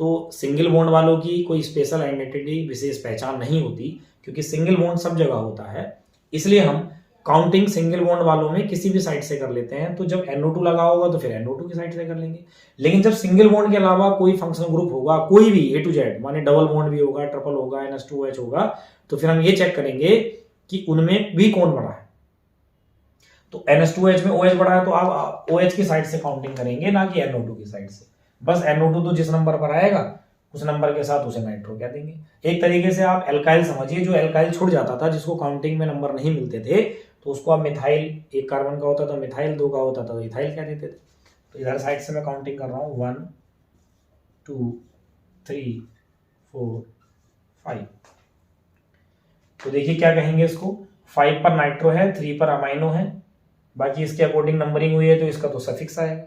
तो सिंगल बॉन्ड वालों की कोई स्पेशल आइडेंटिटी, विशेष पहचान नहीं होती, क्योंकि सिंगल बॉन्ड सब जगह होता है। इसलिए हम काउंटिंग सिंगल बॉन्ड वालों में किसी भी साइड से कर लेते हैं। तो जब NO2 लगा होगा तो फिर NO2 की साइड से कर लेंगे। लेकिन जब सिंगल बॉन्ड के अलावा कोई फंक्शनल ग्रुप होगा, कोई भी A to Z, माने डबल बॉन्ड भी होगा, ट्रिपल होगा, NH2OH होगा, तो फिर हम ये चेक करेंगे कि उनमें भी कौन बड़ा है। तो NH2OH में OH बड़ा है तो आप OH की साइड से काउंटिंग करेंगे, ना कि NO2 की साइड से। बस NO2 तो जिस नंबर पर आएगा उस नंबर के साथ उसे नाइट्रो कह देंगे। एक तरीके से आप एल्काइल समझिए, जो एल्काइल छूट जाता था, जिसको काउंटिंग में नंबर नहीं मिलते थे, तो उसको आप मिथाइल, 1 कार्बन का होता था मिथाइल, 2 का होता था तो इथाइल कह देते थे। तो इधर साइड से मैं काउंटिंग कर रहा हूँ 1 2 3 4 5। तो देखिए क्या कहेंगे इसको, 5 पर नाइट्रो है, 3 पर अमाइनो है, बाकी इसके अकॉर्डिंग नंबरिंग हुई है तो इसका तो सफिक्स आएगा।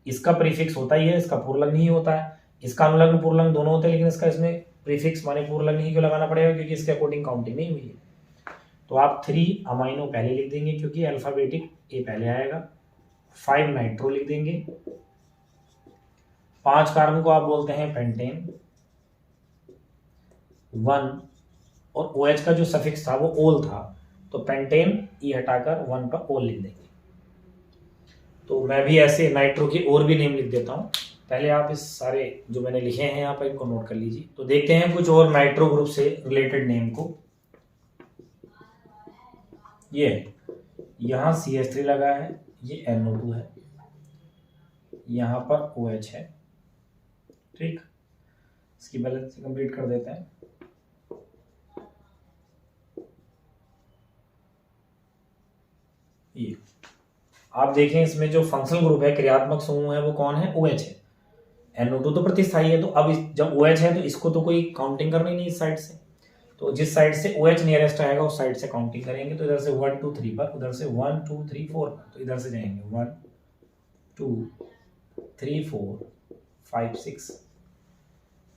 इसका प्रीफिक्स होता ही है, इसका पूर्वलग्न ही होता है। इसका अनुलग्न पूर्वलग्न दोनों होते हैं, लेकिन इसका इसमें प्रीफिक्स माने पूर्वलग्न ही क्यों लगाना पड़ेगा, क्योंकि इसके अकॉर्डिंग काउंटिंग नहीं हुई है। तो आप 3 अमाइनो पहले लिख देंगे, क्योंकि अल्फाबेटिक A पहले आएगा। 5 नाइट्रो लिख देंगे। 5 कार्बन को आप बोलते हैं पेंटेन। 1 और OH का जो सफिक्स था वो ओल था, तो पेंटेन E हटाकर 1 पर ओल लिख देंगे। तो मैं भी ऐसे नाइट्रो की और भी नेम लिख देता हूँ। पहले आप इस सारे जो मैंने लिखे हैं यहाँ पर इनको नोट कर लीजिए। तो देखते हैं कुछ और नाइट्रो ग्रुप से रिलेटेड नेम को। ये यहाँ CH3 लगा है, ये NO2 है, यहाँ पर OH है, ठीक। इसकी बैलेंस कंप्लीट कर देते हैं। ये आप देखें, इसमें जो फंक्शनल ग्रुप है, क्रियात्मक समूह है, वो कौन है, OH है। NO2 तो प्रतिस्थाई है, तो अब जब OH है तो इसको तो कोई काउंटिंग करनी नहीं इस साइड से, तो जिस साइड से OH नियरेस्ट आएगा उस साइड से काउंटिंग करेंगे। तो इधर से 1 2 3 पर, उधर से 1 2 3 4 पर, तो इधर से जाएंगे 1 2 3 4 5 6।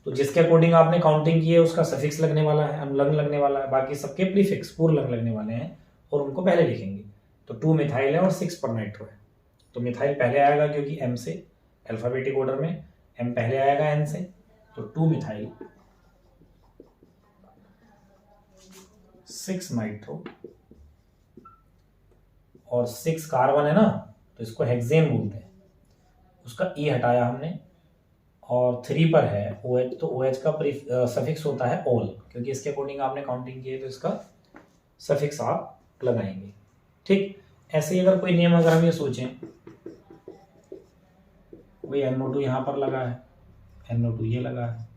तो जिसके अकॉर्डिंग आपने काउंटिंग की है उसका सफिक्स लगने वाला है, लंग लगने वाला है, बाकी सबके प्रीफिक्स पूर्व लंग लगने वाले हैं और उनको पहले लिखेंगे। तो 2 मिथाइल है और 6 पर नाइट्रो है। तो मिथाइल पहले आएगा क्योंकि एम से, अल्फाबेटिक ऑर्डर में एम पहले आएगा एन से। तो 2 मिथाइल 6 नाइट्रो और 6 कार्बन है ना, तो इसको हेक्सेन बोलते हैं। उसका ई हटाया हमने और 3 पर है OH, तो OH का सफिक्स होता है ऑल, क्योंकि इसके अकॉर्डिंग आपने काउंटिंग की है तो इसका सफिक्स आप लगाएंगे। ठीक, ऐसे ही अगर कोई नेम अगर हम ये सोचें, कोई NO2 यहाँ पर लगा है, NO2 ये लगा है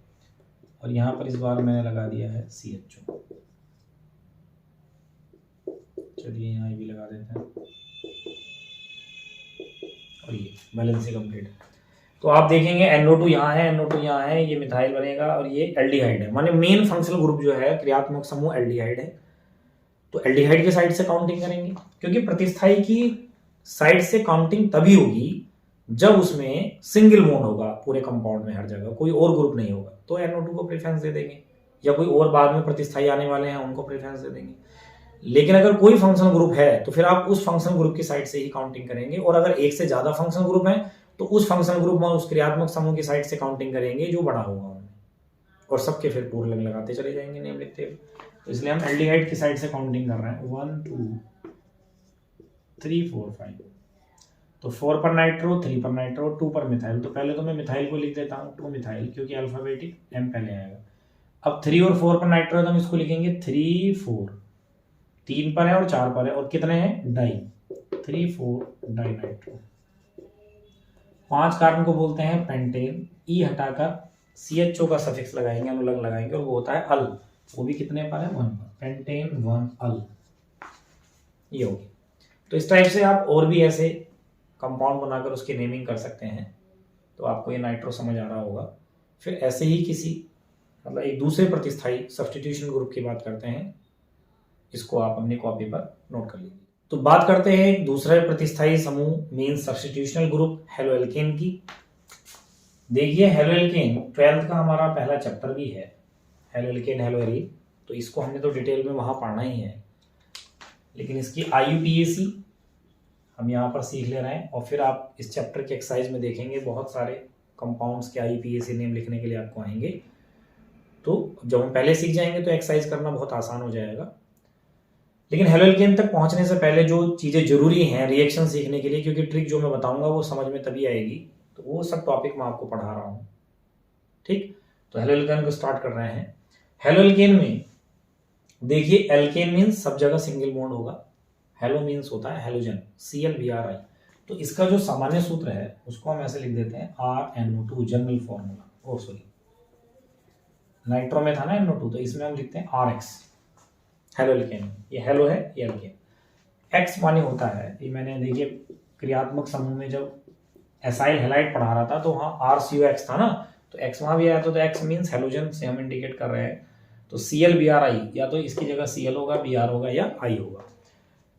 और यहाँ पर इस बार मैंने लगा दिया है CHO। चलिए यहाँ ये भी लगा देते हैं और ये बैलेंस कंप्लीट। तो आप देखेंगे NO2 यहाँ है, NO2 यहाँ है, ये मिथाइल बनेगा और ये एल्डिहाइड है, माने मेन फंक्शनल ग्रुप जो है क्रियात्मक समूह एल्डिहाइड है। तो एल्डिहाइड की साइड से काउंटिंग करेंगे, क्योंकि प्रतिस्थाई की साइड से काउंटिंग तभी होगी जब उसमें सिंगल बॉन्ड होगा पूरे कंपाउंड में, हर जगह कोई और ग्रुप नहीं होगा तो NO2 को प्रेफरेंस दे देंगे, या कोई और बाद में प्रतिस्थाई आने वाले हैं उनको प्रेफरेंस दे देंगे। लेकिन अगर कोई फंक्शनल ग्रुप है तो फिर आप उस फंक्शनल ग्रुप की साइड से ही काउंटिंग करेंगे, और अगर एक से ज्यादा फंक्शनल ग्रुप है तो उस फंक्शनल ग्रुप में उस क्रियात्मक समूह की साइड से काउंटिंग करेंगे जो बड़ा होगा उनमें, और सबके फिर पूर्व लंग लगाते चले जाएंगे नेम लिखते हुए। तो इसलिए हम एल्डिहाइड की साइड से काउंटिंग कर रहे हैं 1 2 3 4 5। तो 4 पर नाइट्रो, 3 पर नाइट्रो, 2 पर मिथाइल। तो पहले तो मैं मिथाइल को लिख देता हूँ 2 मिथाइल, क्योंकि अल्फाबेटिक M पहले आएगा। अब 3 और 4 पर नाइट्रो है तो हम इसको लिखेंगे 3 4, 3 पर है और 4 पर है, और कितने हैं डाई, 3 4 डाई नाइट्रो। 5 कार्बन को बोलते हैं पेंटेन, ई हटाकर CHO का सफिक्स लगाएंगे, अनुलंग लगाएंगे, और वो होता है अल, वो भी कितने पर है 1 पर, पेंटेन 1 अल, ये होगी। तो इस टाइप से आप और भी ऐसे कंपाउंड बनाकर उसकी नेमिंग कर सकते हैं। तो आपको ये नाइट्रो समझ आ रहा होगा। फिर ऐसे ही किसी मतलब एक दूसरे प्रतिस्थाई सब्स्टिट्यूशन ग्रुप की बात करते हैं, इसको आप अपनी कॉपी पर नोट कर लीजिए। तो बात करते हैं एक दूसरे प्रतिस्थाई समूह मीन सब्स्टिट्यूशनल ग्रुप हेलोएल्केन की। देखिए हेलोएल्केन 12th का हमारा पहला चैप्टर भी है, हेलोएल्केन हेलोएरीन, तो इसको हमने तो डिटेल में वहां पढ़ना ही है, लेकिन इसकी IUPAC हम यहाँ पर सीख ले रहे हैं। और फिर आप इस चैप्टर के एक्सरसाइज में देखेंगे बहुत सारे कंपाउंड्स के IUPAC नेम लिखने के लिए आपको आएंगे। तो जब हम पहले सीख जाएंगे तो एक्सरसाइज करना बहुत आसान हो जाएगा। लेकिन हेलोएल्केन तक पहुंचने से पहले जो चीज़ें जरूरी हैं रिएक्शन सीखने के लिए, क्योंकि ट्रिक जो मैं बताऊंगा वो समझ में तभी आएगी, तो वो सब टॉपिक मैं आपको पढ़ा रहा हूँ। ठीक, तो हेलोएल्केन को स्टार्ट कर रहे हैं। हेलोएल्केन में देखिए एल्केन मीन्स सब जगह सिंगल बॉन्ड होगा, हेलो मीन्स होता है हेलोजन, ClBr(I). तो इसका जो सामान्य सूत्र है उसको हम ऐसे लिख देते हैं RnO2 जनरल फॉर्मूला। ओ सॉरी, नाइट्रो में था ना NO2, तो इसमें हम लिखते हैं RX हेलोएल्केन। ये हेलो है, ये एल्केन। X माने होता है, ये मैंने देखिए क्रियात्मक समूह में जब एसाइल हैलाइड पढ़ा रहा था तो वहाँ RCOX था ना, तो X वहाँ भी आया था, तो X मीन्स हेलोजन से हम इंडिकेट कर रहे हैं। तो ClBr(I), या तो इसकी जगह Cl होगा, Br होगा या I होगा।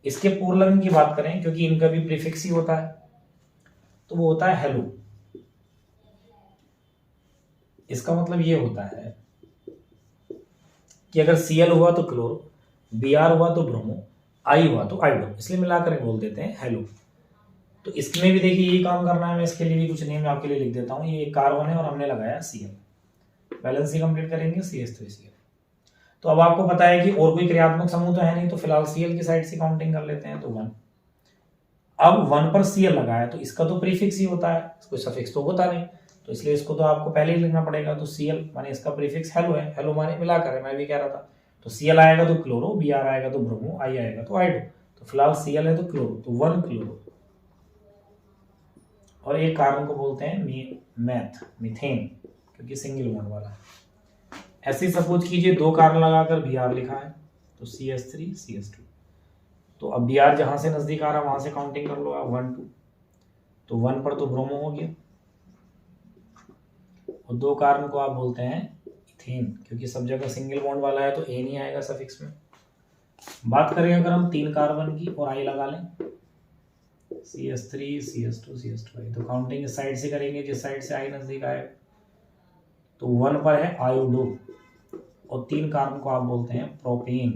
इसके पूर्वलंग की बात करें, क्योंकि इनका भी प्रीफिक्स ही होता है, तो वो होता है हेलो। इसका मतलब ये होता है कि अगर Cl हुआ तो क्लोरो, Br हुआ तो ब्रोमो, I हुआ तो आइडो, इसलिए मिलाकर बोल देते हैं हेलो। तो इसमें भी देखिए यही काम करना है, मैं इसके लिए भी कुछ नेम आपके लिए लिख देता हूँ। ये कार्बन है और हमने लगाया Cl, बैलेंस ही कंप्लीट करेंगे CH3Cl। तो अब आपको पता है कि और कोई क्रियात्मक समूह तो है नहीं, तो फिलहाल Cl की साइड से काउंटिंग कर लेते हैं। तो 1, अब 1 पर Cl लगाया तो इसका तो प्रीफिक्स ही होता है, कोई सफिक्स तो होता नहीं, तो इसलिए इसको तो आपको पहले ही लिखना पड़ेगा। तो Cl माने इसका प्रीफिक्स हेलो है, हेलो माने मिलाकर है, मैं भी कह रहा था। तो Cl आएगा तो क्लोरो, Br आएगा तो ब्रोमो, I आएगा तो आइडो। तो फिलहाल Cl है तो क्लोरो, तो 1 क्लोरो। और एक कार्बन को बोलते हैं मीथेन, क्योंकि सिंगल बॉन्ड वाला है। ऐसे सपोज कीजिए 2 कार्बन लगाकर Br लिखा है, तो CH3 CH2। तो अब Br जहां से नजदीक आ रहा है वहां से काउंटिंग कर लो आप 1 2। तो 1 पर तो ब्रोमो हो गया, और 2 कार्बन को आप बोलते हैं इथेन, क्योंकि सब जगह सिंगल बॉन्ड वाला है तो ए नहीं आएगा सफिक्स में। बात करें अगर हम 3 कार्बन की और I लगा लें, CH3 CH2 CH2 तो काउंटिंग इस साइड से करेंगे, जिस साइड से आई नजदीक आए। तो 1 पर है आयोडो और 3 कार्बन को आप बोलते हैं प्रोपेन,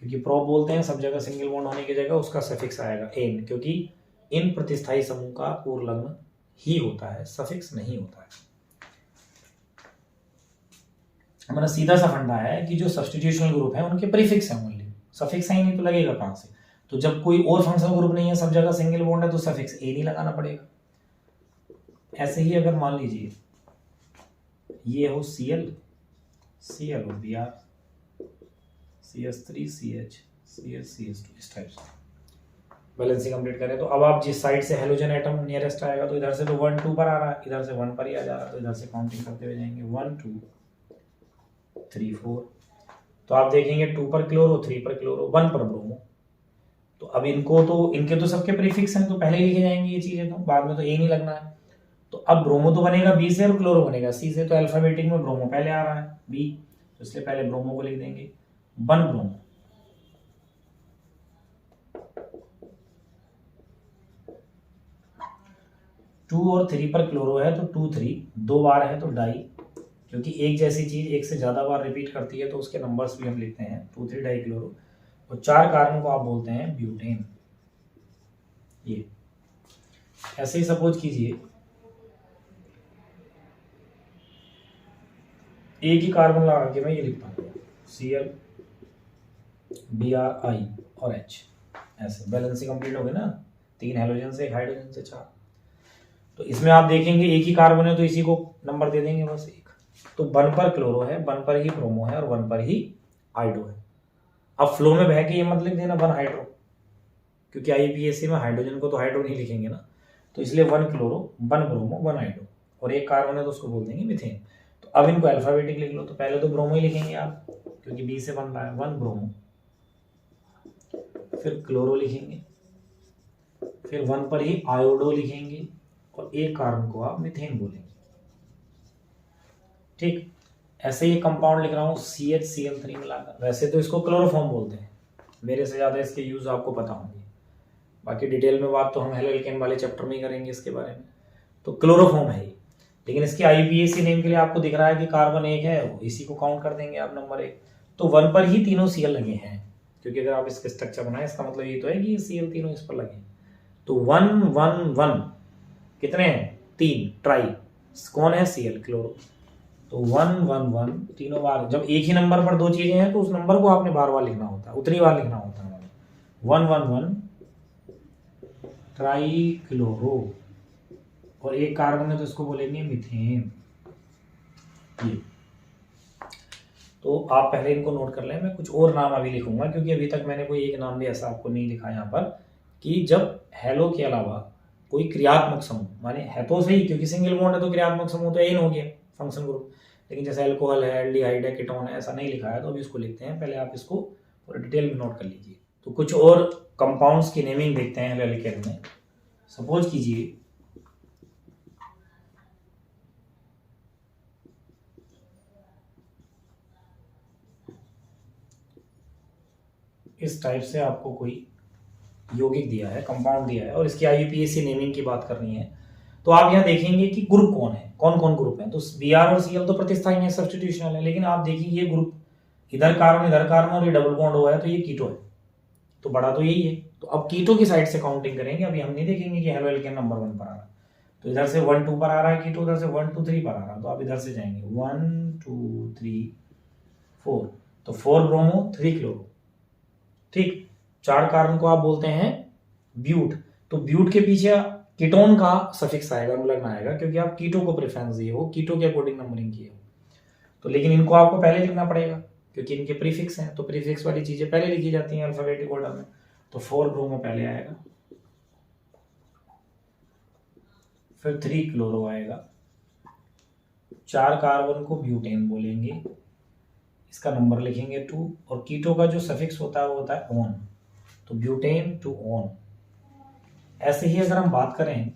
क्योंकि प्रो बोलते हैं सब जगह सिंगल बॉन्ड होने की जगह उसका सफिक्स आएगा एन, क्योंकि इन प्रतिस्थाई समूह का पूर्ण लग्न ही होता है, सफिक्स नहीं होता है। हमारा सीधा सा फंडा है कि जो सब्स्टिट्यूशनल ग्रुप है उनके प्रीफिक्स हैं ओनली, सफिक्स है ही नहीं तो लगेगा कहां से। तो जब कोई और फंक्शनल ग्रुप नहीं है, सब जगह सिंगल बॉन्ड है, तो सफिक्स ए नहीं लगाना पड़ेगा। ऐसे ही अगर मान लीजिए ये हो Cl, Cl हो Br, CH3 CH CH CH2 इस टाइप से बैलेंसिंग कंप्लीट करें। तो अब आप जिस साइड से हेलोजन एटम नियरेस्ट आएगा, तो इधर से तो 1 2 पर आ रहा है, इधर से 1 पर ही आ जा रहा है, तो इधर से काउंटिंग करते हुए जाएंगे 1 2 3 4। तो आप देखेंगे 2 पर क्लोरो, 3 पर क्लोरो, 1 पर ब्रोमो। तो अब इनको तो इनके तो सबके प्रीफिक्स हैं, तो पहले लिखे जाएंगे ये चीजें, तो बाद में तो ए नहीं लगना है। तो अब ब्रोमो तो बनेगा बी से और क्लोरो बनेगा सी से, तो अल्फाबेटिक में ब्रोमो पहले आ रहा है बी, तो इसलिए पहले ब्रोमो को लिख देंगे 1 ब्रोमो। टू और 3 पर क्लोरो है तो 2 3, 2 बार है तो डाई, क्योंकि एक जैसी चीज एक से ज्यादा बार रिपीट करती है तो उसके नंबर्स भी हम लिखते हैं 2 3 डाई क्लोरो। और 4 कार्बन को आप बोलते हैं ब्यूटेन। ये ऐसे ही सपोज कीजिए एक ही कार्बन लगा के मैं ये लिखता हूँ Cl Br I और H, ऐसे बैलेंसिंग कंप्लीट हो गई ना, 3 हेलोजन से 1 हाइड्रोजन से 4। तो इसमें आप देखेंगे एक ही कार्बन है तो इसी को नंबर दे देंगे बस 1। तो 1 पर क्लोरो है, 1 पर ही ब्रोमो है और 1 पर ही आइडो है। अब फ्लो में बह के ये मत लिख देना 1 हाइड्रो, क्योंकि आईपीएससी में हाइड्रोजन को तो हाइड्रो नहीं लिखेंगे ना, तो इसलिए 1 क्लोरो 1 ब्रोमो 1 आइडो और एक कार्बन है तो उसको बोल देंगे मीथेन। तो अब इनको अल्फाबेटिक लिख लो, तो पहले तो ब्रोमो ही लिखेंगे आप, क्योंकि बी से बन रहा है 1 ब्रोमो, फिर क्लोरो लिखेंगे, फिर 1 पर ही आयोडो लिखेंगे और एक कार्बन को आप मीथेन बोलेंगे। ठीक, ऐसे ही कंपाउंड लिख रहा हूँ CHCl3 मिलाकर। वैसे तो इसको क्लोरोफॉर्म बोलते हैं, मेरे से ज्यादा इसके यूज आपको पता होंगे, बाकी डिटेल में बात तो हम हेलोएल्केन वाले चैप्टर में ही करेंगे इसके बारे में। तो क्लोरोफॉर्म है ये, लेकिन इसके आईपीएसी नेम के लिए आपको दिख रहा है कि कार्बन 1 है, इसी को काउंट कर देंगे आप नंबर 1। तो 1 पर ही तीनों Cl लगे हैं, क्योंकि अगर आप इसका स्ट्रक्चर बनाए इसका मतलब ये तो है कि Cl तीनों इस पर लगे हैं। तो 1 1 1 कितने हैं 3 ट्राई, कौन है Cl क्लोरो। तो 1 1 1 तीनों बार, जब एक ही नंबर पर 2 चीजें हैं तो उस नंबर को आपने बार बार लिखना होता है, उतनी बार लिखना होता है। 1 1 1 ट्राई क्लोरो और एक कार्बन है तो इसको बोलेंगे मीथेन। ये तो आप पहले इनको नोट कर लें, मैं कुछ और नाम अभी लिखूंगा, क्योंकि अभी तक मैंने कोई एक नाम भी ऐसा आपको नहीं लिखा यहाँ पर, कि जब हेलो के अलावा कोई क्रियात्मक समूह, माने है तो सही क्योंकि सिंगल बॉन्ड है तो क्रियात्मक समूह तो एन हो गया फंक्शन ग्रुप, लेकिन जैसे अल्कोहल है, एल्डिहाइड है, कीटोन है, ऐसा नहीं लिखा है तो अभी इसको लिखते हैं। पहले आप इसको पूरा डिटेल में नोट कर लीजिए। तो कुछ और कंपाउंड्स की नेमिंग देखते हैं हेलोएल्केन में। सपोज कीजिए इस टाइप से आपको कोई यौगिक दिया है, कंपाउंड दिया है और इसकी आईयूपीएसी नेमिंग की बात करनी है, तो आप यहाँ देखेंगे कि ग्रुप कौन है, कौन कौन ग्रुप है। तो Br और Cl तो प्रतिस्थाई है, सब्स्टिट्यूशनल है, लेकिन आप देखिए ये ग्रुप इधर कार्बन और ये डबल बॉन्ड हुआ है तो ये कीटो है, तो बड़ा तो यही है। तो अब कीटो की साइड से काउंटिंग करेंगे। अभी हम नहीं देखेंगे कि हेलोएल्केन नंबर 1 पर आ रहा है, तो इधर से 1 2 पर आ रहा है कीटो, इधर से 1 2 3 पर आ रहा है, तो आप इधर से जाएंगे 1 2 3 4, तो 4 ब्रोमो 3 क्लोरो। ठीक, 4 कार्बन को आप बोलते हैं ब्यूट। तो ब्यूट के पीछे कीटोन का सफिक्स आएगा, अनुलग्न आएगा, क्योंकि आप कीटो को प्रेफरेंस दिए हो, कीटो के अकॉर्डिंग नंबरिंग किए हो। तो लेकिन इनको आपको पहले लिखना पड़ेगा क्योंकि इनके प्रीफिक्स हैं, तो प्रीफिक्स वाली चीजें पहले लिखी जाती हैं अल्फाबेटिक ऑर्डर में। तो 4 ब्रोमो पहले आएगा, फिर 3 क्लोरो आएगा, 4 कार्बन को ब्यूटेन बोलेंगे, इसका नंबर लिखेंगे 2, और कीटो का जो सफिक्स होता है वो होता है ऑन, तो ब्यूटेन टू ऑन। ऐसे ही अगर हम बात करें,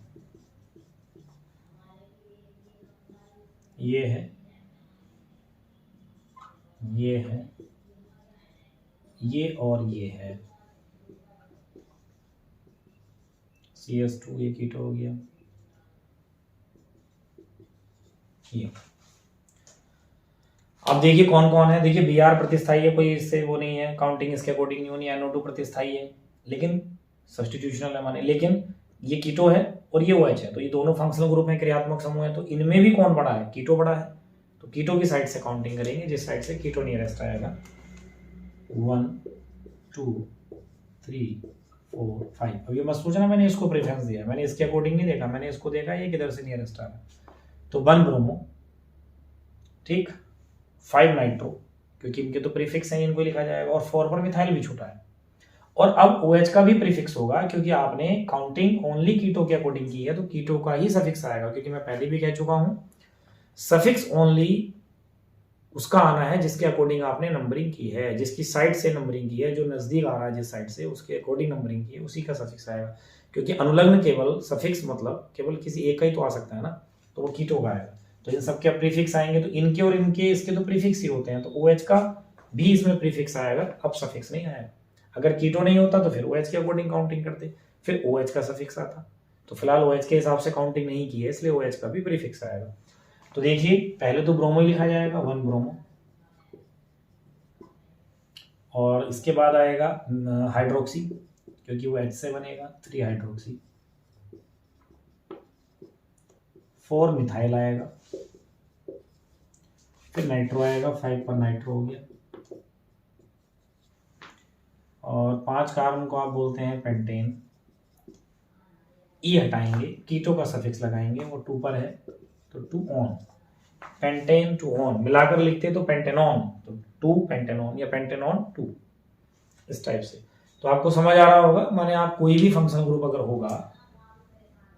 ये है, ये है, ये और ये है, CS2 ये कीटो हो गया ये। अब देखिए कौन कौन है, देखिए Br प्रतिस्थाई है, कोई इससे वो नहीं है, काउंटिंग इसके अकॉर्डिंग नहीं होनी। NO2 प्रतिस्थाई है लेकिन सब्स्टिट्यूशनल है माने, लेकिन ये कीटो है और ये OH है, तो ये दोनों फंक्शनल ग्रुप में क्रियात्मक समूह है, तो इनमें भी कौन बड़ा है, कीटो बड़ा है, तो कीटो की साइड से काउंटिंग करेंगे, जिस साइड से कीटो नियरेस्ट आएगा। 1 2 3 4 5। अब ये मत सोचना मैंने इसको प्रेफरेंस दिया, मैंने इसके अकॉर्डिंग नहीं देखा, मैंने इसको देखा ये किधर से नियरेस्ट आ रहा है। तो 1 ब्रोमो, ठीक, 5 नाइट्रो, क्योंकि इनके तो प्रीफिक्स हैं, इनको लिखा जाएगा, और 4 पर मिथाइल भी छूटा है। और अब OH का भी प्रीफिक्स होगा, क्योंकि आपने काउंटिंग ओनली कीटो के अकॉर्डिंग की है, तो कीटो का ही सफिक्स आएगा, क्योंकि मैं पहले भी कह चुका हूं सफिक्स ओनली उसका आना है जिसके अकॉर्डिंग आपने नंबरिंग की है, जिसकी साइड से नंबरिंग की है, जो नजदीक आ रहा है जिस साइड से उसके अकॉर्डिंग नंबरिंग की है, उसी का सफिक्स आएगा। क्योंकि अनुलग्न केवल सफिक्स मतलब केवल किसी एक का ही तो आ सकता है ना, तो वो कीटो का आएगा। तो इन सबके प्रीफिक्स आएंगे, तो इनके और इनके इसके तो प्रीफिक्स ही होते हैं, तो OH का भी इसमें प्रीफिक्स आएगा, अब सफिक्स नहीं आएगा। अगर कीटो नहीं होता तो फिर OH के अकॉर्डिंग काउंटिंग करते, फिर OH का सफिक्स आता। तो फिलहाल OH के हिसाब से काउंटिंग नहीं की है, इसलिए OH का भी प्रीफिक्स आएगा। तो देखिए पहले तो ब्रोमो ही लिखा जाएगा, 1 ब्रोमो, और इसके बाद आएगा हाइड्रोक्सी, क्योंकि वो H से बनेगा, 3 हाइड्रोक्सी, 4 मिथाइल आएगा, फिर नाइट्रो आएगा, 5 पर नाइट्रो हो गया, और 5 कार्बन को आप बोलते हैं पेंटेन। ई हटाएंगे, कीटो का सफिक्स लगाएंगे, वो 2 पर है तो 2 ऑन, पेंटेन 2 ऑन, मिलाकर लिखते तो पेंटेनॉन, तो 2 पेंटेनॉन या पेंटेनॉन 2, इस टाइप से। तो आपको समझ आ रहा होगा, माने आप कोई भी फंक्शनल ग्रुप अगर होगा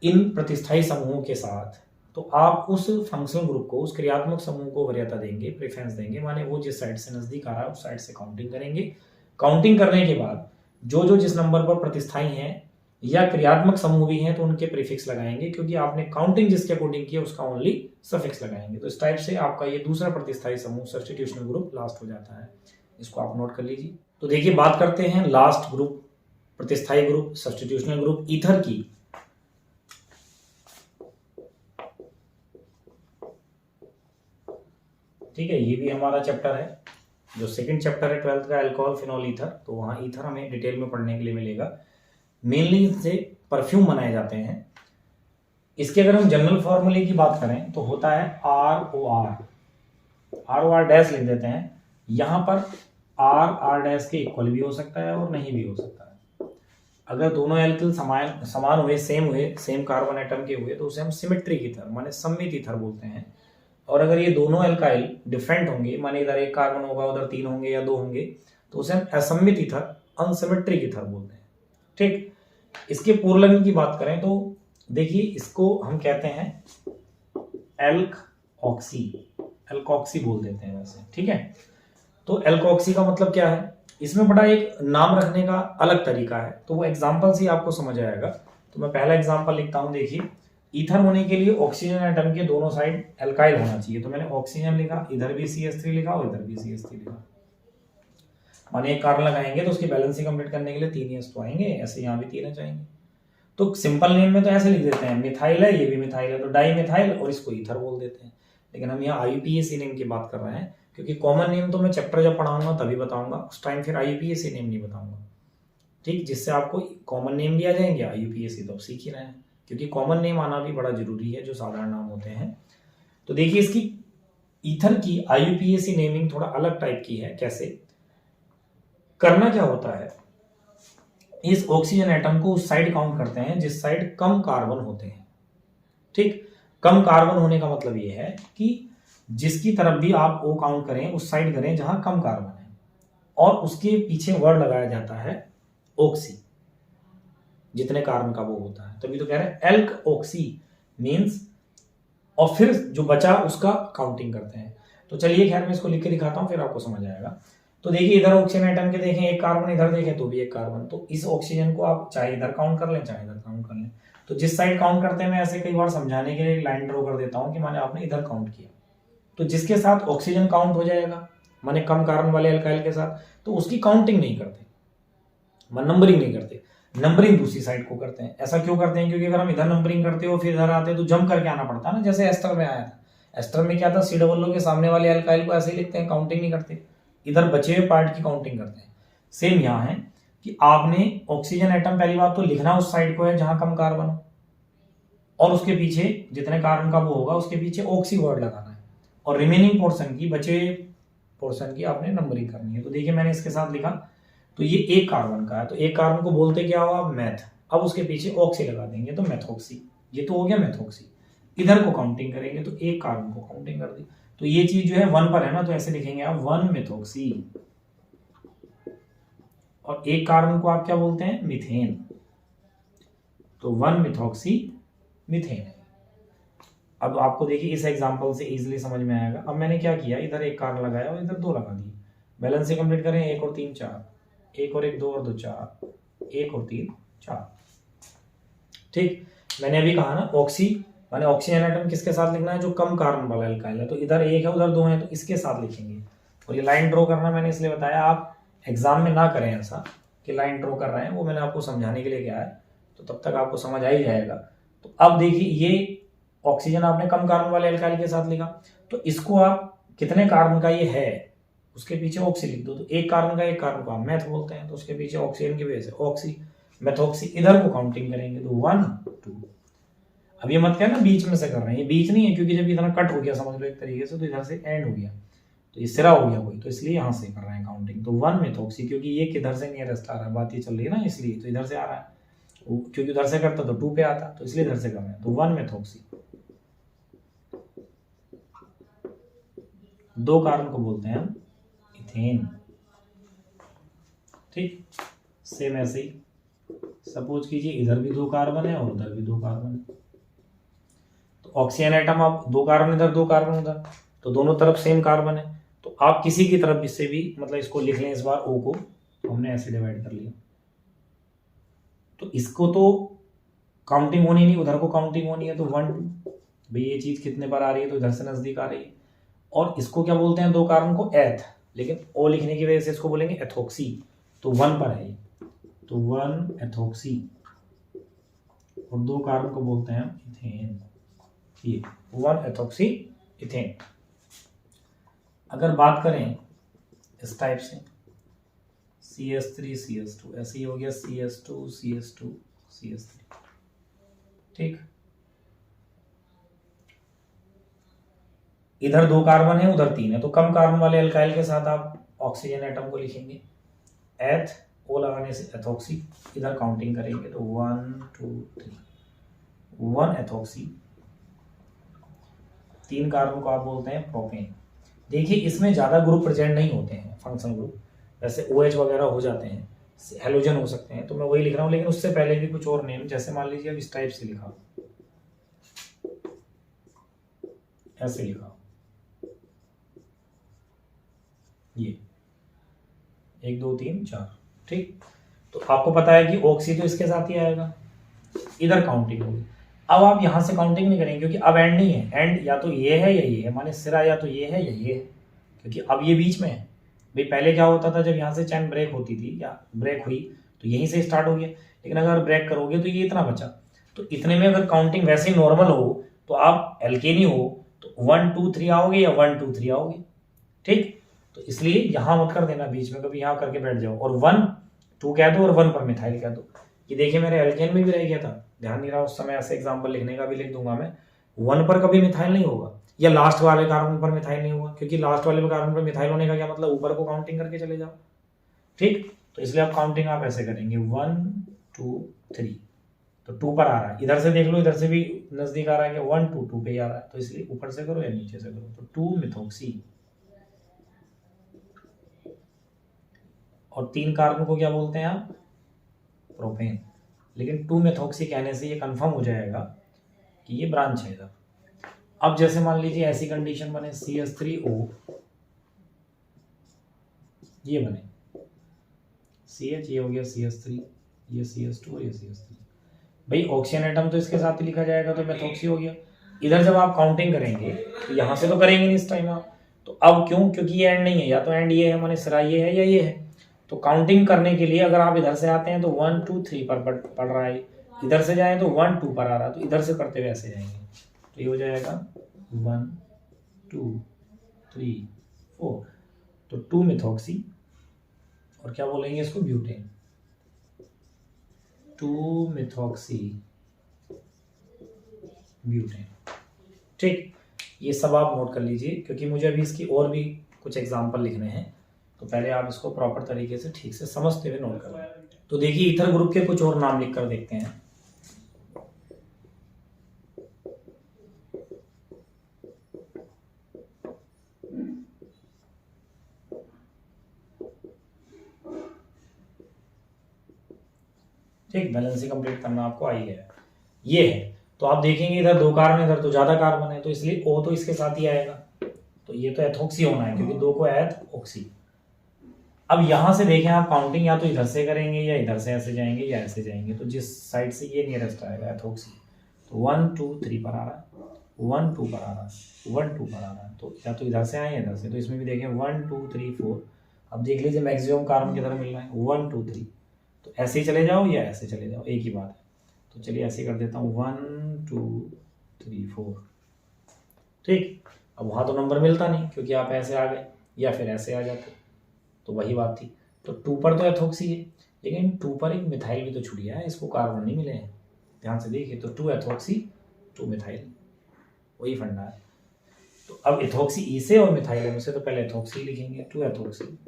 इन प्रतिस्थाई समूहों के साथ, तो आप उस फंक्शनल ग्रुप को, उस क्रियात्मक समूह को वरीयता देंगे, प्रेफरेंस देंगे, माने वो जिस साइड से नजदीक आ रहा है उस साइड से काउंटिंग करेंगे। काउंटिंग करने के बाद जो जिस नंबर पर प्रतिस्थाई हैं या क्रियात्मक समूह भी हैं, तो उनके प्रीफिक्स लगाएंगे, क्योंकि आपने काउंटिंग जिसके अकॉर्डिंग की है उसका ओनली सफिक्स लगाएंगे। तो इस टाइप से आपका ये दूसरा प्रतिस्थाई समूह सब्स्टिट्यूशनल ग्रुप लास्ट हो जाता है, इसको आप नोट कर लीजिए। तो देखिए बात करते हैं लास्ट ग्रुप, प्रतिस्थाई ग्रुप, सब्स्टिट्यूशनल ग्रुप, ईथर की। ठीक है, ये भी हमारा चैप्टर है, जो सेकंड चैप्टर है 12th का, अल्कोहल फिनॉल ईथर। तो वहाँ ईथर हमें डिटेल में पढ़ने के लिए मिलेगा। मेनली इनसे परफ्यूम बनाए जाते हैं। इसके अगर हम जनरल फॉर्मूले की बात करें तो होता है ROR डैश लिख देते हैं। यहाँ पर R डैश के इक्वल भी हो सकता है और नहीं भी हो सकता है। अगर दोनों एल्किल समान हुए, सेम कार्बन एटम के हुए, तो उसे हम सिमेट्रिक ईथर माने सममित ईथर बोलते हैं। और अगर ये दोनों एल्काइल डिफरेंट होंगे, माने इधर एक कार्बन होगा उधर 3 होंगे या 2 होंगे, तो उसे हम असम्मित ईथर, अनसिमेट्रिक ईथर बोलते हैं। ठीक, इसके पूर्वलग्न की बात करें तो देखिए इसको हम कहते हैं एल्कॉक्सी बोल देते हैं वैसे। ठीक है, तो एल्कॉक्सी का मतलब क्या है, इसमें बड़ा एक नाम रखने का अलग तरीका है, तो वो एग्जाम्पल से आपको समझ आएगा। तो मैं पहला एग्जाम्पल लिखता हूं। देखिए ईथर होने के लिए ऑक्सीजन एटम के दोनों साइड एल्काइल होना चाहिए, तो मैंने ऑक्सीजन लिखा, इधर भी CH3 लिखा और इधर भी CH3 लिखा। माने एक कार्बन लगाएंगे तो उसकी बैलेंसिंग कंप्लीट करने के लिए 3 H तो आएंगे, ऐसे यहाँ भी 3 H आएंगे। तो सिंपल नेम में तो ऐसे लिख देते हैं, मिथाइल है, ये भी मिथाइल है, तो डाई मिथाइल, और इसको ईथर बोल देते हैं। लेकिन हम यहाँ IUPAC नेम की बात कर रहे हैं, क्योंकि कॉमन नेम तो मैं चैप्टर जब पढ़ाऊंगा तभी बताऊंगा, उस टाइम फिर IUPAC नेम नहीं बताऊंगा। ठीक, जिससे आपको कॉमन नेम भी आ जाएंगे, IUPAC तो आप सीख ही रहे हैं, क्योंकि कॉमन नेम आना भी बड़ा जरूरी है जो साधारण नाम होते हैं। तो देखिए इसकी ईथर की IUPAC नेमिंग थोड़ा अलग टाइप की है। कैसे करना, क्या होता है, इस ऑक्सीजन एटम को उस साइड काउंट करते हैं जिस साइड कम कार्बन होते हैं। ठीक, कम कार्बन होने का मतलब ये है कि जिसकी तरफ भी आप O काउंट करें उस साइड करें जहां कम कार्बन है, और उसके पीछे वर्ड लगाया जाता है ऑक्सी, जितने कार्बन का वो होता है, तभी तो कह रहे हैं एल्क ऑक्सी मींस, और फिर जो बचा उसका काउंटिंग करते हैं। तो चलिए खैर मैं इसको लिख के दिखाता हूं, फिर आपको समझ आएगा। तो देखिए इधर ऑक्सीजन एटम के देखें एक कार्बन, इधर देखें तो भी एक कार्बन, तो इस ऑक्सीजन को आप चाहे इधर काउंट कर लें चाहे इधर काउंट कर लें। तो जिस साइड काउंट करते हैं, मैं ऐसे कई बार समझाने के लिए लाइन ड्रॉ कर देता हूं कि माने आपने इधर काउंट किया, तो जिसके साथ ऑक्सीजन काउंट हो जाएगा, माने कम कार्बन वाले अल्काइल के साथ, तो उसकी काउंटिंग नहीं करते, नंबरिंग नहीं करते। नंबरिंग दूसरी साइड को करते हैं। ऐसा क्यों करते हैं? क्योंकि अगर हम इधर नंबरिंग करते हो फिर इधर आते तो जंप करके आना पड़ता है ना, जैसे एस्टर में आया था। एस्टर में क्या था, COO के सामने वाले अल्काइल को ऐसे ही लिखते हैं, काउंटिंग नहीं करते, इधर बचे हुए पार्ट की काउंटिंग करते हैं। सेम यहाँ है कि आपने ऑक्सीजन एटम पहली बात तो लिखना उस साइड को है जहां कम कार्बन हो, और उसके पीछे जितने कार्बन का वो होगा उसके पीछे ऑक्सी वर्ड लगाना है, और रिमेनिंग पोर्शन की, बचे पोर्शन की आपने नंबरिंग करनी है। तो देखिए मैंने इसके साथ लिखा, तो ये एक कार्बन का है, तो एक कार्बन को बोलते क्या होगा, मैथ। अब उसके पीछे ऑक्सी लगा देंगे तो मेथॉक्सी, ये तो हो गया मेथॉक्सी। इधर को काउंटिंग करेंगे तो एक कार्बन को काउंटिंग कर दी, तो ये चीज जो है 1 पर है ना, तो ऐसे लिखेंगे आप 1 मेथॉक्सी, और एक कार्बन को आप क्या बोलते हैं, मीथेन, तो 1 मेथॉक्सी मीथेन है। अब आपको देखिए इस एग्जांपल से इजीली समझ में आएगा। अब मैंने क्या किया, इधर एक कार्बन लगाया और इधर 2 लगा दिए। बैलेंस से कंप्लीट करें, 1 और 3 4, 1 और 1 2 और 2 4, 1 और 3 4। ठीक, मैंने अभी कहा ना ऑक्सी माने ऑक्सीजन एटम किसके साथ लिखना है, जो कम कार्बन वाला एल्काइल है, तो इधर 1 है उधर 2 है, तो इसके साथ लिखेंगे। और ये लाइन ड्रॉ करना मैंने इसलिए बताया, आप एग्जाम में ना करें ऐसा कि लाइन ड्रॉ कर रहे हैं, वो मैंने आपको समझाने के लिए किया है, तो तब तक आपको समझ आ ही जाएगा। तो अब देखिए ये ऑक्सीजन आपने कम कार्बन वाले एल्काइल के साथ लिखा, तो इसको आप कितने कार्बन का ये है उसके पीछे ऑक्सी लिख दो, तो एक कार्बन का, एक कार्बन को आप मैथ बोलते हैं, तो उसके पीछे ऑक्सीजन की वजह से ऑक्सी मेथॉक्सी, इधर को काउंटिंग करेंगे तो 1 2। अब ये मत कहना बीच में से कर रहे हैं, ये बीच नहीं है, क्योंकि जब इतना कट हो गया समझ लो एक तरीके से, तो इधर से एंड हो गया, तो ये सिरा हो गया कोई, तो इसलिए यहाँ से कर रहे हैं काउंटिंग। तो 1 मेथॉक्सी, क्योंकि ये किधर से नियरेस्ट आ रहा है, बात ये चल रही है ना, इसलिए तो इधर से आ रहा है, क्योंकि उधर से करता तो 2 पे आता, तो इसलिए इधर से कर रहे हैं, तो 1 मेथॉक्सी। 2 कार्बन को बोलते हैं हम इथेन। ठीक, सेम ऐसे ही सपोज कीजिए इधर भी 2 कार्बन है और उधर भी 2 कार्बन है, तो ऑक्सीजन एटम आप 2 कार्बन इधर 2 कार्बन उधर, तो दोनों तरफ सेम कार्बन है, तो आप किसी की तरफ से भी मतलब इसको लिख लें इस बार O को, तो हमने ऐसे डिवाइड कर लिया, तो इसको तो काउंटिंग होनी नहीं, उधर को काउंटिंग होनी है, तो 1 2 भाई ये चीज कितने पर आ रही है, तो इधर से नजदीक आ रही है। और इसको क्या बोलते हैं, 2 कार्बन को एथ, लेकिन O लिखने की वजह से इसको बोलेंगे एथोक्सी, तो 1 पर है ये, तो 1 एथोक्सी, और 2 कार्बन को बोलते हैं इथेन, ये 1 एथोक्सी इथेन। अगर बात करें इस टाइप से CH3 CH2, ऐसे ही हो गया CH2 CH2 CH3। ठीक, इधर 2 कार्बन है उधर 3 है, तो कम कार्बन वाले एल्काइल के साथ आप ऑक्सीजन एटम को लिखेंगे एथ, O लगाने से एथोक्सी, इधर काउंटिंग करेंगे तो 1 2 3, 1 एथोक्सी। 3 कार्बन को आप बोलते हैं प्रोपेन। देखिए इसमें ज्यादा ग्रुप प्रेजेंट नहीं होते हैं, फंक्शनल ग्रुप, वैसे OH वगैरह हो जाते हैं, हेलोजन हो सकते हैं, तो मैं वही लिख रहा हूँ, लेकिन उससे पहले भी कुछ और नेम, जैसे मान लीजिए अब इस टाइप से लिखा, ऐसे लिखा, ये 1 2 3 4। ठीक, तो आपको पता है कि ऑक्सी तो इसके साथ ही आएगा, इधर काउंटिंग होगी। अब आप यहां से काउंटिंग नहीं करेंगे, क्योंकि अब एंड नहीं है, एंड या तो ये है या ये है, माने सिरा या तो ये है या ये है, क्योंकि अब ये बीच में है। भाई पहले क्या होता था, जब यहाँ से चैन ब्रेक होती थी या ब्रेक हुई तो यहीं से स्टार्ट हो गया, लेकिन अगर ब्रेक करोगे तो ये इतना बचा, तो इतने में अगर काउंटिंग वैसे नॉर्मल हो तो आप एल्केनी हो तो 1 2 3 आओगे या 1 2 3 आओगे। ठीक, तो इसलिए यहां मत कर देना बीच में, कभी यहां करके बैठ जाओ और 1 2 कह दो और 1 पर मिथाइल कह दो। ये देखिए मेरे एल्केन में भी रह गया था, ध्यान नहीं रहा उस समय, ऐसे एग्जांपल लिखने का भी लिख दूंगा मैं, 1 पर कभी मिथाइल नहीं होगा, या लास्ट वाले कार्बन पर मिथाइल नहीं होगा, क्योंकि लास्ट वाले कार्बन पर मिथाइल होने का क्या मतलब, ऊपर को काउंटिंग करके चले जाओ। ठीक, तो इसलिए आप काउंटिंग आप ऐसे करेंगे 1 2 3, तो 2 पर आ रहा है, इधर से देख लो, इधर से भी नजदीक आ रहा है कि 1 2 2 पे ही आ रहा है, तो इसलिए ऊपर से करो या नीचे से करो, तो 2 मिथॉक्सी। और 3 कार्बन को क्या बोलते हैं आप, प्रोपेन, लेकिन 2 मेथॉक्सी कहने से ये कंफर्म हो जाएगा कि ये ब्रांच है इधर। अब जैसे मान लीजिए ऐसी कंडीशन बने CH3O, ये बने CH, ये हो गया CH3, ये CH2 और ये CH3। भाई ऑक्सीजन एटम तो इसके साथ ही लिखा जाएगा, तो मेथॉक्सी हो गया। इधर जब आप काउंटिंग करेंगे तो यहाँ से तो करेंगे नहीं इस टाइम आप, तो अब क्यों, क्योंकि ये एंड नहीं है, या तो एंड ये है माने सिरा ये है या ये है, तो काउंटिंग करने के लिए अगर आप इधर से आते हैं तो 1 2 3 पर पढ़ रहा है, इधर से जाएं तो 1 2 पर आ रहा है, तो इधर से करते हुए ऐसे जाएंगे, तो ये हो जाएगा 1 2 3 4, तो 2 मिथॉक्सी और क्या बोलेंगे इसको, ब्यूटेन, 2 मिथॉक्सी ब्यूटेन। ठीक, ये सब आप नोट कर लीजिए क्योंकि मुझे अभी इसकी और भी कुछ एग्जाम्पल लिखने हैं, तो पहले आप इसको प्रॉपर तरीके से ठीक से समझते हुए नोट करें। तो देखिए ईथर ग्रुप के कुछ और नाम लिख कर देखते हैं। ठीक, बैलेंसिंग कंप्लीट करना आपको आई है, ये है। तो आप देखेंगे इधर 2 कार्बन, इधर तो ज्यादा कार्बन है, तो इसलिए O तो इसके साथ ही आएगा, तो ये तो एथोक्सी होना है क्योंकि 2 को एथोक्सी। अब यहां से देखें आप काउंटिंग या तो इधर से करेंगे या इधर से ऐसे जाएंगे या ऐसे जाएंगे, तो जिस साइड से ये नियरेस्ट आएगा एथोक्सी, तो 1 2 3 पर आ रहा है, 1 2 पर आ रहा है, 1 2 पर आ रहा है, तो या तो इधर से आए या इधर से, तो इसमें भी देखें 1 2 3 4। अब देख लीजिए मैक्सिमम कार्बन किधर मिल रहा है, 1 2 3, तो ऐसे ही चले जाओ या ऐसे चले जाओ, एक ही बात है। तो चलिए ऐसे कर देता हूँ 1 2 3 4। ठीक, अब वहाँ तो नंबर मिलता नहीं क्योंकि आप ऐसे आ गए या फिर ऐसे आ जाते, तो वही बात थी। तो 2 पर तो एथोक्सी है, लेकिन 2 पर एक मिथाइल भी तो छूट गया है, इसको कार्बन नहीं मिले हैं, ध्यान से देखिए। तो 2 एथोक्सी 2 मिथाइल, वही फंडा है। तो अब एथोक्सी ई से और मिथाइल एम से, तो पहले एथोक्सी लिखेंगे, 2 एथोक्सी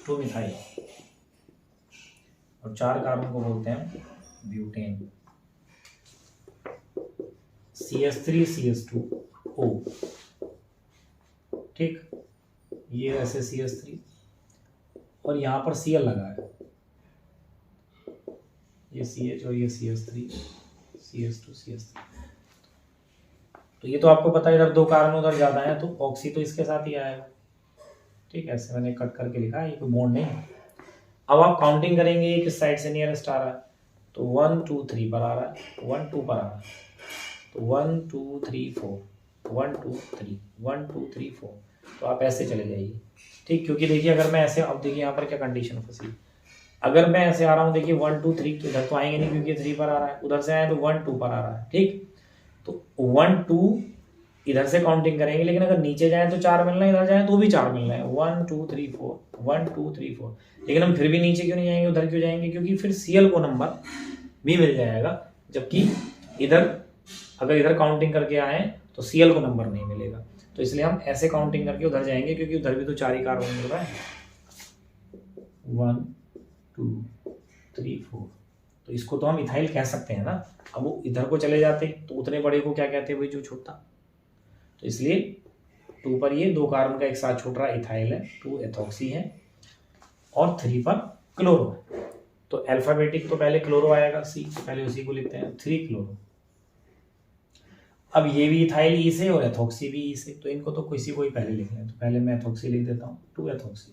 2 मिथाइल, और 4 कार्बन को बोलते हैं ब्यूटेन, CH3 CH2O। ठीक, ये ऐसे CH3 और यहाँ पर Cl लगा है, ये CH और ये CH3 CH2 CH3। तो ये तो आपको पता है इधर 2 कार्बन उधर ज्यादा है, तो ऑक्सी तो इसके साथ ही आएगा। ठीक, ऐसे मैंने कट करके लिखा है, ये कोई बॉन्ड नहीं है। अब आप काउंटिंग करेंगे किस साइड से नियरेस्ट आ रहा है, तो 1 2 3 पर आ रहा है, 1 2 पर आ रहा है, तो 1 2 3 4 1 2 3 1 2 3 4, तो आप ऐसे चले जाइए। ठीक, क्योंकि देखिए अगर मैं ऐसे, अब देखिए यहाँ पर क्या कंडीशन फंसी, अगर मैं ऐसे आ रहा हूँ देखिए 1 2 3, तो इधर तो आएंगे नहीं क्योंकि 3 पर आ रहा है, उधर से आए तो 1 2 पर आ रहा है। ठीक, तो 1 2 इधर से काउंटिंग करेंगे, लेकिन अगर नीचे जाए तो 4 मिल रहे हैं, इधर जाए तो भी 4 मिल रहे हैं, 1 2 3 4 1 2 3 4। लेकिन हम फिर भी नीचे क्यों नहीं जाएंगे, उधर क्यों जाएंगे, क्योंकि फिर Cl को नंबर भी मिल जाएगा, जबकि इधर अगर इधर काउंटिंग करके आए तो Cl को नंबर नहीं मिलेगा। तो इसलिए हम ऐसे काउंटिंग करके उधर जाएंगे क्योंकि उधर भी तो 4 ही कार्बन मिल रहा है, 1 2 3 4। तो इसको तो हम इथाइल कह सकते हैं ना। अब वो इधर को चले जाते तो उतने बड़े को क्या कहते हैं भाई, जो छोटा। तो इसलिए 2 पर ये 2 कार्बन का एक साथ छूट रहा इथाइल है, 2 एथोक्सी है, और 3 पर क्लोरो है। तो अल्फाबेटिक तो पहले क्लोरो आएगा, C, पहले उसी को लिखते हैं, 3 क्लोरो। अब ये भी इथाइल ई से और एथोक्सी भी ई से, तो इनको तो किसी को ही पहले लिख लें। तो पहले मैं एथोक्सी लिख देता हूँ, 2 एथोक्सी,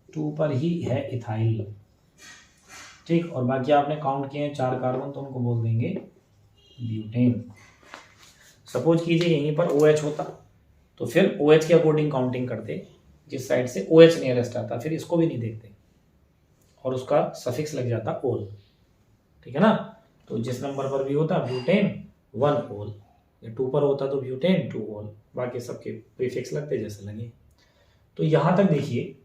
2 पर ही है इथाइल। ठीक, और बाकी आपने काउंट किए हैं 4 कार्बन, तो उनको बोल देंगे ब्यूटेन। सपोज कीजिए यहीं पर OH होता तो फिर OH के अकॉर्डिंग काउंटिंग करते, जिस साइड से OH नियरेस्ट आता, फिर इसको भी नहीं देखते और उसका सफिक्स लग जाता ओल। ठीक है ना। तो जिस नंबर पर भी होता ब्यूटेन 1 ओल, या 2 पर होता तो ब्यूटेन 2 ओल, बाकी सबके प्रीफिक्स लगते जैसे लगे। तो यहां तक देखिए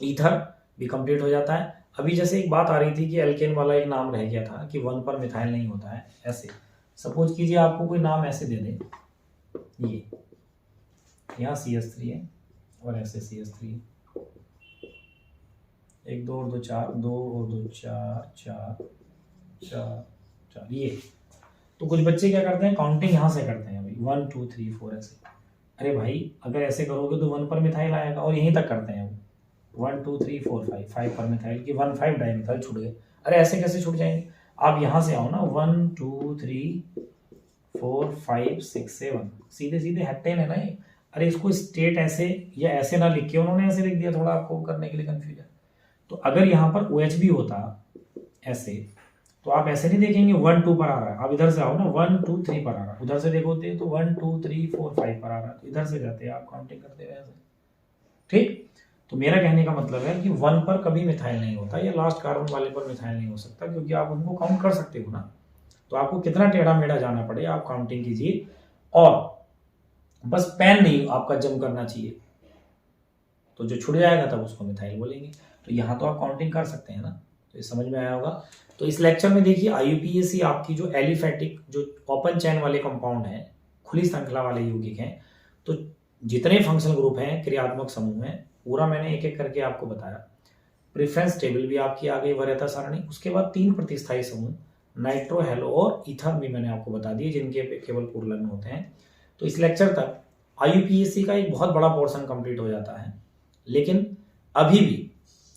ईथर भी कंप्लीट हो जाता है। अभी जैसे एक बात आ रही थी कि एल्केन वाला एक नाम रह गया था कि 1 पर मिथाइल नहीं होता है। ऐसे सपोज कीजिए आपको कोई नाम ऐसे दे दे, ये यहाँ CH3 है और ऐसे CH3 है, 1 2 और 2 4, 2 और 2 4 4 4 4, ये। तो कुछ बच्चे क्या करते हैं, काउंटिंग यहाँ से करते हैं भाई 1 2 3 4 ऐसे। अरे भाई अगर ऐसे करोगे तो 1 पर मिथाइल आएगा, और यहीं तक करते हैं 1 2 3 4 5 5 पर मिथाइल की 1 5 डाइमिथाइल छूट गए। अरे ऐसे कैसे छूट जाएंगे, आप यहाँ से आओ ना, 1 2 3 4 5 6 7, सीधे सीधे हेप्टेन है ना ये। अरे इसको स्टेट ऐसे या ऐसे ना लिख के उन्होंने ऐसे लिख दिया, थोड़ा आपको करने के लिए कंफ्यूजन। तो अगर यहाँ पर OH भी होता ऐसे, तो आप ऐसे नहीं देखेंगे 1 2 पर आ रहा है, आप इधर से आओ ना 1 2 3 पर आ रहा है, उधर से देखोते तो 1 2 3 4 5 पर आ रहा है, तो इधर से जाते हैं आप काउंटिंग करते हुए ऐसे। ठीक, तो मेरा कहने का मतलब है कि 1 पर कभी मिथाइल नहीं होता, या लास्ट कार्बन वाले पर मिथाइल नहीं हो सकता, क्योंकि आप उनको काउंट कर सकते हो ना। तो आपको कितना टेढ़ा मेढ़ा जाना पड़े आप काउंटिंग कीजिए, और बस पेन नहीं आपका जम करना चाहिए, तो जो छुट जाएगा तब उसको मिथाइल बोलेंगे। तो यहाँ तो आप काउंटिंग कर सकते हैं ना, तो ये समझ में आया होगा। तो इस लेक्चर में देखिए IUPAC आपकी जो एलिफेटिक जो ओपन चैन वाले कंपाउंड हैं, खुली श्रृंखला वाले यौगिक हैं, तो जितने फंक्शनल ग्रुप हैं, क्रियात्मक समूह हैं, पूरा मैंने एक एक करके आपको बताया। प्रेफरेंस टेबल भी आपकी आ गई, वरीयता सारणी, उसके बाद 3 प्रतिस्थायी समूह नाइट्रो, हेलो और ईथर भी मैंने आपको बता दिए, जिनके केवल पूर्वलग्न होते हैं। तो इस लेक्चर तक IUPAC का एक बहुत बड़ा पोर्शन कंप्लीट हो जाता है, लेकिन अभी भी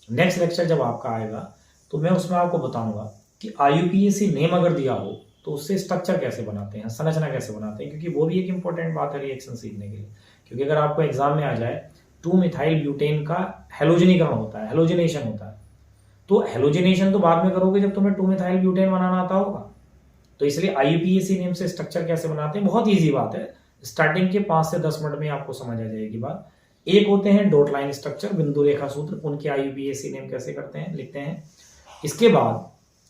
नेक्स्ट लेक्चर जब आपका आएगा तो मैं उसमें आपको बताऊंगा कि IUPAC नेम अगर दिया हो तो उससे स्ट्रक्चर कैसे बनाते हैं, संरचना कैसे बनाते हैं, क्योंकि वो भी एक इंपॉर्टेंट बात है रिएक्शन सीखने के लिए। क्योंकि अगर आपको एग्जाम में आ जाए 2 मिथाइल ब्यूटेन का हेलोजनीकरण होता है, हेलोजिनेशन होता है, तो हेलोजिनेशन तो बाद में करोगे जब तुम्हें 2 मिथाइल ब्यूटेन बनाना आता होगा। तो इसलिए IUPAC नेम से स्ट्रक्चर कैसे बनाते हैं, बहुत ईजी बात है, स्टार्टिंग के 5 से 10 मिनट में आपको समझ आ जाएगी बात। एक होते हैं डॉट लाइन स्ट्रक्चर, बिंदु रेखा सूत्र, उनके IUPAC नेम कैसे करते हैं, लिखते हैं। इसके बाद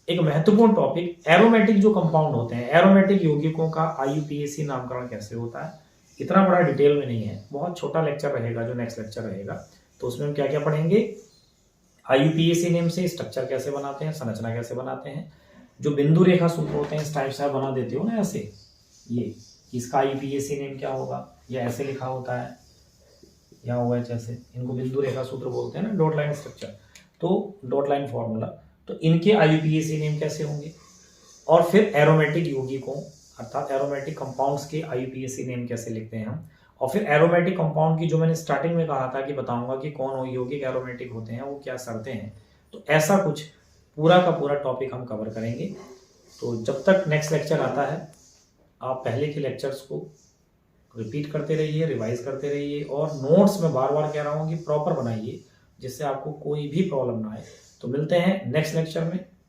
एक महत्वपूर्ण टॉपिक एरोमेटिक जो कंपाउंड होते हैं, एरोमेटिक यौगिकों का IUPAC नामकरण कैसे होता है। इतना बड़ा डिटेल में नहीं है, बहुत छोटा लेक्चर रहेगा जो नेक्स्ट लेक्चर रहेगा, तो उसमें हम क्या क्या पढ़ेंगे, IUPAC नेम से स्ट्रक्चर कैसे बनाते हैं, संरचना कैसे बनाते हैं, जो बिंदु रेखा सूत्र होते हैं, इस टाइप से आप बना देते हो ना ऐसे, ये इसका IUPAC नेम क्या होगा, या ऐसे लिखा होता है, या होगा जैसे, इनको बिंदु रेखा सूत्र बोलते हैं ना, डॉट लाइन स्ट्रक्चर, तो डॉट लाइन फॉर्मूला, तो इनके IUPAC नेम कैसे होंगे। और फिर एरोमेटिक यौगिकों अर्थात एरोमेटिक कंपाउंड्स के IUPAC नेम कैसे लिखते हैं हम, और फिर एरोमेटिक कंपाउंड की जो मैंने स्टार्टिंग में कहा था कि बताऊंगा कि कौन यौगिक एरोमेटिक होते हैं, वो क्या शर्तें हैं, तो ऐसा कुछ पूरा का पूरा टॉपिक हम कवर करेंगे। तो जब तक नेक्स्ट लेक्चर आता है, आप पहले के लेक्चर्स को रिपीट करते रहिए, रिवाइज करते रहिए, और नोट्स में बार बार कह रहा हूँ कि प्रॉपर बनाइए, जिससे आपको कोई भी प्रॉब्लम ना आए। तो मिलते हैं नेक्स्ट लेक्चर में।